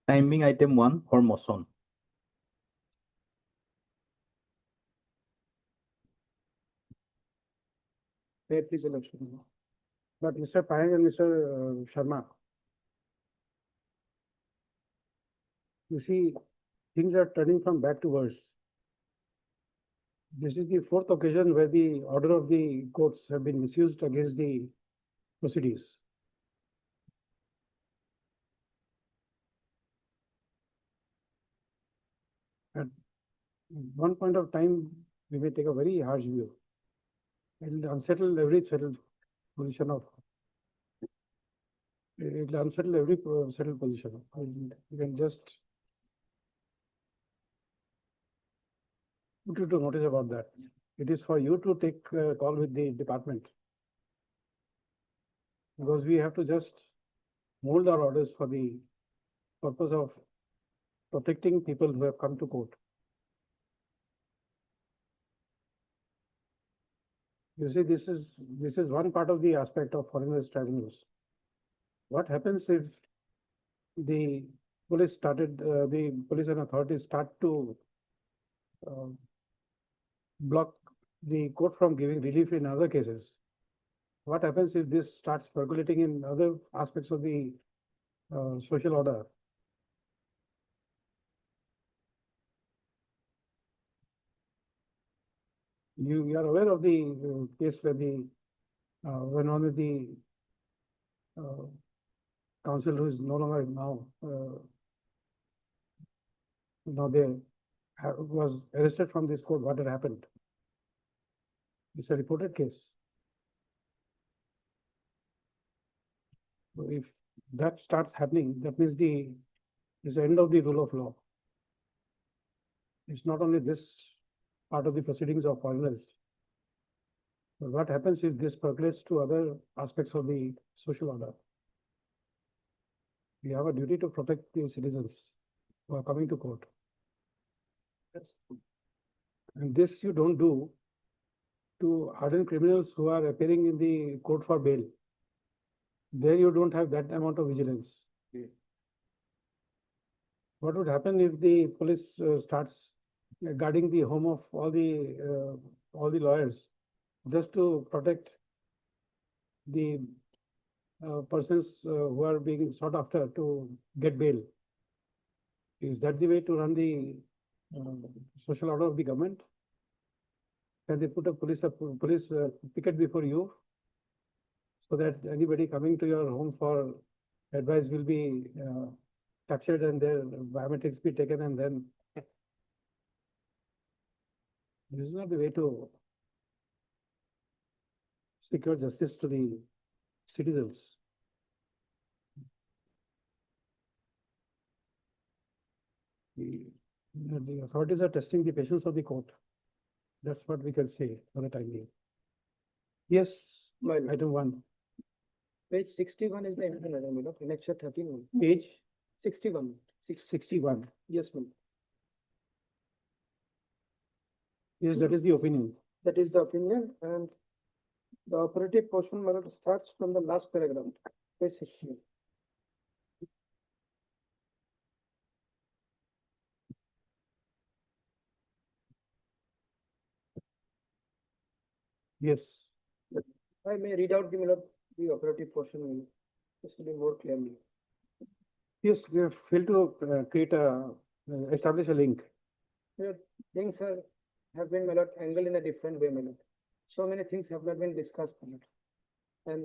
Timing item 1 for motion. Please election. But Mr. Payang and Mr. Sharma, you see, things are turning from bad to worse. This is the 4th occasion where the order of the courts have been misused against the proceedings. one point of time, we may take a very harsh view. It will unsettle every settled position of. It will unsettle every settled position. You can just put you to notice about that. It is for you to take a call with the department. Because we have to just mold our orders for the purpose of protecting people who have come to court. You see, this is one part of the aspect of foreigners tribunals. What happens if the police and authorities start to block the court from giving relief in other cases? What happens if this starts percolating in other aspects of the social order? You are aware of the case where when one of the counsel who is no longer now there was arrested from this court. What had happened? It's a reported case. So if that starts happening, that means it's the end of the rule of law. It's not only this part of the proceedings of foreigners. But what happens if this percolates to other aspects of the social order? We have a duty to protect the citizens who are coming to court. And this you don't do to hardened criminals who are appearing in the court for bail. There you don't have that amount of vigilance. What would happen if the police starts guarding the home of all the lawyers just to protect the persons who are being sought after to get bail? Is that the way to run the social order of the government? Can they put a police picket before you so that anybody coming to your home for advice will be captured and their biometrics be taken, and then this is not the way to secure justice to the citizens. The authorities are testing the patience of the court. That's what we can say for the time being. Yes, item 1. Page 61 is the annexure 13. Page 61. 61. Yes, ma'am. Yes, that is the opinion. That is the opinion, and the operative portion starts from the last paragraph, page 60. Yes. I may read out the operative portion, just to be more clearly. Yes, we have failed to establish a link. Things have been angled in a different way, so many things have not been discussed, and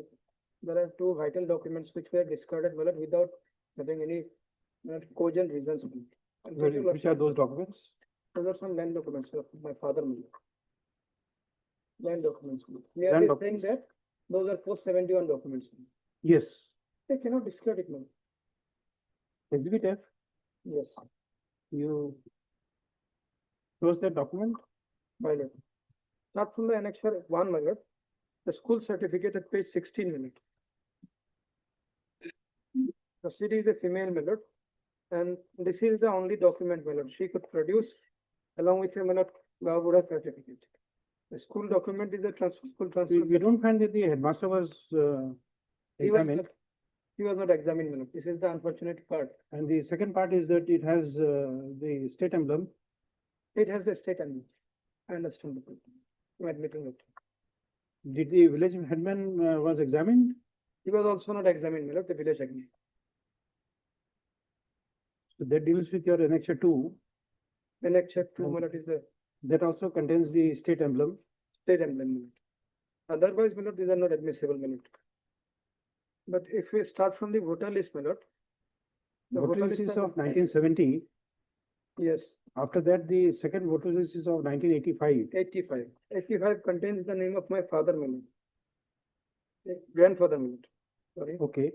there are two vital documents which were discarded without having any cogent reasons. Which are those documents? Those are some land documents of my father. Land documents. We Land are saying that those are post-71 documents. Yes. They cannot discard it, Exhibit F. Yes. You close that document? My lord. Not from the annexure 1, my lord. The school certificate at page 16, The city is a female, my lord, and this is the only document, my lord, she could produce along with her, Gauhati certificate. The school document is a school transfer. We don't find that the headmaster was examined. He was not examined, my lord. This is the unfortunate part. And the second part is that it has the state emblem. It has the state emblem. I understand. I'm admitting it. Did the village headman was examined? He was also not examined, my lord, the village headman. So that deals with your annexure 2. Annexure 2, my lord, is the that also contains the state emblem. State emblem. Otherwise, my lord, these are not admissible, my lord. But if we start from the voter list, my lord. The voter list is of 1970. Yes, After that, the second voter list is of 1985. 85. 85 contains the name of my father, my lord. Grandfather, my lord. Sorry, Okay.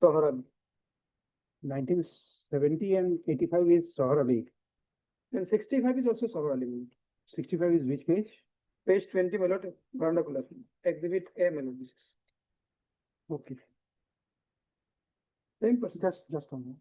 Sohar. 1970 and 85 is Sohar Ali. And 65 is also Sohar Ali, my lord. 65 is which page? Page 20, my lord, Barnacular, exhibit A, my lord, this is. Okay. Same person. Just a moment.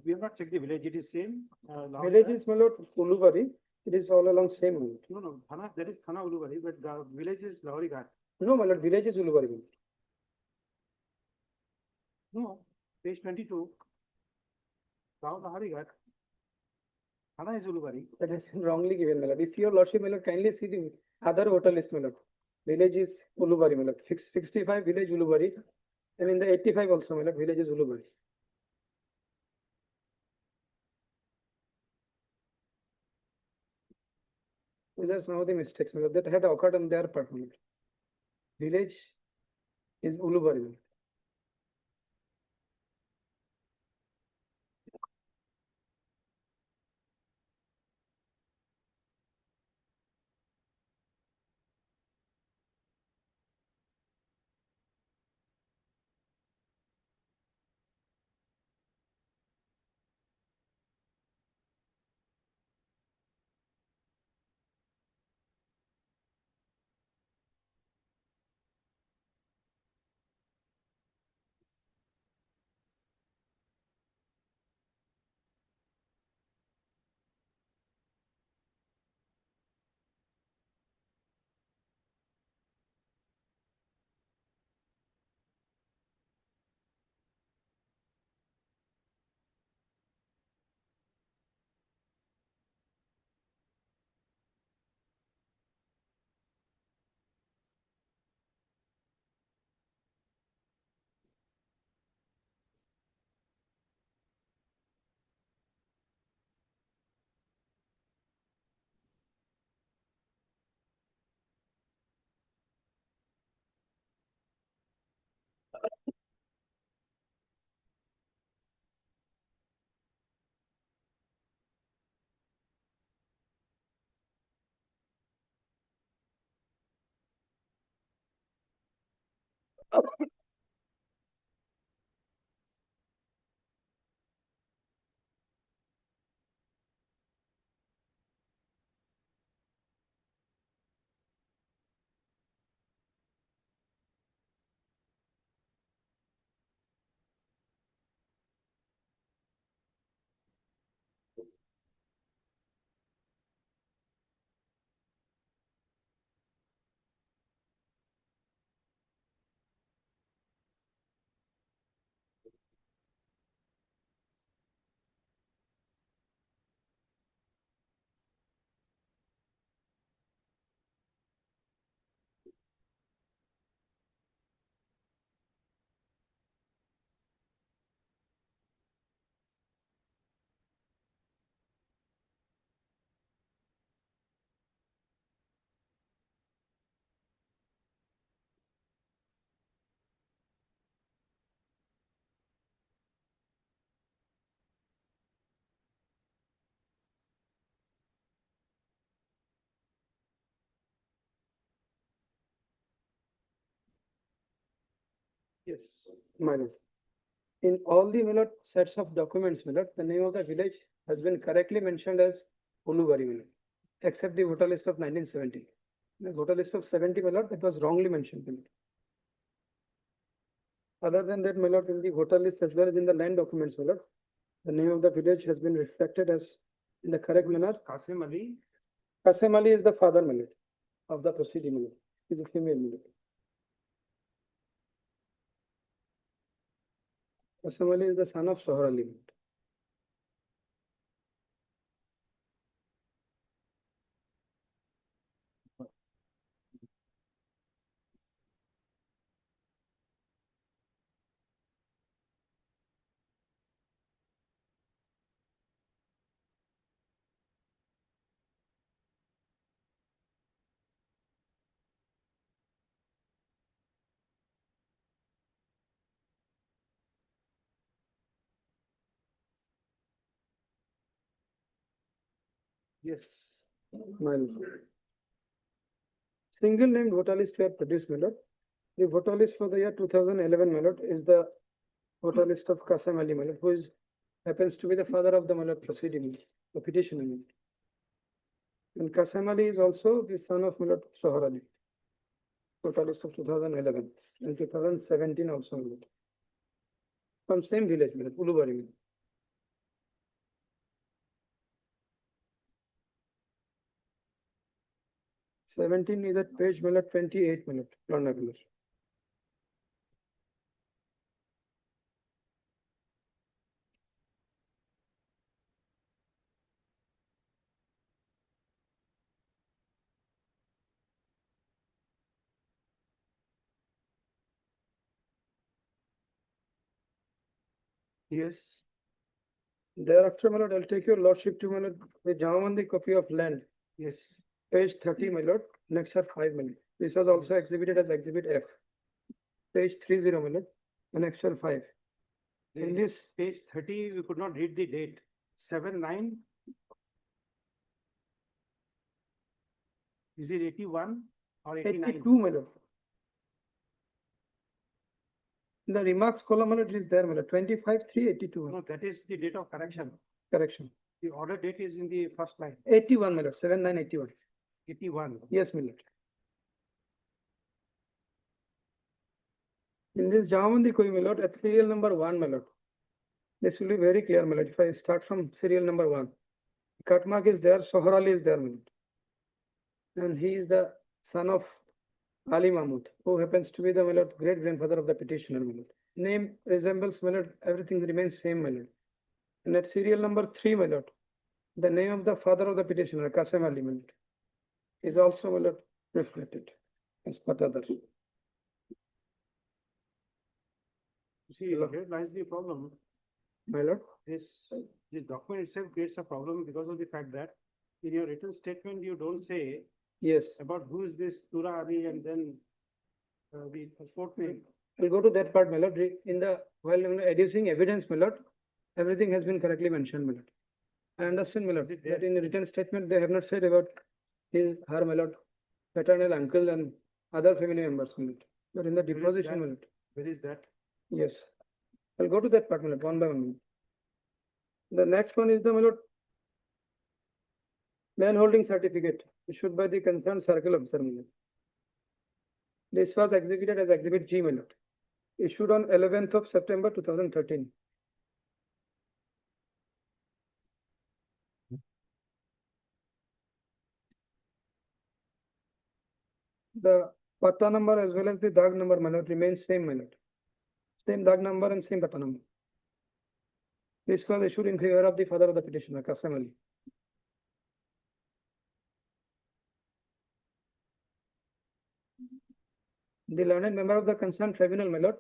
We have not checked the village, it is same. Village is, my lord, Ulubari. It is all along same, my lord. No, Thana, that is Thana Ulubari, but the village is Lahori Ghat. No, my lord, village is Ulubari. my lord. No, page 22. Gaon Lahori Ghat. Thana is Ulubari. That has been wrongly given, my lord. If your lordship, my lord, kindly see the other voter list, my lord. Village is Ulubari, my lord. 65 village Ulubari. And in the 85 also, my lord, village is Ulubari. These are some of the mistakes, my lord, that had occurred on their part, my lord. Village is Ulubari, my lord. Yes, my lord. in all the sets of documents, the name of the village has been correctly mentioned as Ulubari, except the voter list of 1970. The voter list of 70, that was wrongly mentioned. Other than that, in the voter list as well as in the land documents, the name of the village has been reflected as in the correct manner. Qasim Ali. Qasim Ali is the father of the proceeding. He is a female. Qasim Ali is the son of Sohar Ali. Yes. Single named voter list we have produced, The voter list for the year 2011, is the voter list of Qasim Ali, who happens to be the father of the proceeding, the petitioner. And Qasim Ali is also the son of Sohar Ali. Voter list of 2011 and 2017 also. From same village, Ulubari. 17 is at page 28 vernacular. Yes. Thereafter, I'll take your lordship to the Jamamandi copy of land. Yes. Page 30, next are 5 . This was also exhibited as Exhibit F. Page 30, annexure 5. In this Page 30, we could not read the date. 7/9. Is it 81 or 89? 82, In the remarks column, it is there, 25/3/82. No, that is the date of correction. Correction. The order date is in the first line. 81, 7981. 81. Yes, In this Jamamandi koi at serial number 1, this will be very clear, If I start from serial number 1, cut mark is there, Sohar Ali is there, And he is the son of Ali Mahmud, who happens to be the great grandfather of the petitioner. Name resembles, everything remains same, And at serial number 3, the name of the father of the petitioner, Qasim Ali, is also reflected as per the others. See, here lies the problem. This document itself creates a problem because of the fact that in your written statement, you don't say Yes. about who is this Tura Ali and then the passport name. We'll go to that part, In the while adducing evidence, everything has been correctly mentioned, I understand, that in the written statement they have not said about her, paternal uncle and other family members, But in the deposition, Where is that? yes. I'll go to that part, one by one. The next one is the landholding certificate issued by the concerned circle officer. This was executed as Exhibit G, issued on 11th of September 2013. The pata number as well as the dag number, remains same, Same dag number and same pata number. This was issued in favor of the father of the petitioner, Qasim Ali. The learned member of the concerned tribunal,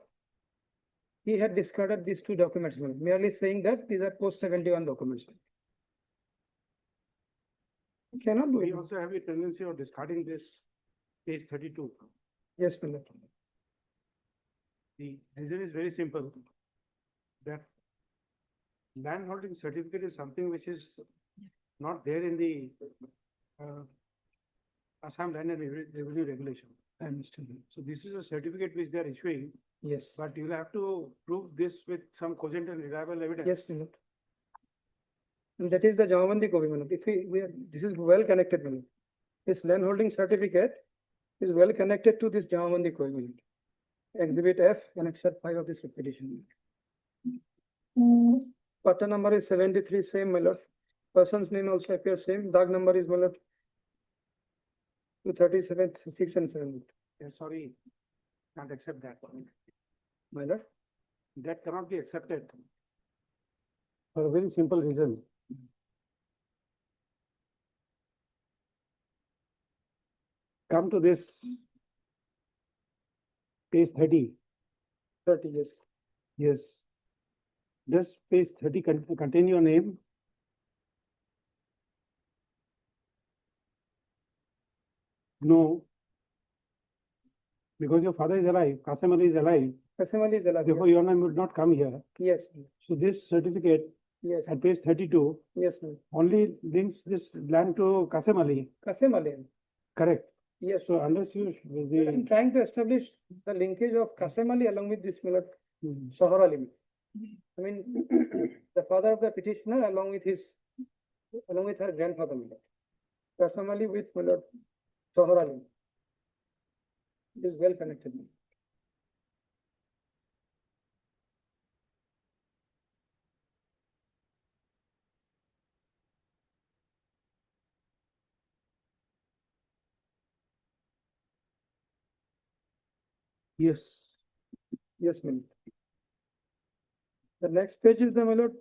he had discarded these two documents, merely saying that these are post-71 documents. You cannot do We it. also have a tendency of discarding this page 32. Yes, The reason is very simple, that landholding certificate is something which is not there in the Assam Land and Revenue Regulation. I understand. So this is a certificate which they are issuing Yes. But you'll have to prove this with some cogent and reliable evidence. Yes, my lord. And that is the Jamabandi copy, my lord. If we are, this is well connected, my lord. This land holding certificate is well connected to this Jamabandi copy, my lord. Exhibit F, Annexure 5 of this petition. Pata number is 73, same, my lord. Person's name also appears same. Dag number is, my lord, 237, 6 and 7. Yeah, sorry, can't accept that. My lord. That cannot be accepted. For a very simple reason. Come to this page 30. 30, yes. Yes. Does page 30 contain your name? No. Because your father is alive, Qasim Ali is alive, Qasim Ali is alive. therefore your name would not come here. Yes. So this certificate Yes. at page 32 Yes, ma'am. only links this land to Qasim Ali. Qasim Ali. Correct. Yes. So unless you, I'm trying to establish the linkage of Qasim Ali along with this Milad the Sohar Ali. I mean, the father of the petitioner along with her grandfather Milad. Qasim Ali with Milad Sohar Ali. It is well connected. yes. Yes, Milad. The next page is the Milad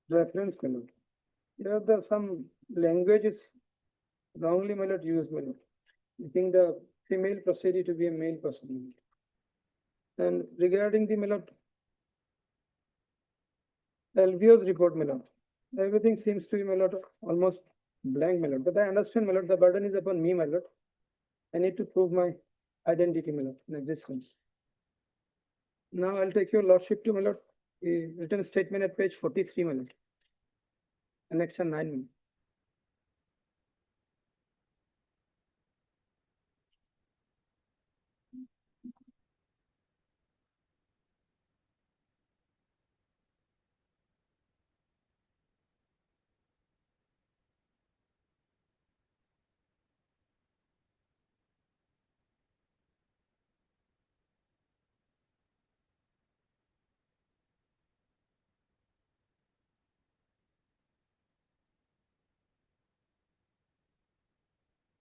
reference Milad. Here the some language is wrongly Milad used Milad. I think the female proceeded to be a male person. And regarding the Milad LVO's report, my lord, everything seems to be, my lord, almost blank, my lord. But I understand, my lord, the burden is upon me, my lord. I need to prove my identity, my lord, in existence. Now I'll take your lordship to, my lord, a written statement at page 43, my lord. Annexure 9, my lord.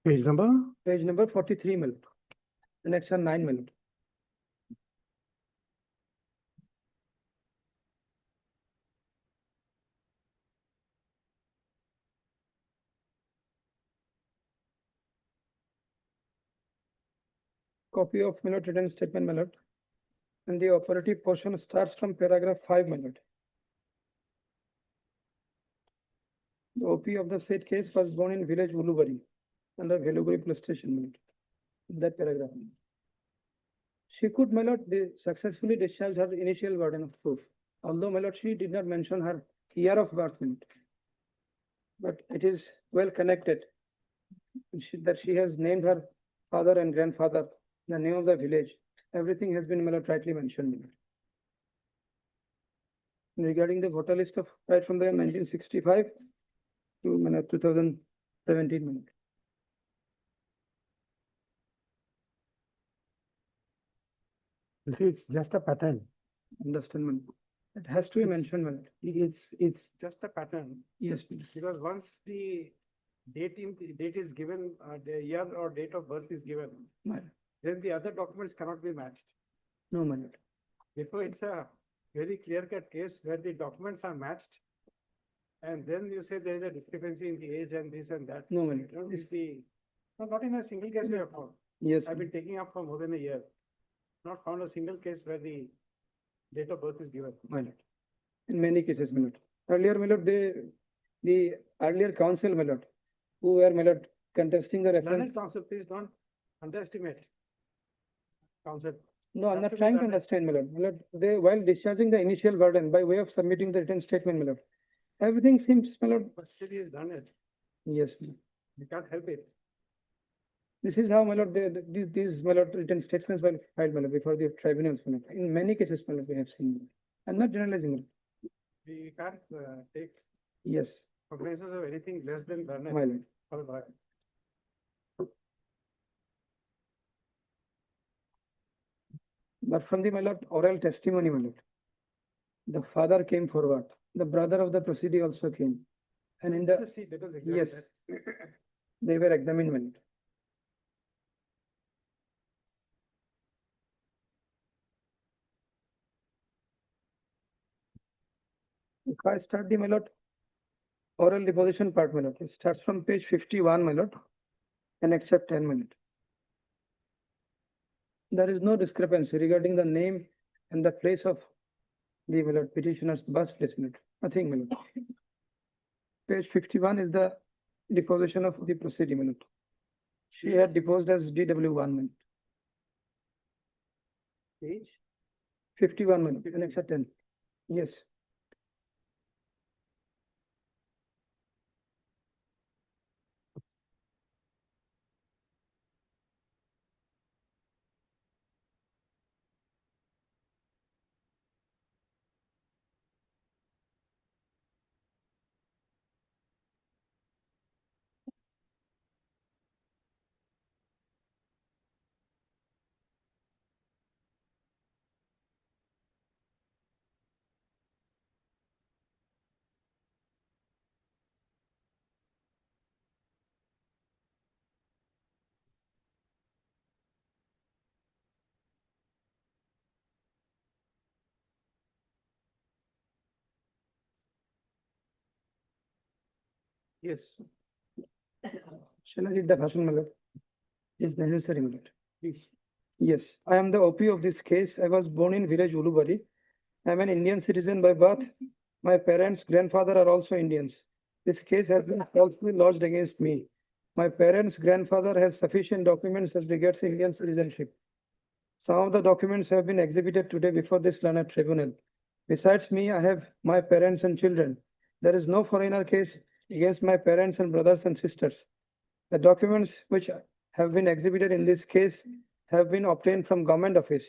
Page number? Page number 43, my lord. Annexure 9, my lord. Copy of, my lord, written statement, my lord. And the operative portion starts from paragraph 5, my lord. The OP of the said case was born in village Ulubari, under Veluguri police station, my lord. In that paragraph. She could, my lord, successfully discharge her initial burden of proof. Although, my lord, she did not mention her year of birth, my lord. But it is well connected. That she has named her father and grandfather, the name of the village. Everything has been, my lord, rightly mentioned, my lord. Regarding the voter list of right from the 1965 to, my lord, 2017, my lord. You see, it's just a pattern. Understand, my lord. It has to be mentioned, my lord. It's Just a pattern, Yes, my lord. because once the date is given, the year or date of birth is given, My lord. then the other documents cannot be matched. No, my lord. Therefore, it's a very clear-cut case where the documents are matched. And then you say there is a discrepancy in the age and this and that. No, my You lord. know, it's no, not in a single case we have found. Yes, I've been taking up for more than a year. Not found a single case where the date of birth is given. my lord. In many cases, my lord. Earlier, my lord, the earlier council, my lord, who were, my lord, contesting the reference. Learned counsel, please don't underestimate counsel. No, I'm have not to be trying to learned. understand, my lord. My lord, they, while discharging the initial burden by way of submitting the written statement, my lord, everything seems, my lord. But still he has done it. Yes, my lord. You can't help it. This is how, my lord, these, my lord, written statements were filed, my lord, before the tribunals, my lord. In many cases, my lord, we have seen. I'm not generalizing, my lord. We can't take Yes, cognizance of anything less than learned. my lord. or lawyer. But from the, my lord, oral testimony, my lord, the father came forward, the brother of the proceeding also came. And in Let the, us see, let us yes, examine that. they were examined, my lord. If I start the, my lord, oral deposition part, my lord, it starts from page 51, my lord, and except 10, my lord. There is no discrepancy regarding the name and the place of the, my lord, petitioner's birthplace, my lord. Nothing, my lord. Page 51 is the deposition of the proceeding, my lord. She had deposed as DW1, my lord. Page 51, my lord, and except 10. Yes. Yes. Shall I read the version, my lord? Is necessary, my lord. Please. Yes, I am the OP of this case. I was born in village Ulubari. I am an Indian citizen by birth. My parents, grandfather are also Indians. This case has been falsely lodged against me. My parents' grandfather has sufficient documents as regards Indian citizenship. Some of the documents have been exhibited today before this learned tribunal. Besides me, I have my parents and children. There is no foreigner case against my parents and brothers and sisters. The documents which have been exhibited in this case have been obtained from government office.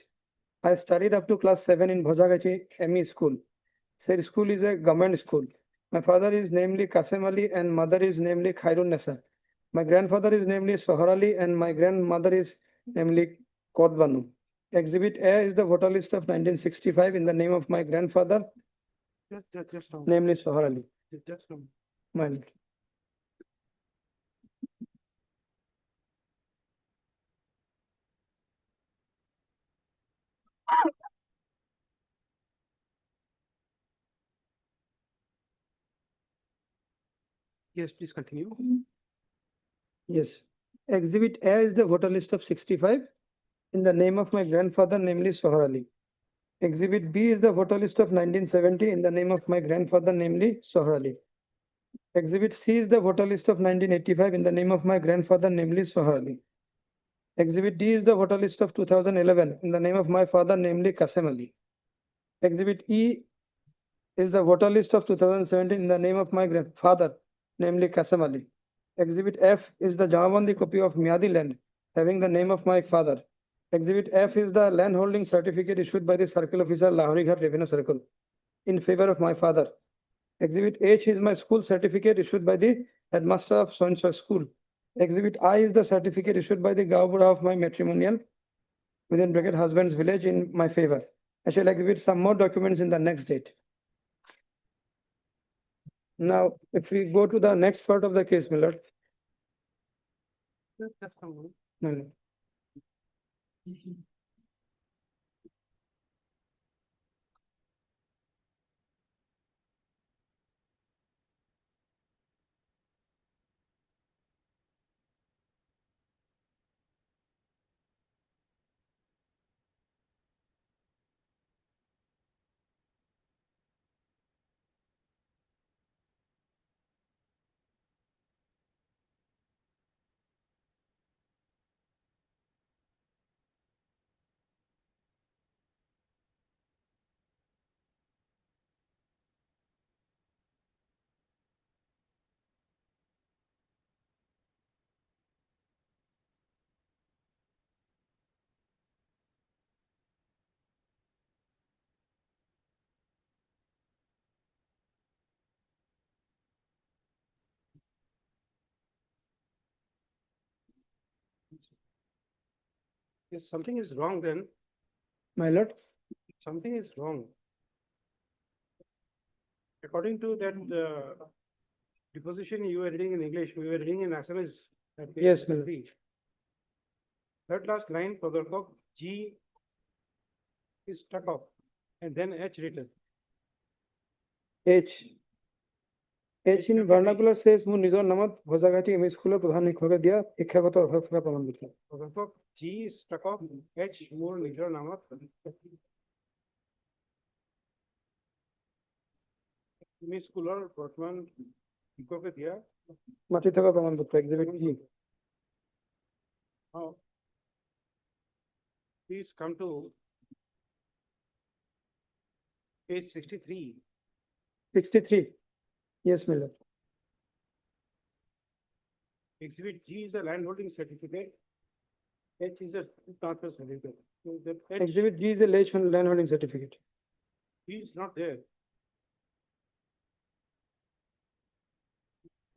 I studied up to class 7 in Bhojagachi ME school. Said school is a government school. My father is namely Kasem Ali and mother is namely Khairun Nessa. My grandfather is namely Sohar Ali and my grandmother is namely Kodbanu. Exhibit A is the voter list of 1965 in the name of my grandfather, Just a moment. namely Sohar Ali. Just a moment. My lord. Yes, please continue. Yes. Exhibit A is the voter list of 65 in the name of my grandfather, namely Sohar Ali. Exhibit B is the voter list of 1970 in the name of my grandfather, namely Sohar Ali. Exhibit C is the voter list of 1985 in the name of my grandfather, namely Sohar Ali. Exhibit D is the voter list of 2011 in the name of my father, namely Kasem Ali. Exhibit E is the voter list of 2017 in the name of my grandfather, namely Kasem Ali. Exhibit F is the Jamabandi copy of Miadi land having the name of my father. Exhibit F is the land holding certificate issued by the circle officer Lahorighat Revenue Circle in favor of my father. Exhibit H is my school certificate issued by the headmaster of Soncha school. Exhibit I is the certificate issued by the Gaubura of my matrimonial within bracket husband's village in my favor. I shall exhibit some more documents in the next date. Now, if we go to the next part of the case, my lord. Just a moment. My lord. If something is wrong, then My lord, something is wrong. According to that deposition you were reading in English, we were reading in Assamese. at page Yes, my lord. 33. Third last line, Pradorkok, G is struck off and then H written. H. H in vernacular says মোৰ নিজৰ নামত ভোজাঘাটি M E স্কুলৰ প্ৰধান শিক্ষকে দিয়া শিক্ষাগত অৰ্হতা থকা প্ৰমাণ পত্ৰ। Pradorkok, G is struck off, H মোৰ নিজৰ নামত এম ই স্কুলৰ বৰ্তমান শিক্ষকে দিয়া মাটি থকা প্ৰমাণ পত্ৰ exhibit G. Now, please come to page 63. 63. Yes, my lord. Exhibit G is a landholding certificate. H is a transfer certificate. So the H, Exhibit G is a landholding certificate. G is not there.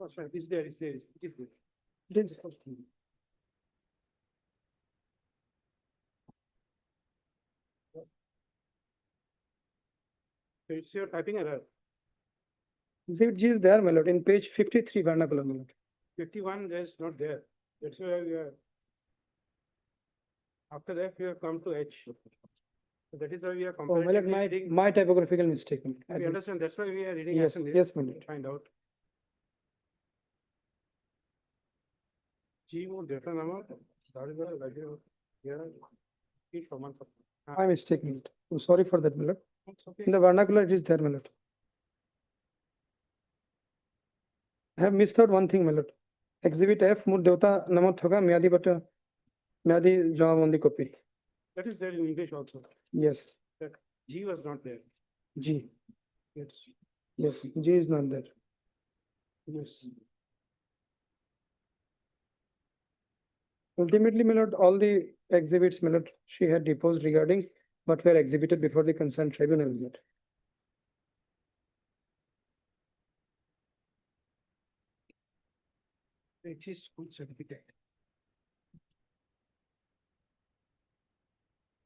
Oh, sorry, it's there, it's there, it is there. It is. So it's your typing error. Exhibit G is there, my lord, in page 53 vernacular, my lord. 51 is not there. That's why we are. After that, we have come to H. So that is why we are Oh, my lord, comparatively reading. my typographical mistake. my lord. I We think. understand, that's why we are reading Yes, Assamese yes, my to lord. find out. G will data number, that is the value here. Each command. My mistake, my lord. I'm sorry for that, my lord. It's okay. In the vernacular, it is there, my lord. I have missed out one thing, my lord. Exhibit F, মোৰ দেউতা নামত থকা ম্যাদী পত্ৰ ম্যাদী জমাবন্দী copy. That is there in English also. Yes, G was not there. G. Yes. Yes, G is not there. Yes. Ultimately, my lord, all the exhibits, my lord, she had deposed regarding what were exhibited before the concerned tribunal, my lord. H is school certificate.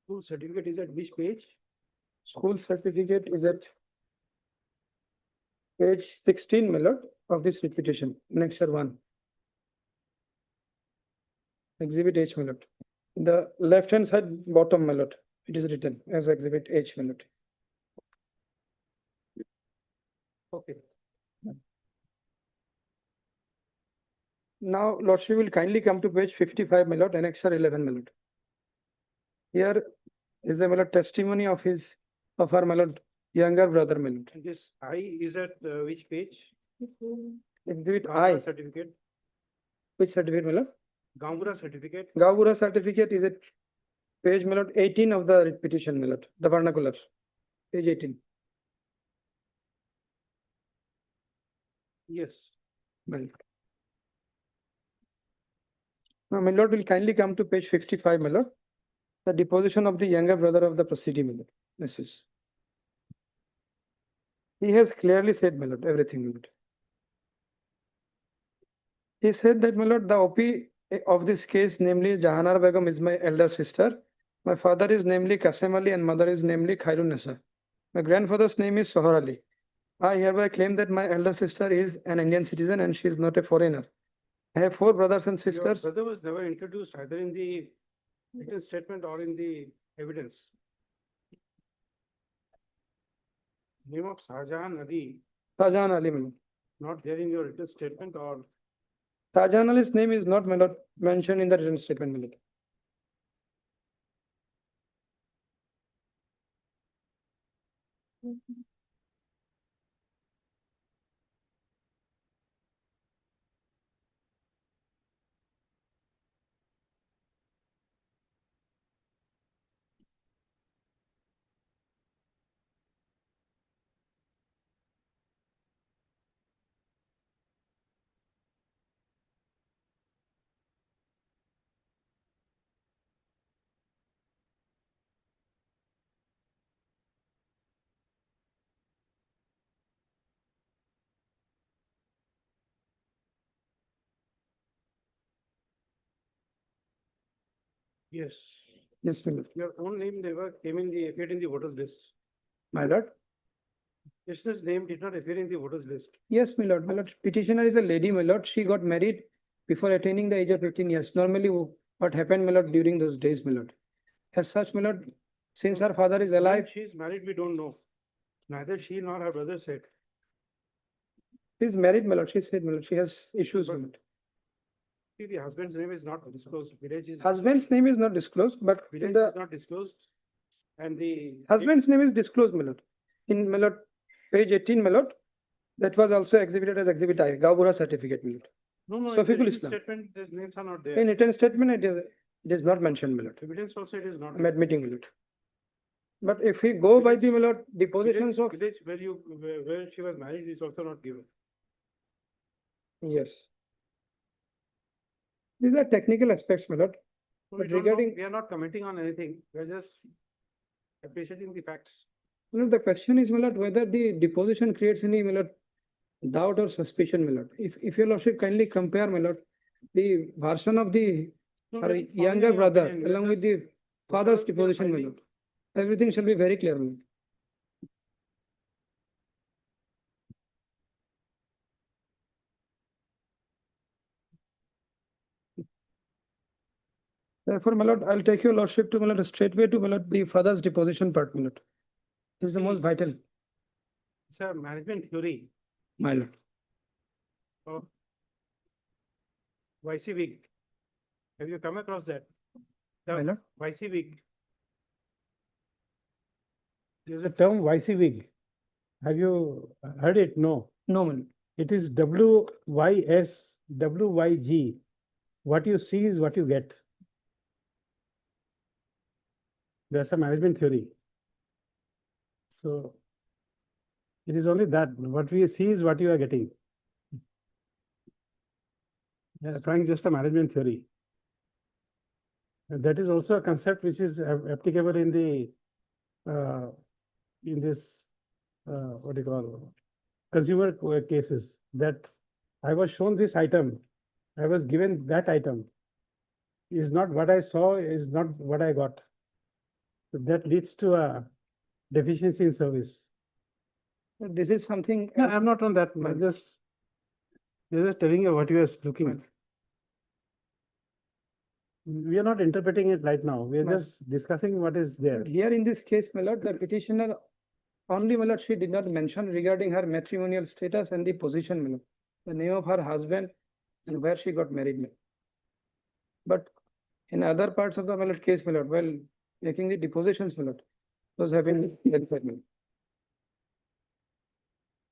School certificate is at which page? School certificate is at page 16, my lord, of this repetition, annexure 1. Exhibit H, my lord. The left-hand side bottom, my lord, it is written as exhibit H, my lord. Okay. Now, lordship will kindly come to page 55, my lord, annexure 11, my lord. Here is a, my lord, testimony of her, my lord, younger brother, my lord. And this I is at which page? Exhibit Gaumura I, certificate. which certificate, my lord? Gaumura certificate. Gauhati certificate is at page, my lord, 18 of the petition, my lord, the vernacular, page 18. Yes. My lord. Now, my lord will kindly come to page 55, my lord. The deposition of the younger brother of the proceeding, my lord. This is. He has clearly said, my lord, everything, my lord. He said that, my lord, the OP of this case, namely Jahanar Begum, is my elder sister. My father is namely Kasem Ali and mother is namely Khairun Nisa. My grandfather's name is Sohar Ali. I hereby claim that my elder sister is an Indian citizen and she is not a foreigner. I have 4 brothers and Your sisters. brother was never introduced either in the written statement or in the evidence. Name of Shahjahan Ali, Shahjahan Ali, my lord. not there in your written statement or Shahjahan Ali's name is not, my lord, mentioned in the written statement, my lord. yes. Yes, my lord. Your own name never appeared in the voters list. My lord. Petitioner's name did not appear in the voters list. Yes, my lord. My lord, petitioner is a lady, my lord. She got married before attaining the age of 18 years. Normally, what happened, my lord, during those days, my lord? As such, my lord, since her father is When alive, she's married, we don't know. Neither she nor her brother said. she's married, my lord. She said, my lord, she has issues, my lord. See, the husband's name is not disclosed. Husband's name is not disclosed, but in Village the is not disclosed. And the husband's name is disclosed, my lord. In, my lord, page 18, my lord, that was also exhibited as exhibit I, Gauhati certificate, my lord. no, So in the people written Islam. statement, the names are not there. In written statement, it is not mentioned, my lord. Evidence also it is not. I'm admitting, my lord. But if we go by the, my lord, depositions of, Village where she was married is also not given. yes. These are technical aspects, my lord. So But we don't know. regarding, We are not commenting on anything. We are just appreciating the facts. you know, the question is, my lord, whether the deposition creates any, my lord, doubt or suspicion, my lord. If your lordship kindly compare, my lord, the version of the No, her we are not younger forming any brother opinion. We are along with just- the father's whatever we are deposition, my finding- lord, everything shall be very clear, my lord. Therefore, my lord, I'll take your lordship to, my lord, straightway to, my lord, the father's deposition part, my lord. This is the See, most vital, It's a management theory my lord. of YC-WIG. Have you come across that? My lord. YC-WIG. There's a term YC-WIG. Have you heard it? No. No, my lord. It is WYS, WYG. What you see is what you get. That's a management theory. So it is only that what we see is what you are getting. Applying just a management theory. And that is also a concept which is applicable in the in this what do you call consumer cases, that I was shown this item, I was given that item, is not what I saw, is not what I got. So that leads to a deficiency in service. This is something. No, I'm not on that. I'm just telling you what you are looking at. We are not interpreting it right now. We are just discussing what is there. Here in this case, my lord, the petitioner only, my lord, she did not mention regarding her matrimonial status and the position, my lord, the name of her husband and where she got married, my lord. But in other parts of the, my lord, case, my lord, while making the depositions, my lord, those have been clarified, my lord.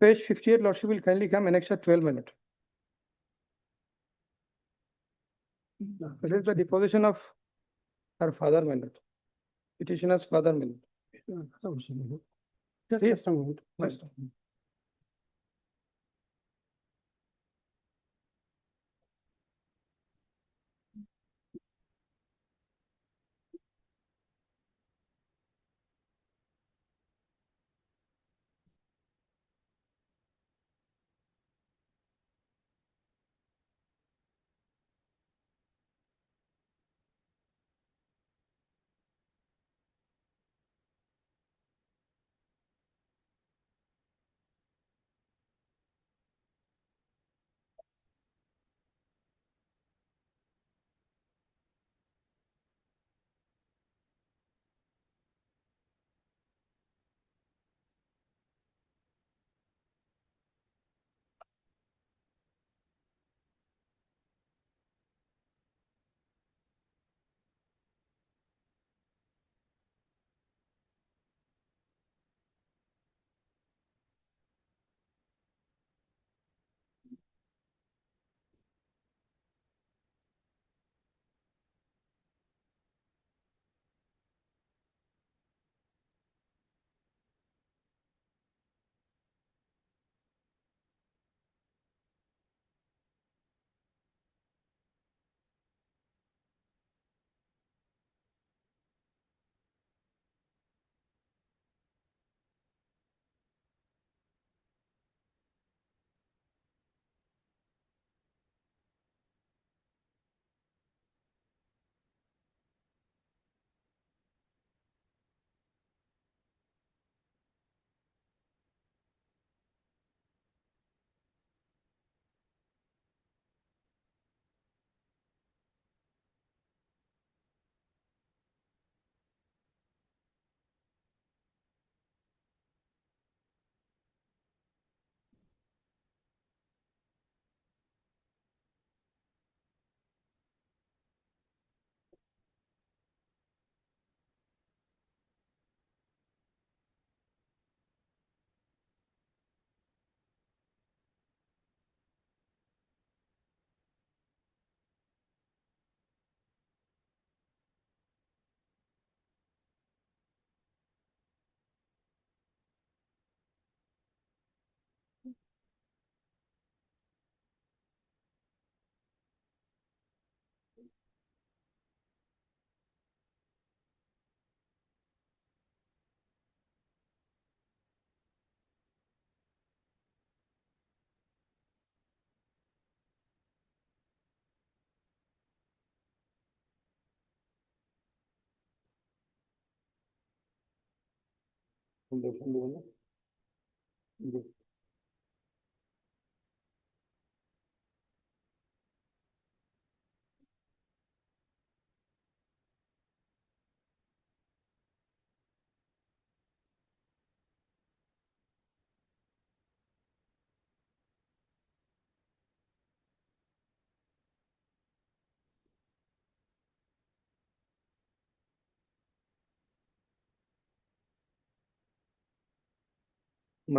Page 58, lordship will kindly come annexure 12, my lord. This is the deposition of her father, my lord. Petitioner's father, my lord. Just a moment. My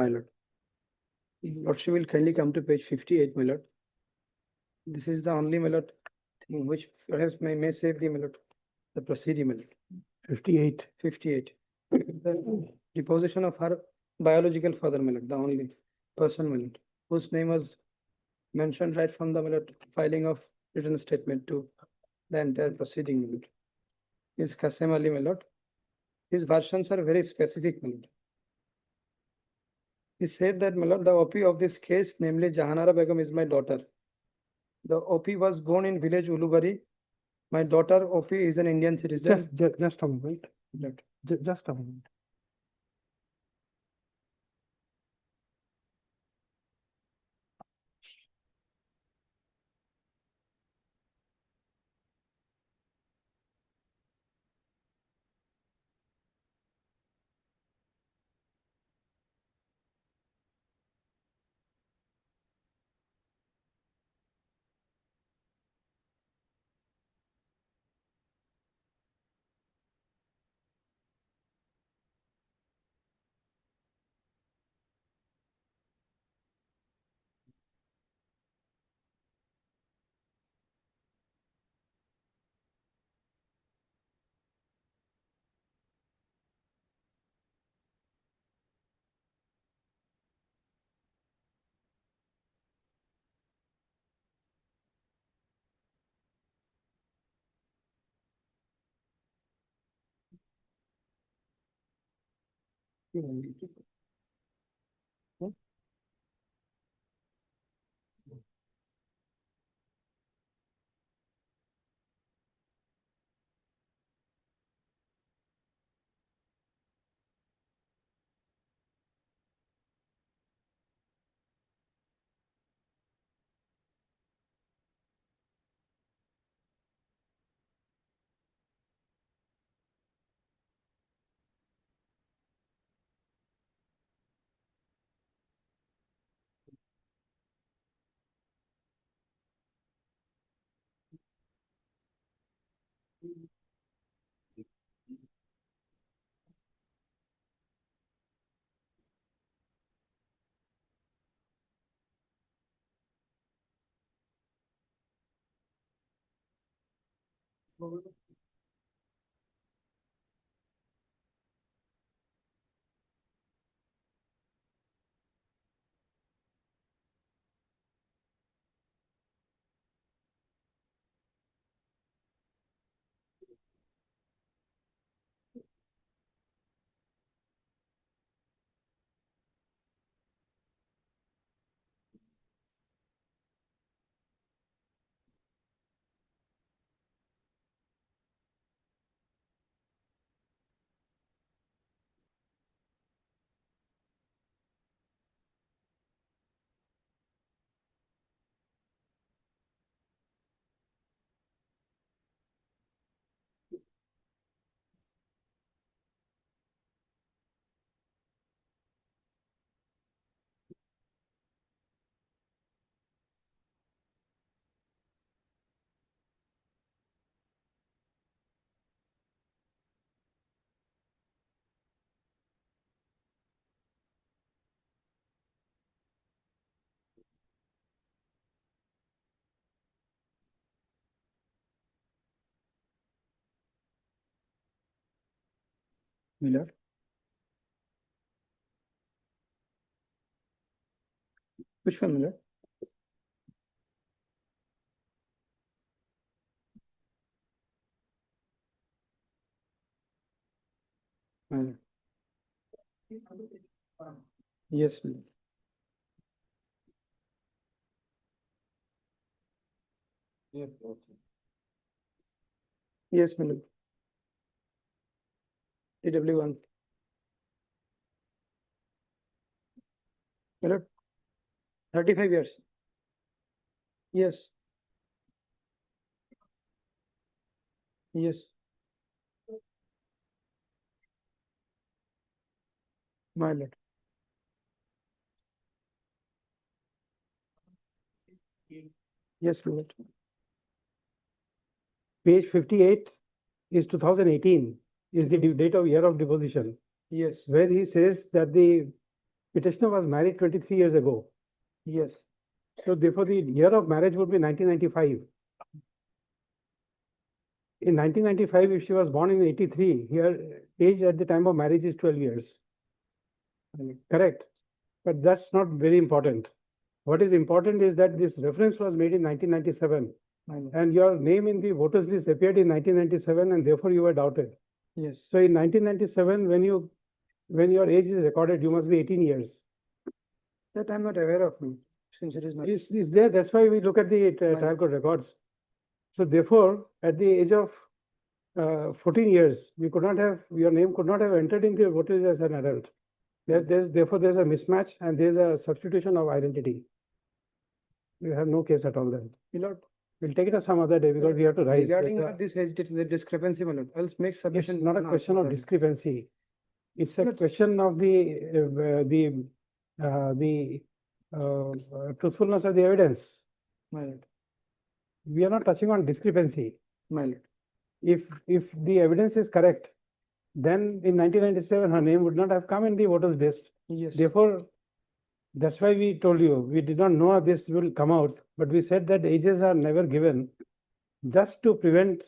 lord. Lordship will kindly come to page 58, my lord. This is the only, my lord, thing which perhaps may save the, my lord, the proceeding, my lord. 58. 58. The deposition of her biological father, my lord, the only person, my lord, whose name was mentioned right from the, my lord, filing of written statement to the entire proceeding, my lord. Is Kasem Ali, my lord. His versions are very specific, my lord. He said that, my lord, the OP of this case, namely Jahanara Begum, is my daughter. The OP was born in village Ulubari. My daughter OP is an Indian citizen. Just a moment. Right. Just a moment. Miller. Which one, Miller? Miller. Yes, Miller. Yes, Miller. TW1. My lord, 35 years. Yes. Yes. My lord. Yes, my lord. Page 58 is 2018, is the date of year of deposition, Yes. where he says that the petitioner was married 23 years ago. Yes. So therefore, the year of marriage would be 1995. In 1995, if she was born in 83, her age at the time of marriage is 12 years. Correct. But that's not very important. What is important is that this reference was made in 1997, and your name in the voters list appeared in 1997, and therefore you were doubted. Yes. So in 1997, when your age is recorded, you must be 18 years. That I'm not aware of, since it is not. Is there? That's why we look at the trial court records. So therefore, at the age of 14 years, you could not have, your name could not have entered into the voters as an adult. Therefore, there's a mismatch and there's a substitution of identity. We have no case at all then. My lord, We'll take it up some other day because we have to rise. regarding There's a- this age, the discrepancy, my lord, I'll make It's submission. not a question of discrepancy. It's a question of the truthfulness of the evidence. My lord, We are not touching on discrepancy. my lord. If the evidence is correct, then in 1997, her name would not have come in the voters list. Yes. Therefore, that's why we told you, we did not know this will come out, but we said that ages are never given just to prevent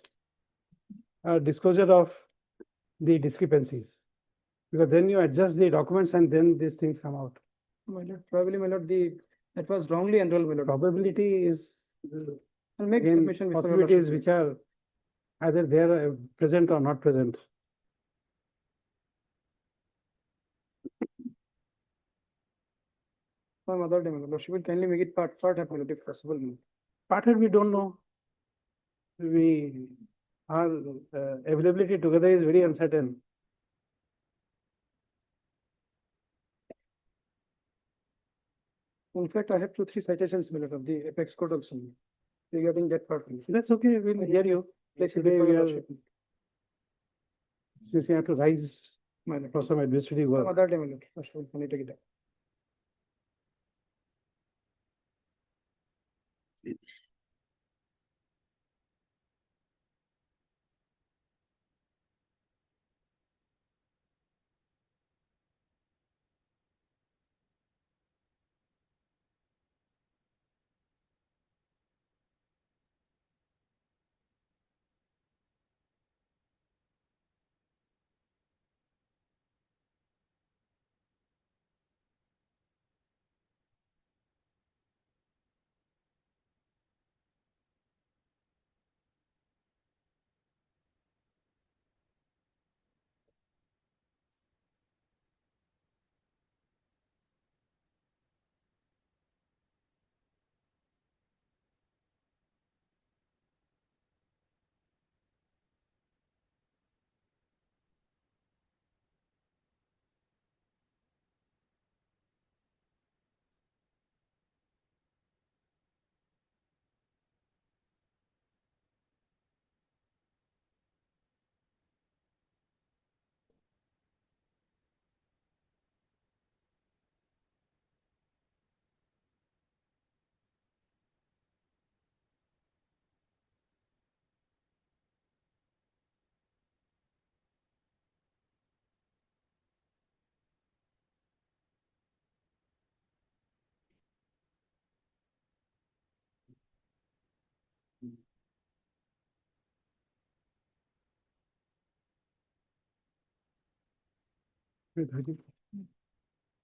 disclosure of the discrepancies. Because then you adjust the documents and then these things come out. My lord, probably, my lord, that was wrongly enrolled, my lord. Probability is I'll make again submission before your possibilities lordship. which are either there present or not present. Some other day, my lord, lordship will kindly make it part of my lord, if possible. my lord. Partner, we don't know. Our availability together is very uncertain. In fact, I have 2-3 citations, my lord, of the apex code also regarding that part. my lord. That's okay, we'll hear you. Place it Today before we your are, lordship. since we have to rise My lord. for some administrative Some work. other day, my lord, lordship will kindly take it up.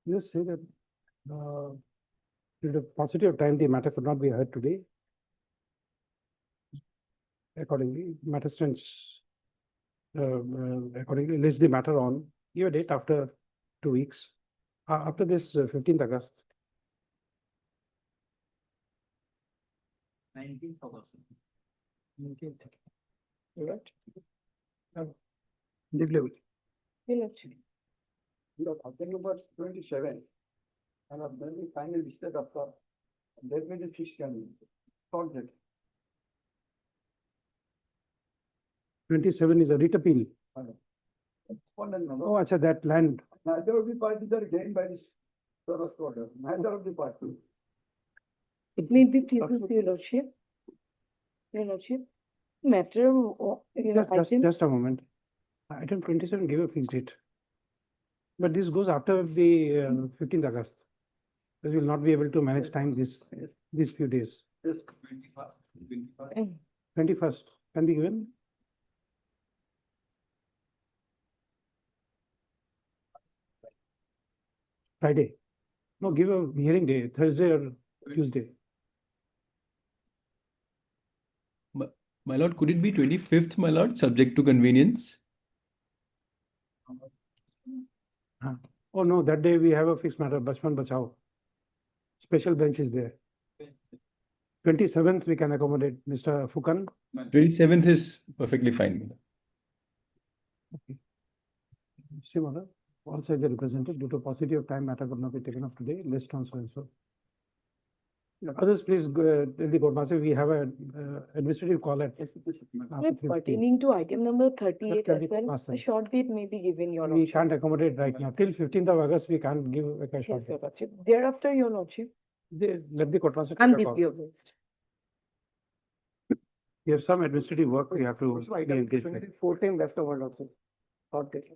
Just say that due to paucity of time, the matter could not be heard today. Accordingly, matter stands, accordingly, list the matter on your date after 2 weeks, after this 15th August. 19th August. 19th. You right? Deep level. Your lordship. Item number 27. And then the final listed of the, that may the fish can, solve that. 27 is a writ appeal. Respondent, Oh, acha, that land. neither of the parties are gained by this Soros order, neither of the parties. It may be thesis, your lordship. Your lordship, matter, Just a moment. Item 27 gave a fixed date. But this goes after the 15th August. Because we will not be able to manage time these few days. Yes. 21st can be given. Friday. No, give a hearing day, Thursday or Tuesday. My lord, could it be 25th, my lord, subject to convenience? Oh, no, that day we have a fixed matter, Bachman Bachao. Special bench is there. 27th we can accommodate, Mr. Fukan. 27th is perfectly fine. Shimala, all sides are represented due to paucity of time, matter could not be taken up today, list on so and so. Others, please, go, in the court master, we have a administrative call at. after 3:15. pertaining to item number That 38 can as be well, master. a short date may be given, your We lordship. can't accommodate right now. Till 15th of August, we can't give a short. Yes, your lordship. Thereafter, your lordship, Let the court master. I'm take a call. deeply obliged. We have some administrative work we have to be engaged with. 14 left over also. Short date.